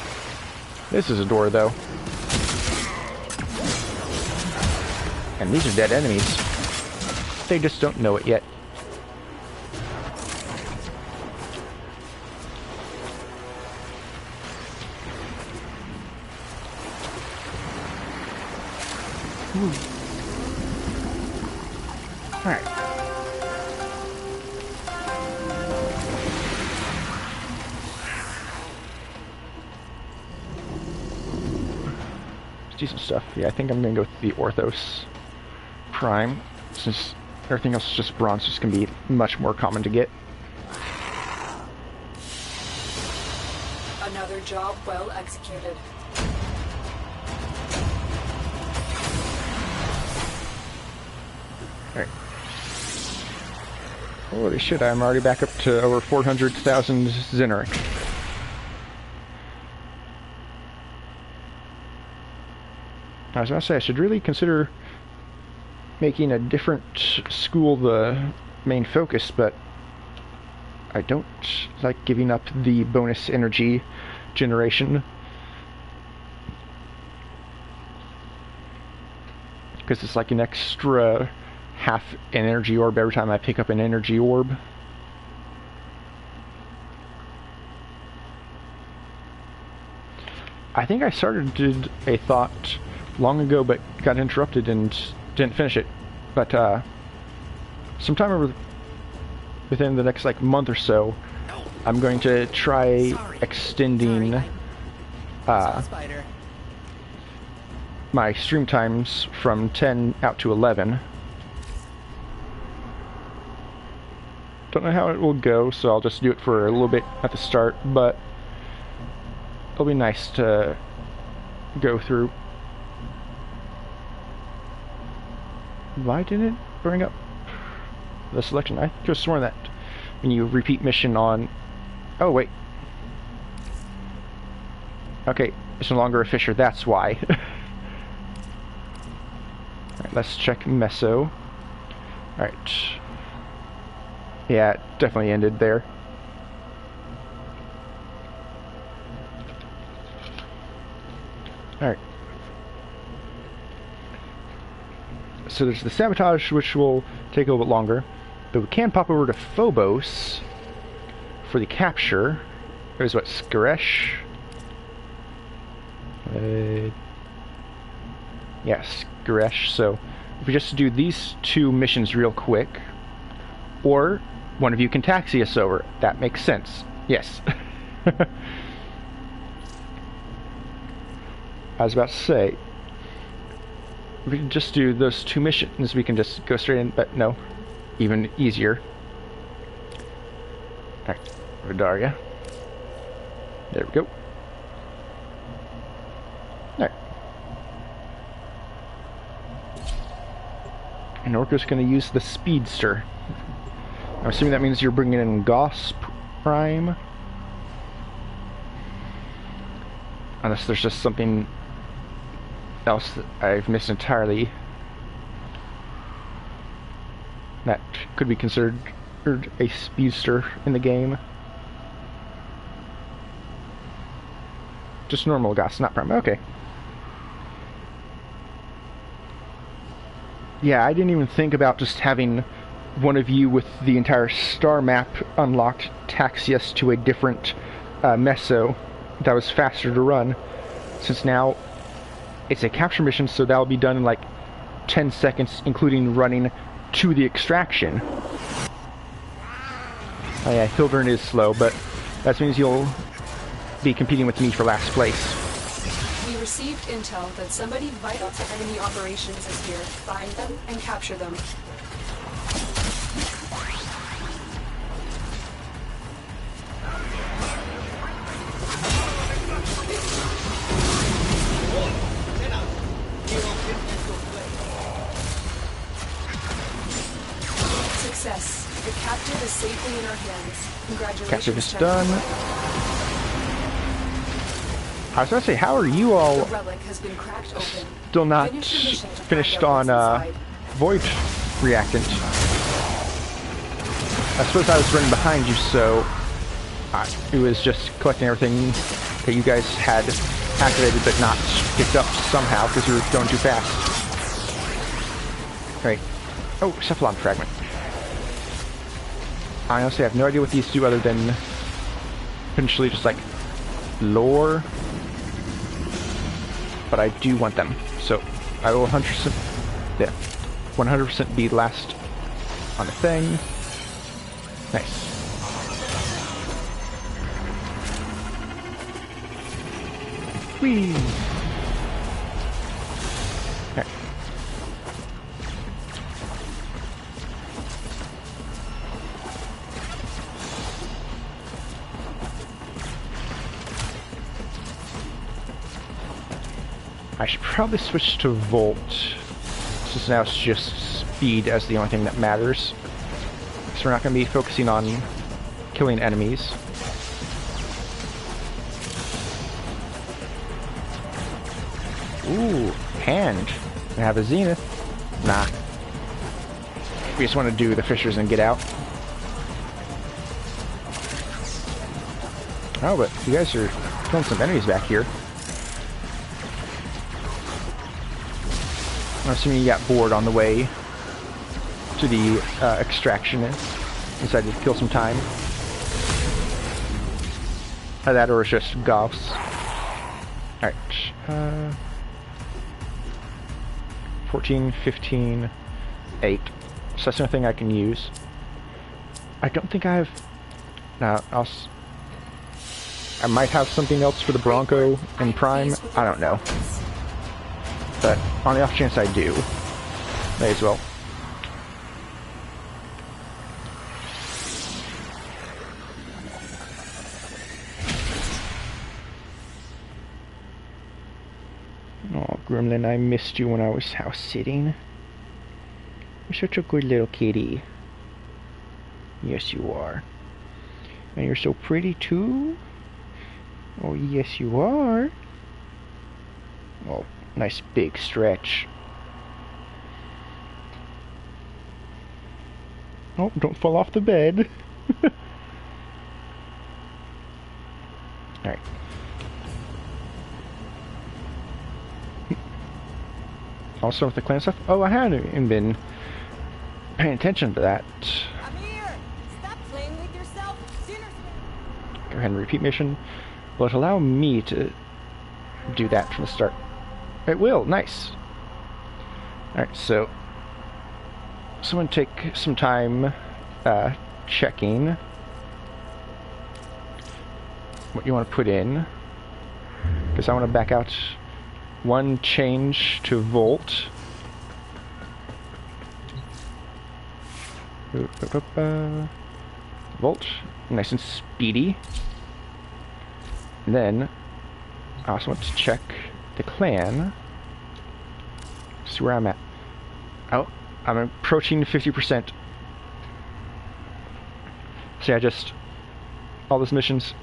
This is a door, though. And these are dead enemies. They just don't know it yet. Alright. Decent stuff. Yeah, I think I'm gonna go with the Orthos Prime, since everything else is just bronze, it's gonna be much more common to get. Another job well executed. Alright. Holy shit, I'm already back up to over 400,000 Zeneric. I was gonna say, I should really consider making a different school the main focus, but I don't like giving up the bonus energy generation. Because it's like an extra half energy orb every time I pick up an energy orb. I think I started a thought long ago, but got interrupted and didn't finish it. But sometime within the next like month or so, I'm going to try extending my stream times from 10 out to 11. Don't know how it will go, so I'll just do it for a little bit at the start, but it'll be nice to go through. Why didn't it bring up the selection? I could have sworn that when you repeat mission on... Oh, wait. Okay, it's no longer a fisher, that's why. Alright, let's check Meso. Alright. Yeah, it definitely ended there. Alright. So there's the sabotage, which will take a little bit longer. But we can pop over to Phobos for the capture. There's what, Skaresh? Yes, Skaresh. So if we just do these two missions real quick, or one of you can taxi us over. That makes sense. Yes. I was about to say, if we can just do those two missions, we can just go straight in, but no, even easier. Alright, Rodaria. There we go. Alright. And Orko's going to use the Speedster. I'm assuming that means you're bringing in Goss Prime. Unless there's just something else that I've missed entirely that could be considered a speedster in the game. Just normal Goss, not Prime. Okay. Yeah, I didn't even think about just having one of you with the entire star map unlocked taxi us to a different meso that was faster to run, since now it's a capture mission, so that'll be done in like 10 seconds, including running to the extraction. Oh yeah, Hilvern is slow, but that means you'll be competing with me for last place. received intel that somebody vital to enemy operations is here. Find them and capture them. Success. The captive is safely in our hands. Congratulations, Captive is General. done. I was going to say, how are you all The relic has been cracked open. still not Finish your mission to find finished out on what's inside. Void Reactant? I suppose I was running behind you, so it was just collecting everything that you guys had activated but not picked up somehow because you were going too fast. Right. Oh, Cephalon Fragment. I honestly have no idea what these do other than potentially just like lore. But I do want them, so I will 100% be last on the thing. Nice. Whee! Okay. I should probably switch to Volt, since now it's just speed as the only thing that matters. So we're not going to be focusing on killing enemies. Ooh, hand. I have a Zenith. Nah. We just want to do the fissures and get out. Oh, but you guys are killing some enemies back here. I'm assuming you got bored on the way to the extraction and decided to kill some time. Either that or it's just Goths. Alright. 14, 15, 8. So that's the only thing I can use. I don't think I have... No, I might have something else for the Bronco and Prime. I don't know. But on the off chance I do, may as well. Oh, Gremlin, I missed you when I was house sitting. You're such a good little kitty. Yes, you are. And you're so pretty too. Oh, yes, you are. Oh. Nice big stretch. Oh, don't fall off the bed. Alright. Also with the clan stuff. Oh, I hadn't even been paying attention to that. I'm here. Stop playing with yourself. Go ahead and repeat mission. Will it allow me to do that from the start? It will. Nice. Alright, so someone take some time checking what you want to put in, because I want to back out one change to Volt. Volt, nice and speedy. And then I also want to check the clan. See where I'm at. Oh, I'm approaching 50%. See, all those missions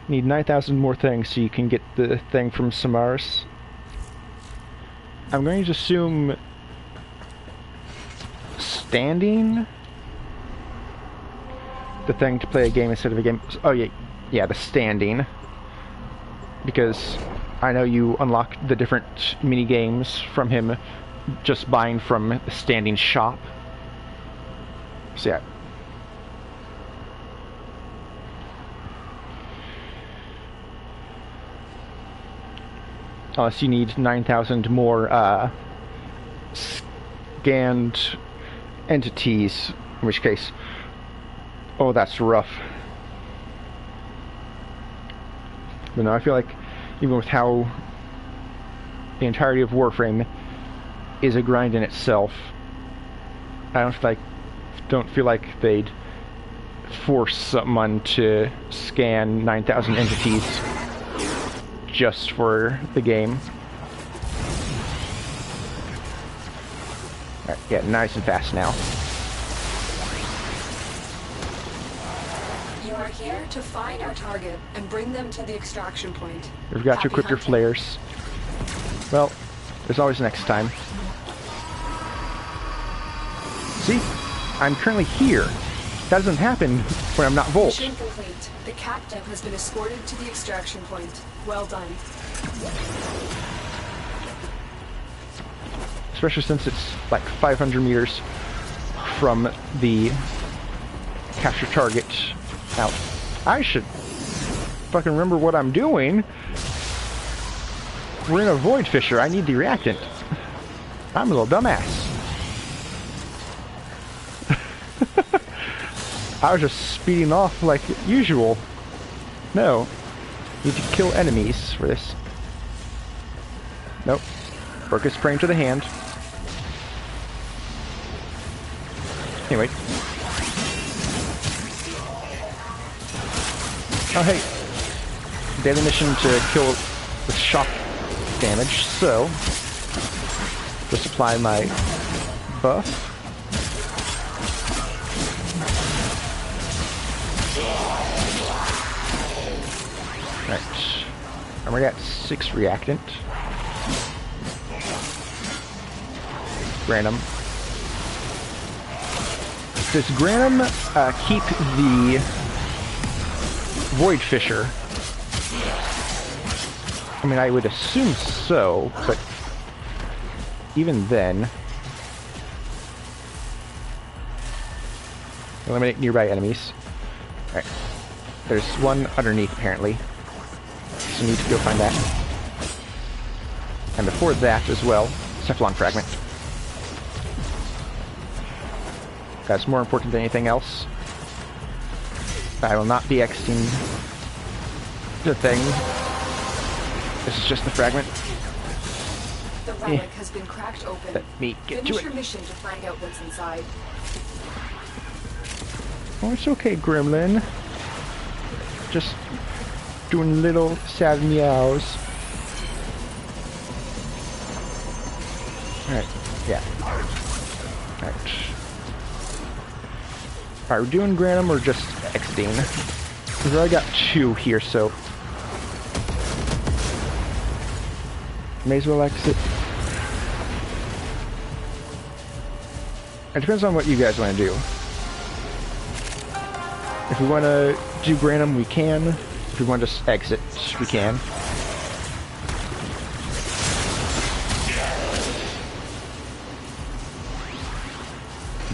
need 9,000 more things so you can get the thing from Samaras. I'm going to assume standing the thing to play a game instead of a game. Oh yeah, the standing. Because I know you unlock the different mini games from him just buying from the standing shop. So yeah. Unless you need 9,000 more scanned entities, in which case, oh, that's rough. But no, I feel like even with how the entirety of Warframe is a grind in itself, I don't feel like they'd force someone to scan 9,000 entities just for the game. Alright, yeah, nice and fast now. You are here to find our target and bring them to the extraction point. You've got to Happy equip your hunting. flares. Well, there's always next time. See? I'm currently here. That doesn't happen when I'm not Volt. Mission complete. The captive has been escorted to the extraction point. Well done. Especially since it's like 500 meters from the capture target. Now, I should fucking remember what I'm doing. We're in a Void Fisher. I need the reactant. I'm a little dumbass. I was just speeding off like usual. No. Need to kill enemies for this. Nope. Focus praying to the hand. Anyway. Oh hey. Daily mission to kill with shock damage, so just apply my buff. Right. And we got 6 reactant. Granum. Does Granum keep the Void Fisher? I mean, I would assume so, but even then... Eliminate nearby enemies. Alright. There's one underneath, apparently. So we need to go find that. And before that as well, Cephalon Fragment. That's more important than anything else. I will not be exiting the thing. This is just the fragment. The relic has been cracked open. Let me get Finish to your it. mission to find out what's inside. Oh, it's okay, Gremlin. Just doing little sad meows. Alright, yeah. Alright. Alright, we're doing Granum or just exiting? We've already got 2 here, so... may as well exit. It depends on what you guys want to do. If we want to do Granum, we can. If we want to just exit, we can.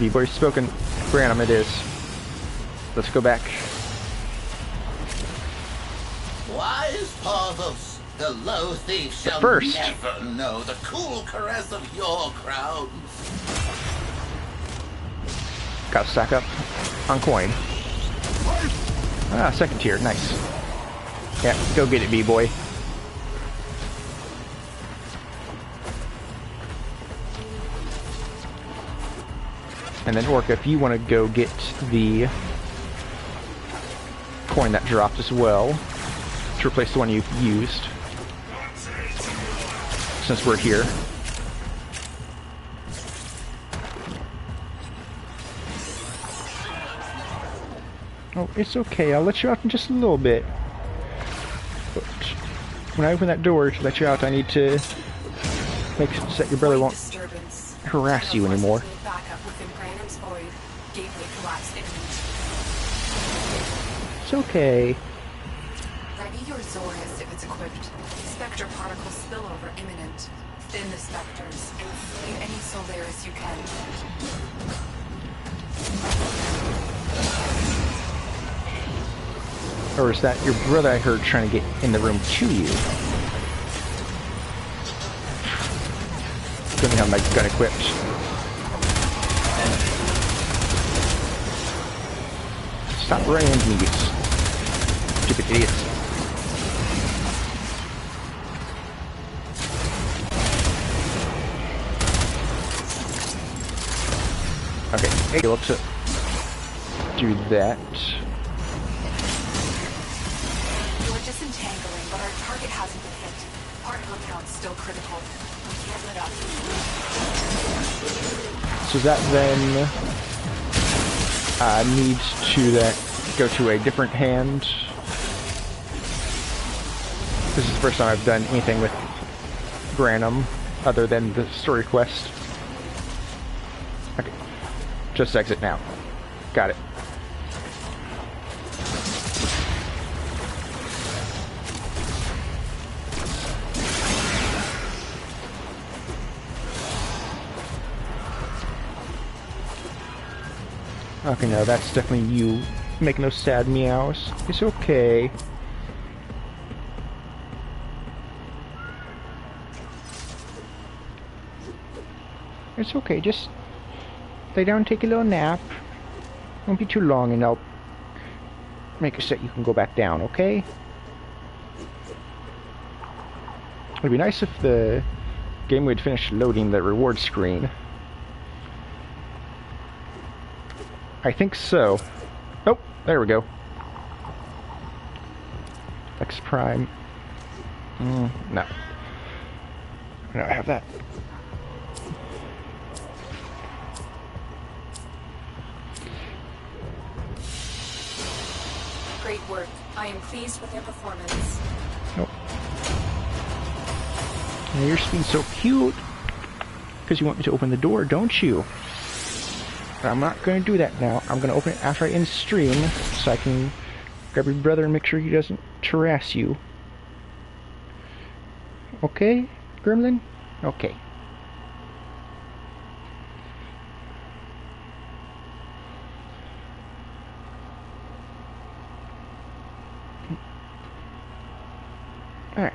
B-Boy's spoken. Granum it is. Let's go back. Wise Parvos, the low thief shall first, never know the cool caress of your crown. Gotta stack up on coin. Ah, second tier, nice. Yeah, go get it, B-Boy. And then Orca, if you want to go get the coin that dropped as well, to replace the one you've used, since we're here. Oh, it's okay. I'll let you out in just a little bit. But when I open that door to let you out, I need to make sure that your brother won't harass you anymore. It's okay. Ready your Zorus if it's equipped. Spectre particle spillover imminent. Thin the specters and save any Solaris you can. Or is that your brother I heard trying to get in the room to you? Couldn't have my gun equipped. Stop running into me, you stupid idiots. Okay, able to do that. We're disentangling, but our target hasn't been hit. Particle count's still critical. We can't let up. So that then needs to then go to a different hand. This is the first time I've done anything with Granum other than the story quest. Okay, just exit now. Got it. Okay, no, that's definitely you making those sad meows. It's okay. It's okay, just lay down and take a little nap. Won't be too long and I'll make it so you can go back down, okay? It'd be nice if the game would finish loading the reward screen. I think so. Oh, there we go. X Prime. No. No, I have that. Great work. I am pleased with your performance. Nope. Now you're being so cute. Because you want me to open the door, don't you? But I'm not going to do that now. I'm going to open it after I end stream, so I can grab your brother and make sure he doesn't harass you. Okay, Gremlin? Okay. Alright.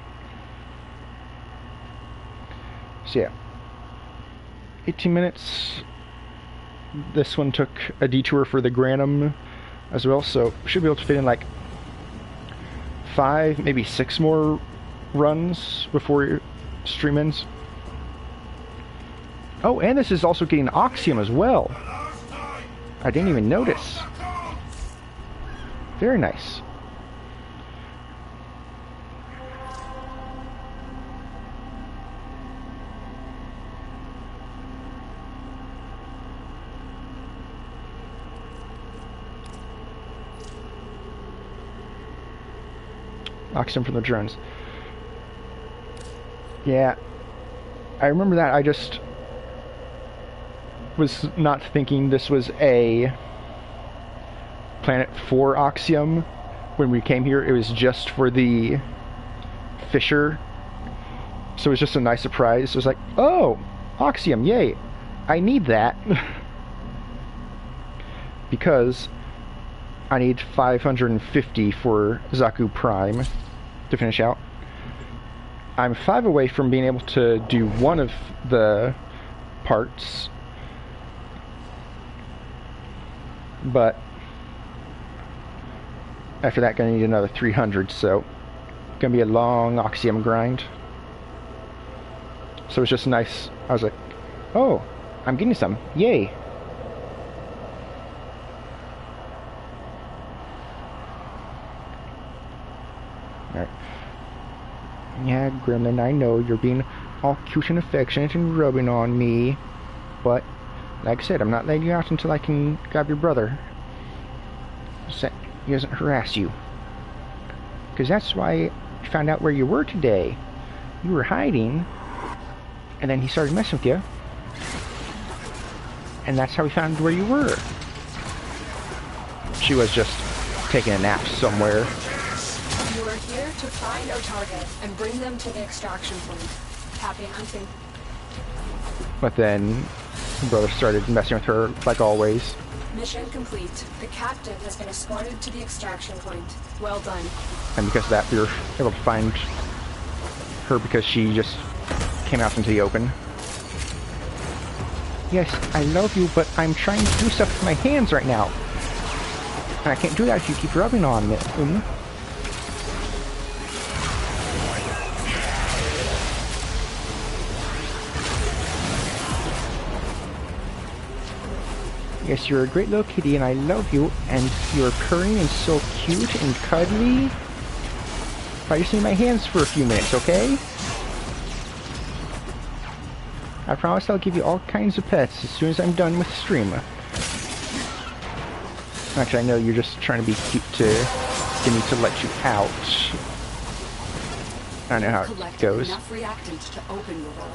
So yeah. 18 minutes. This one took a detour for the Granum as well, so should be able to fit in like 5, maybe 6 more runs before your stream ends. Oh, and this is also getting Oxium as well. I didn't even notice. Very nice. Oxium from the drones. Yeah, I remember that. I just was not thinking this was a planet for Oxium when we came here. It was just for the Fisher. So it was just a nice surprise. It was like, oh, Oxium, yay. I need that. Because I need 550 for Zaku Prime to finish out. I'm 5 away from being able to do one of the parts, but after that gonna need another 300, so gonna be a long Oxium grind. So it's just nice. I was like, oh, I'm getting some, yay. Alright. Yeah, Gremlin, I know you're being all cute and affectionate and rubbing on me, but like I said, I'm not letting you out until I can grab your brother so he doesn't harass you. Because that's why I found out where you were today. You were hiding, and then he started messing with you, and that's how we found where you were. She was just taking a nap somewhere. You are here to find our target and bring them to the extraction point. Happy hunting. But then her brother started messing with her like always. Mission complete. The captain has been escorted to the extraction point. Well done. And because of that, we were able to find her because she just came out into the open. Yes, I love you, but I'm trying to do stuff with my hands right now. And I can't do that if you keep rubbing on me. Yes, you're a great little kitty and I love you, and you're purring and so cute and cuddly. If I just need my hands for a few minutes, okay? I promise I'll give you all kinds of pets as soon as I'm done with the stream. Actually, I know you're just trying to be cute to get me to let you out. I don't know how it goes. Enough reactant to open the relic.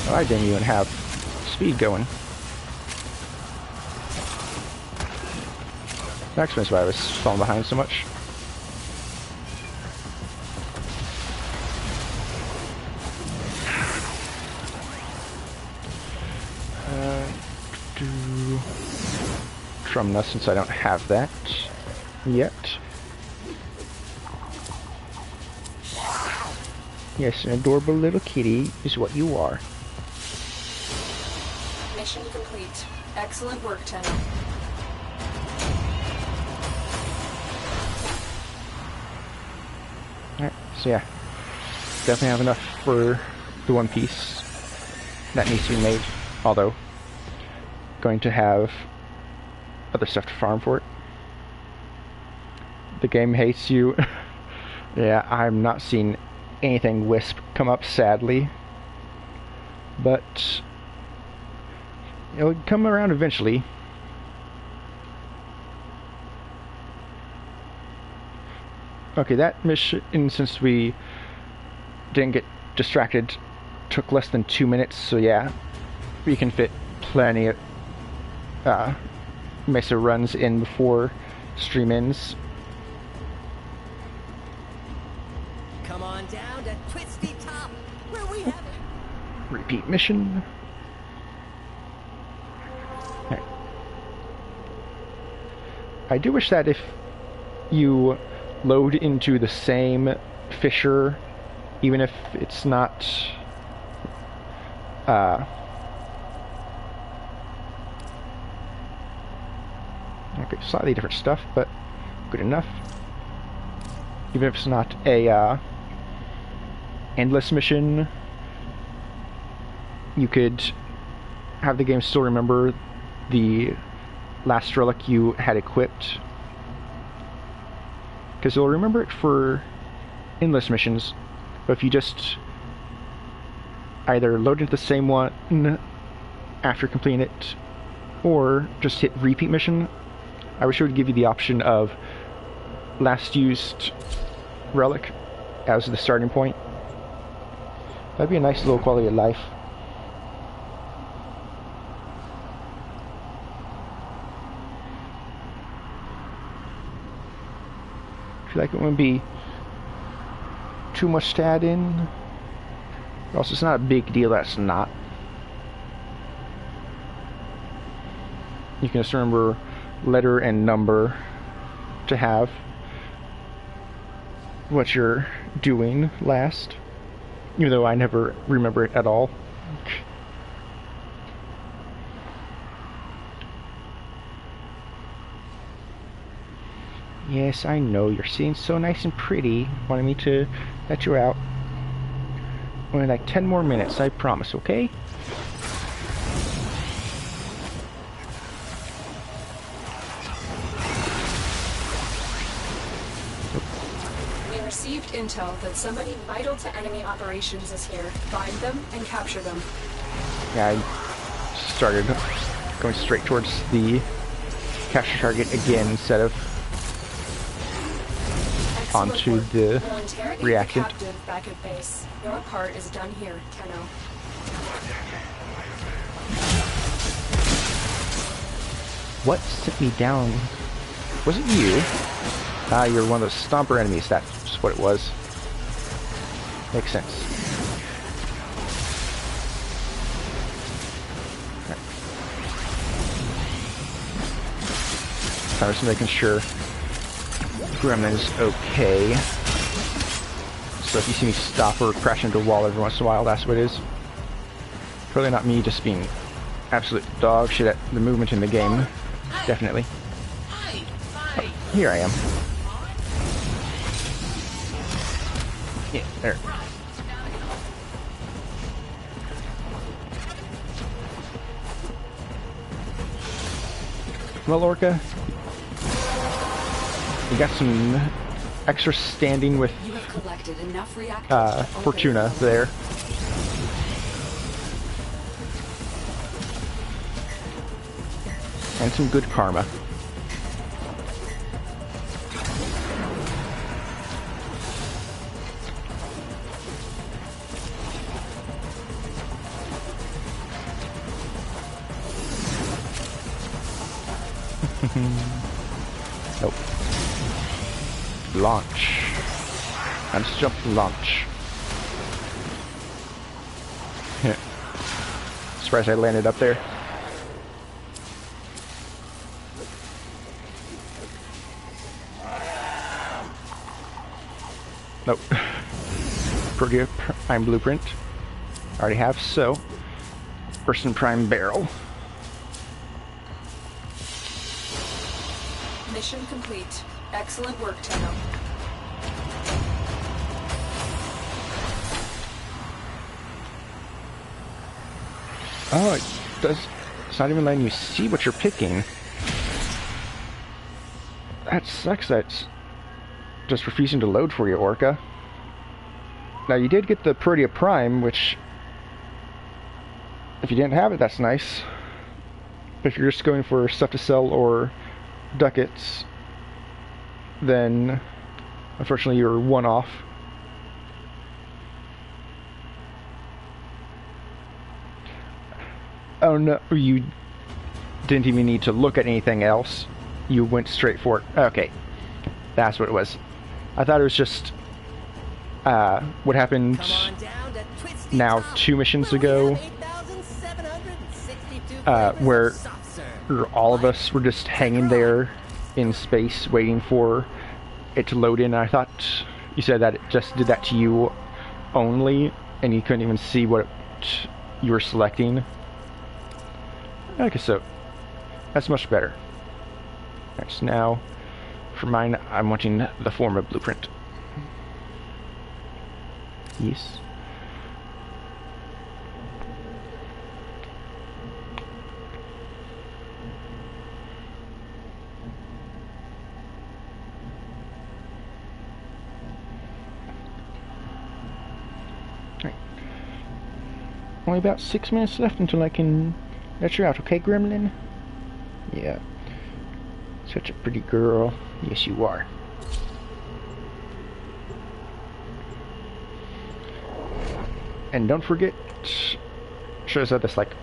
Oh, I didn't even have speed going. That explains why I was falling behind so much. Trumna, since I don't have that yet. Yes, an adorable little kitty is what you are. Mission complete. Excellent work, Tenno. Alright, so yeah. Definitely have enough for the one piece that needs to be made. Although, going to have other stuff to farm for it. The game hates you. Yeah, I'm not seeing anything Wisp come up, sadly. But it'll come around eventually. Okay, that mission, since we didn't get distracted, took less than 2 minutes, so yeah, we can fit plenty of Mesa runs in before stream ends. Come on down to Twisty Top, where we have it. Repeat mission. Okay. I do wish that if you load into the same fissure, even if it's not okay, slightly different stuff, but good enough. Even if it's not a endless mission, you could have the game still remember the last relic you had equipped, because it'll remember it for endless missions. But if you just either load into the same one after completing it, or just hit repeat mission, I wish it would give you the option of last used relic as the starting point. That'd be a nice little quality of life. I feel like it wouldn't be too much to add in. Also, it's not a big deal that's not. You can just remember letter and number to have what you're doing last, even though I never remember it at all. Yes, I know, you're sitting so nice and pretty, wanting me to let you out. Only like 10 more minutes, I promise, okay? We received intel that somebody vital to enemy operations is here. Find them and capture them. Yeah, I started going straight towards the capture target again instead of onto the reactant. Captive back at base. Your part is done here, Tenno. What sent me down? Was it you? Ah, you're one of those stomper enemies. That's what it was. Makes sense. Okay. I was making sure Gremlin's okay. So if you see me stop or crash into a wall every once in a while, that's what it is. Probably not me just being absolute dog shit at the movement in the game. Definitely. Oh, here I am. Yeah, there. Well, Orca, you got some extra standing with You have collected enough reactors to open Fortuna a there. And some good karma. Nope. Launch. And jump launch. Surprised I landed up there. Nope. Protea Prime Blueprint. Already have, so. Person Prime Barrel. Mission complete. Excellent work, Tenno. Oh, it's not even letting you see what you're picking. That sucks. That's just refusing to load for you, Orca. Now, you did get the Protea Prime, which, if you didn't have it, that's nice. If you're just going for stuff to sell or ducats, then unfortunately you're one off. Oh no, you didn't even need to look at anything else. You went straight for it. Okay, that's what it was. I thought it was just what happened now 2 missions ago, where all of us were just hanging there in space waiting for it to load in. I thought you said that it just did that to you only, and you couldn't even see what you were selecting. Okay, so that's much better. Alright, so now for mine, I'm wanting the Forma Blueprint. Yes. Alright. Only about 6 minutes left until I can let you out, okay, Gremlin? Yeah. Such a pretty girl. Yes, you are. And don't forget, should have said this like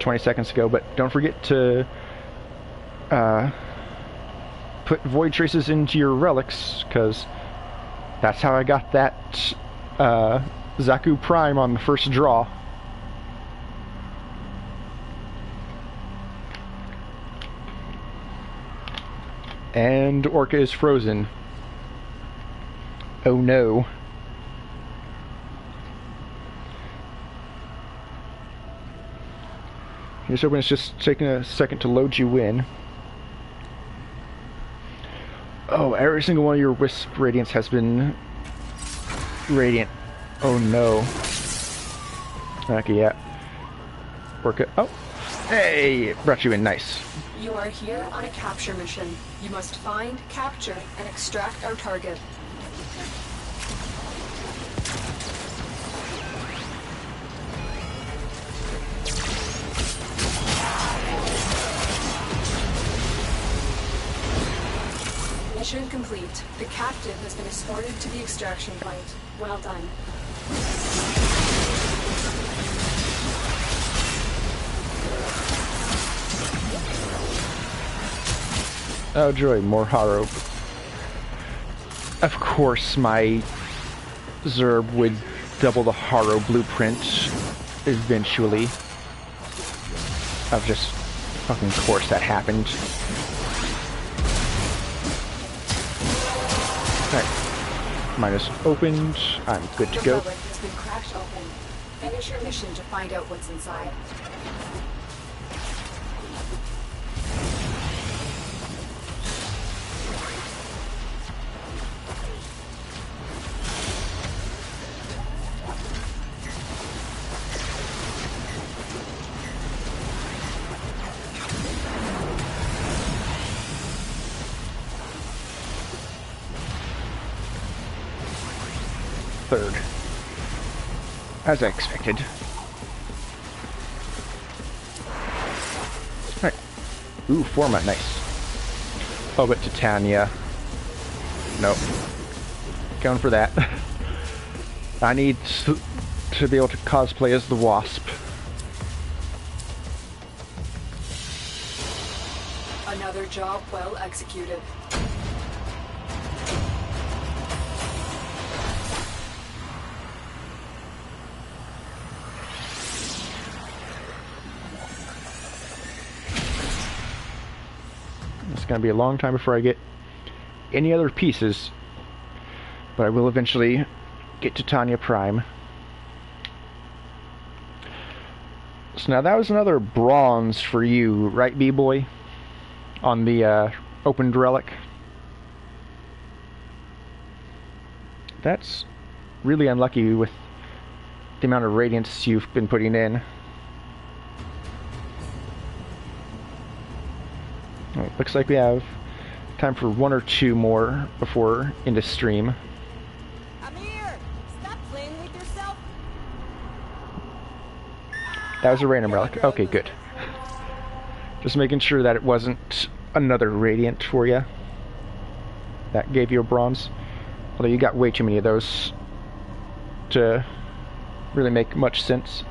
20 seconds ago, but don't forget to put void traces into your relics, because that's how I got that Zaku Prime on the first draw. And Orca is frozen. Oh no. Here's hoping it's just taking a second to load you in. Oh, every single one of your Wisp Radiants has been radiant. Oh no. Okay, yeah. Orca. Oh! Hey! Brought you in, nice. You are here on a capture mission. You must find, capture, and extract our target. Mission complete. The captive has been escorted to the extraction point. Well done. Oh joy, more Haro. Of course my Zerb would double the Haro blueprint eventually. Of just fucking course that happened. Alright. Mine is opened. I'm good to go. Your relic has been cracked open. Finish your mission to find out what's inside. third. As I expected. Alright. Ooh, format, nice. Oh, but Titania. Nope. Going for that. I need to be able to cosplay as the Wasp. Another job well executed. It's going to be a long time before I get any other pieces, but I will eventually get Titania Prime. So now that was another bronze for you, right, B-Boy? On the opened relic. That's really unlucky with the amount of radiance you've been putting in. Alright, looks like we have time for one or two more before into stream. Amir, stop playing with yourself. That was a random relic. Okay, good. Just making sure that it wasn't another radiant for you. That gave you a bronze. Although you got way too many of those to really make much sense.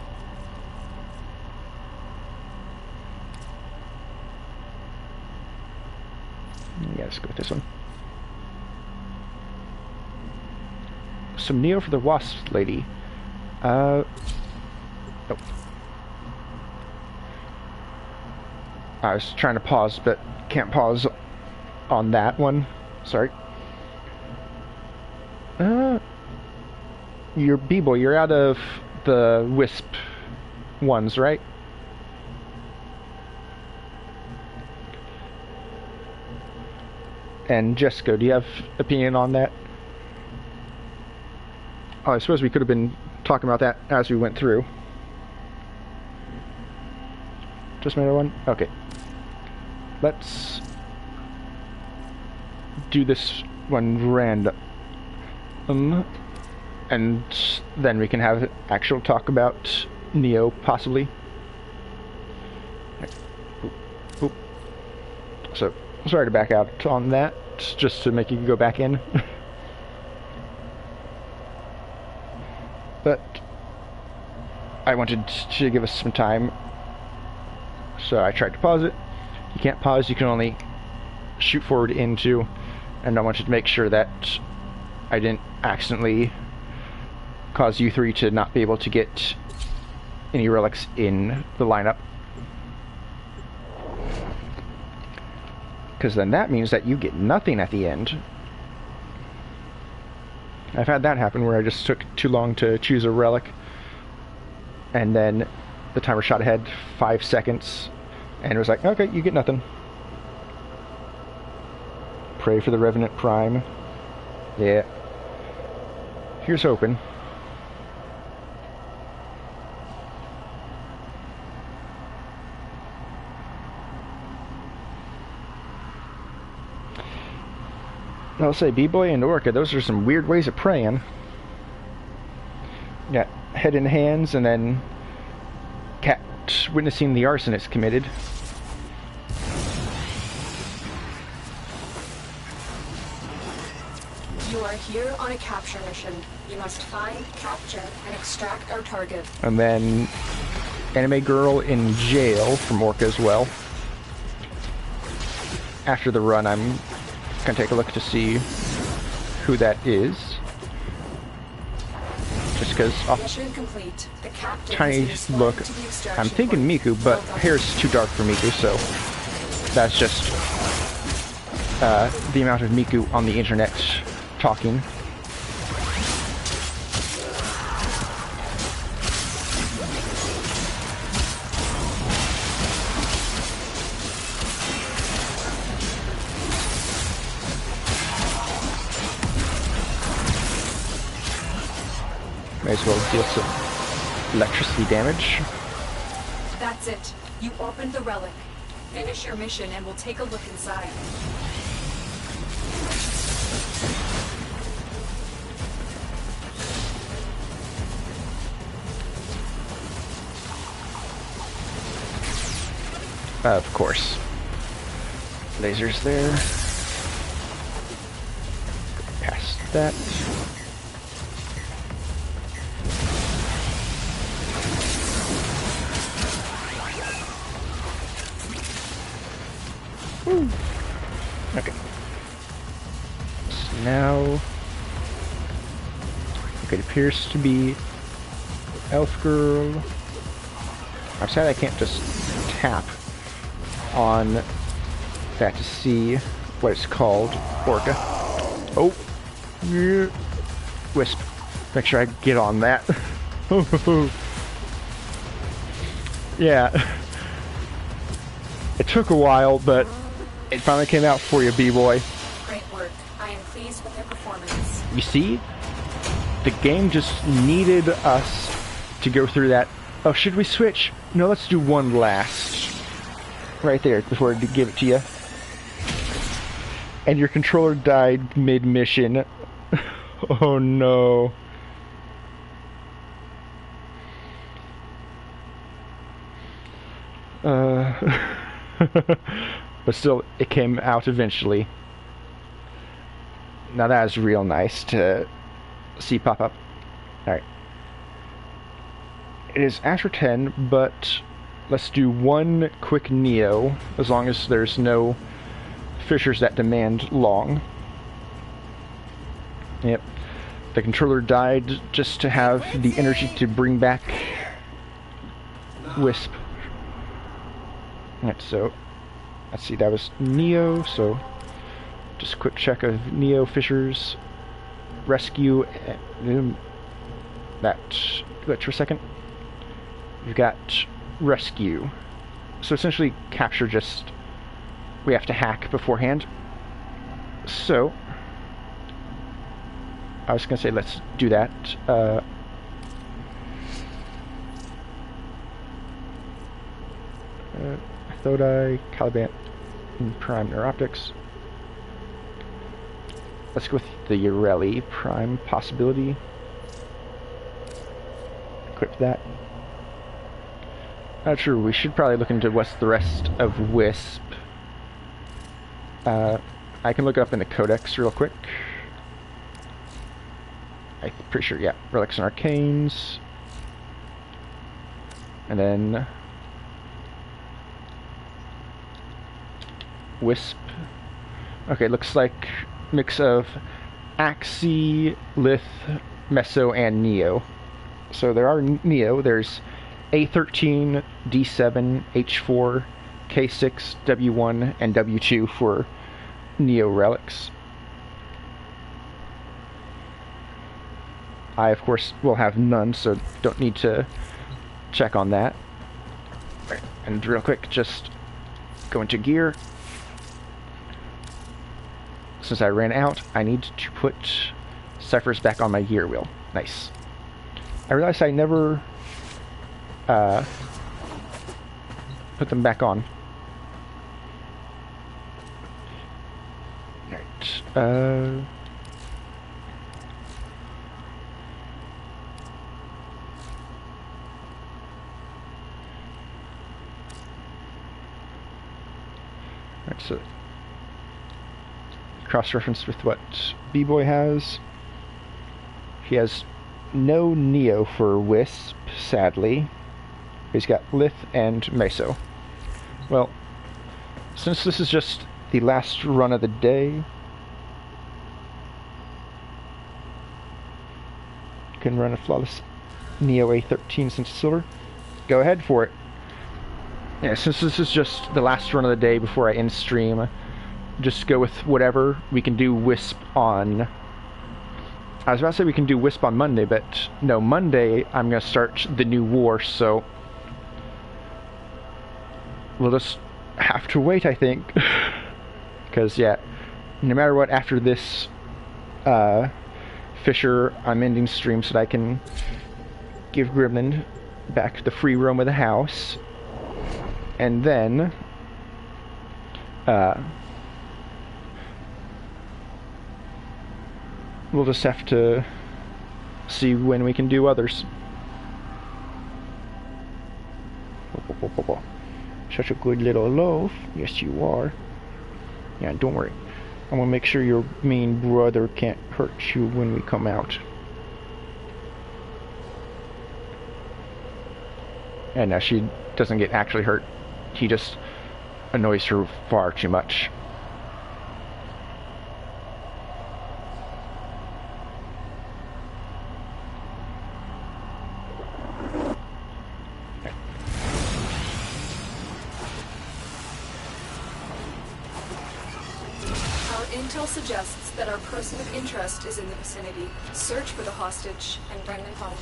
Yeah, let's go with this one. Some Neo for the Wasp lady. Oh. I was trying to pause, but can't pause on that one. Sorry. You're B-Boy, you're out of the Wisp ones, right? And Jessica, do you have opinion on that? Oh, I suppose we could have been talking about that as we went through. Just made one? Okay. Let's do this one random. And then we can have actual talk about Neo, possibly. Oop, oop. So, sorry to back out on that, just to make you go back in. But I wanted to give us some time, so I tried to pause it. You can't pause, you can only shoot forward into, and I wanted to make sure that I didn't accidentally cause you three to not be able to get any relics in the lineup. Because then that means that you get nothing at the end. I've had that happen where I just took too long to choose a relic, and then the timer shot ahead 5 seconds, and it was like, okay, you get nothing. Pray for the Revenant Prime. Yeah. Here's hoping. I'll say B-Boy and Orca, those are some weird ways of praying. Got head in hands, and then cat witnessing the arson it's committed. You are here on a capture mission. You must find, capture, and extract our target. And then Anime Girl in jail from Orca as well. After the run, I'm gonna take a look to see who that is. Just because Mission complete. The captain tiny is look, responding to the extraction I'm thinking point. Miku, but Well done. hair's too dark for Miku, so that's just the amount of Miku on the internet talking. May as well deal some electricity damage. That's it. You opened the relic. Finish your mission and we'll take a look inside. Of course. Lasers there. Past that. Woo. Okay. So now it appears to be Elf Girl. I'm sad I can't just tap on that to see what it's called. Orca. Oh. Yeah. Wisp. Make sure I get on that. Yeah. It took a while, but it finally came out for you, B-Boy. Great work. I am pleased with your performance. You see? The game just needed us to go through that. Oh, should we switch? No, let's do one last. Right there, before I give it to you. And your controller died mid-mission. Oh no. But still, it came out eventually. Now that is real nice to see pop up. Alright. It is after 10, but let's do one quick Neo, as long as there's no fissures that demand long. Yep. The controller died just to have the energy to bring back Wisp. Alright, so let's see, that was Neo, so just a quick check of Neo fissures. Rescue that glitch for a second. You've got rescue. So essentially capture just we have to hack beforehand. So I was gonna say let's do that. Thodai, Caliban, and Prime Neuroptics. Let's go with the Ureli Prime possibility. Equip that. Not sure, we should probably look into what's the rest of Wisp. I can look it up in the Codex real quick. I'm pretty sure, yeah. Relics and Arcanes. And then Wisp. Okay, looks like mix of Axii, Lith, Meso, and Neo. So there are Neo. There's A13, D7, H4, K6, W1, and W2 for Neo relics. I, of course, will have none, so don't need to check on that. Right. And real quick, just go into gear. Since I ran out, I need to put ciphers back on my gear wheel. Nice. I realized I never put them back on. Alright. Alright, so cross-reference with what B-Boy has. He has no Neo for Wisp, sadly. He's got Lith and Meso. Well, since this is just the last run of the day, you can run a flawless Neo A13 since it's silver. Go ahead for it. Yeah, since this is just the last run of the day before I end stream, just go with whatever. We can do Wisp on... I was about to say we can do Wisp on Monday, but no, Monday I'm going to start the new war, so we'll just have to wait, I think. Because, yeah, no matter what, after this Fissure, I'm ending stream so that I can give Gremlin back the free roam of the house. And then we'll just have to see when we can do others. Such a good little loaf. Yes, you are. Yeah, don't worry. I'm gonna make sure your mean brother can't hurt you when we come out. And now she doesn't get actually hurt. He just annoys her far too much. Intel suggests that our person of interest is in the vicinity. Search for the hostage and bring them home.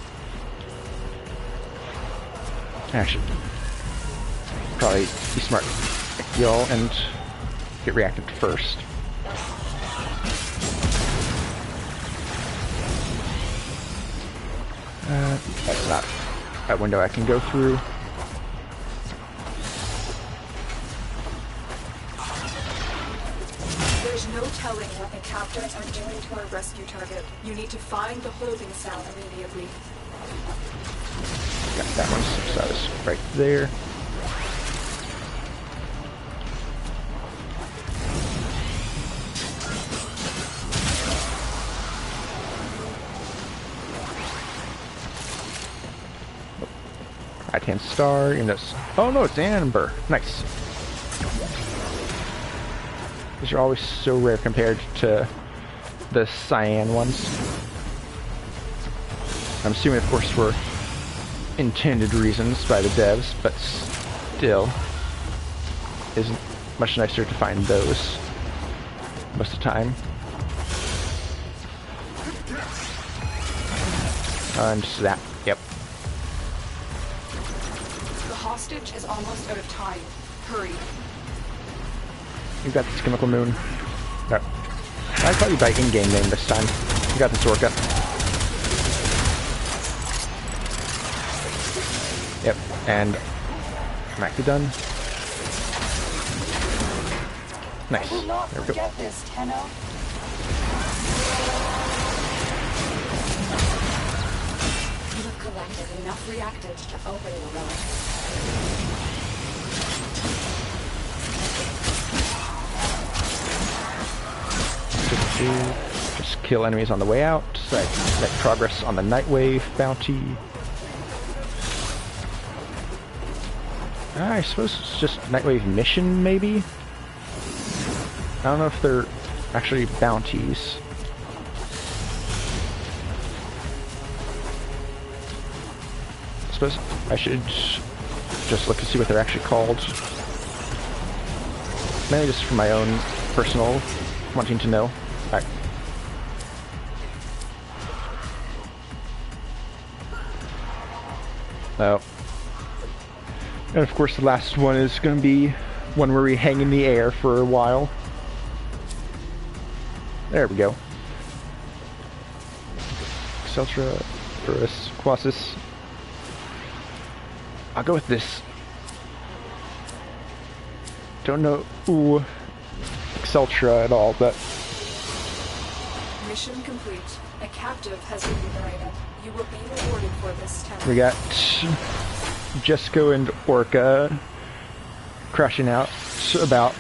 I should probably be smart, y'all, and get reacted first. That's not a window I can go through. No telling what the captors are doing to our rescue target. You need to find the holding cell immediately. Got that one, so that was right there. Right-hand star, even though it's... Oh no, it's Amber. Nice. These are always so rare compared to the cyan ones. I'm assuming, of course, for intended reasons by the devs, but still isn't much nicer to find those most of the time. And just that. Yep. The hostage is almost out of time. Hurry. You got this, Chemical Moon. No. I'd call you by in-game name this time. You got this, Orca. Yep, and I'm actually done. Nice. There we go. This, Tenno. You have collected enough reactants to open the relic. Just kill enemies on the way out, so I can make progress on the Nightwave bounty. I suppose it's just Nightwave mission, maybe? I don't know if they're actually bounties. I suppose I should just look to see what they're actually called. Mainly just for my own personal wanting to know. Alright. Oh. And of course the last one is going to be one where we hang in the air for a while. There we go. Exceltra, Urus, Quasis. I'll go with this. Don't know Exceltra at all, but... Mission complete. A captive has been liberated. You will be rewarded for this time. We got Jesco and Orca crashing out about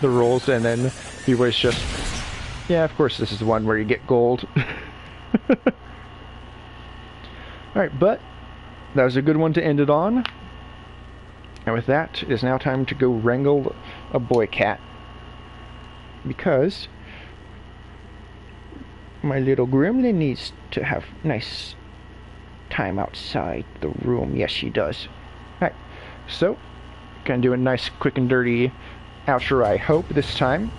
the rules, and then B-Boy's just, yeah, of course this is the one where you get gold. Alright, but that was a good one to end it on. And with that, it is now time to go wrangle a boy cat. Because my little gremlin needs to have nice time outside the room. Yes, she does. Alright, so, gonna do a nice, quick and dirty outro, I hope, this time.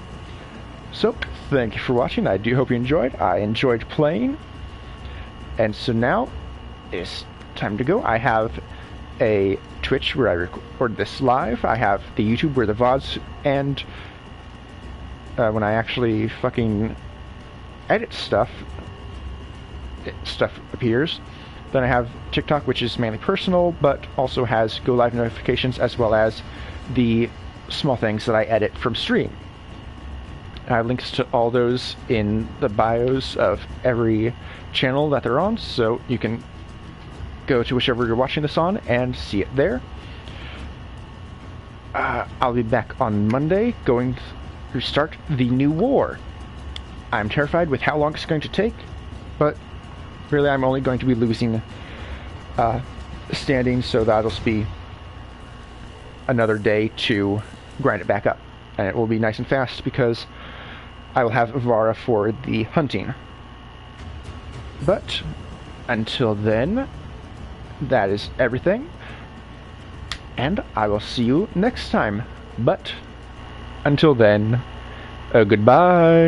So, thank you for watching. I do hope you enjoyed. I enjoyed playing. And so now, it's time to go. I have a Twitch where I record this live. I have the YouTube where the VODs and when I actually fucking edit stuff appears. Then I have TikTok, which is mainly personal, but also has go live notifications as well as the small things that I edit from stream. I have links to all those in the bios of every channel that they're on, so you can go to whichever you're watching this on and see it there. I'll be back on Monday going to start the new war. I'm terrified with how long it's going to take, but really I'm only going to be losing standings, so that'll just be another day to grind it back up. And it will be nice and fast because I will have Vara for the hunting. But until then, that is everything. And I will see you next time. But until then, goodbye.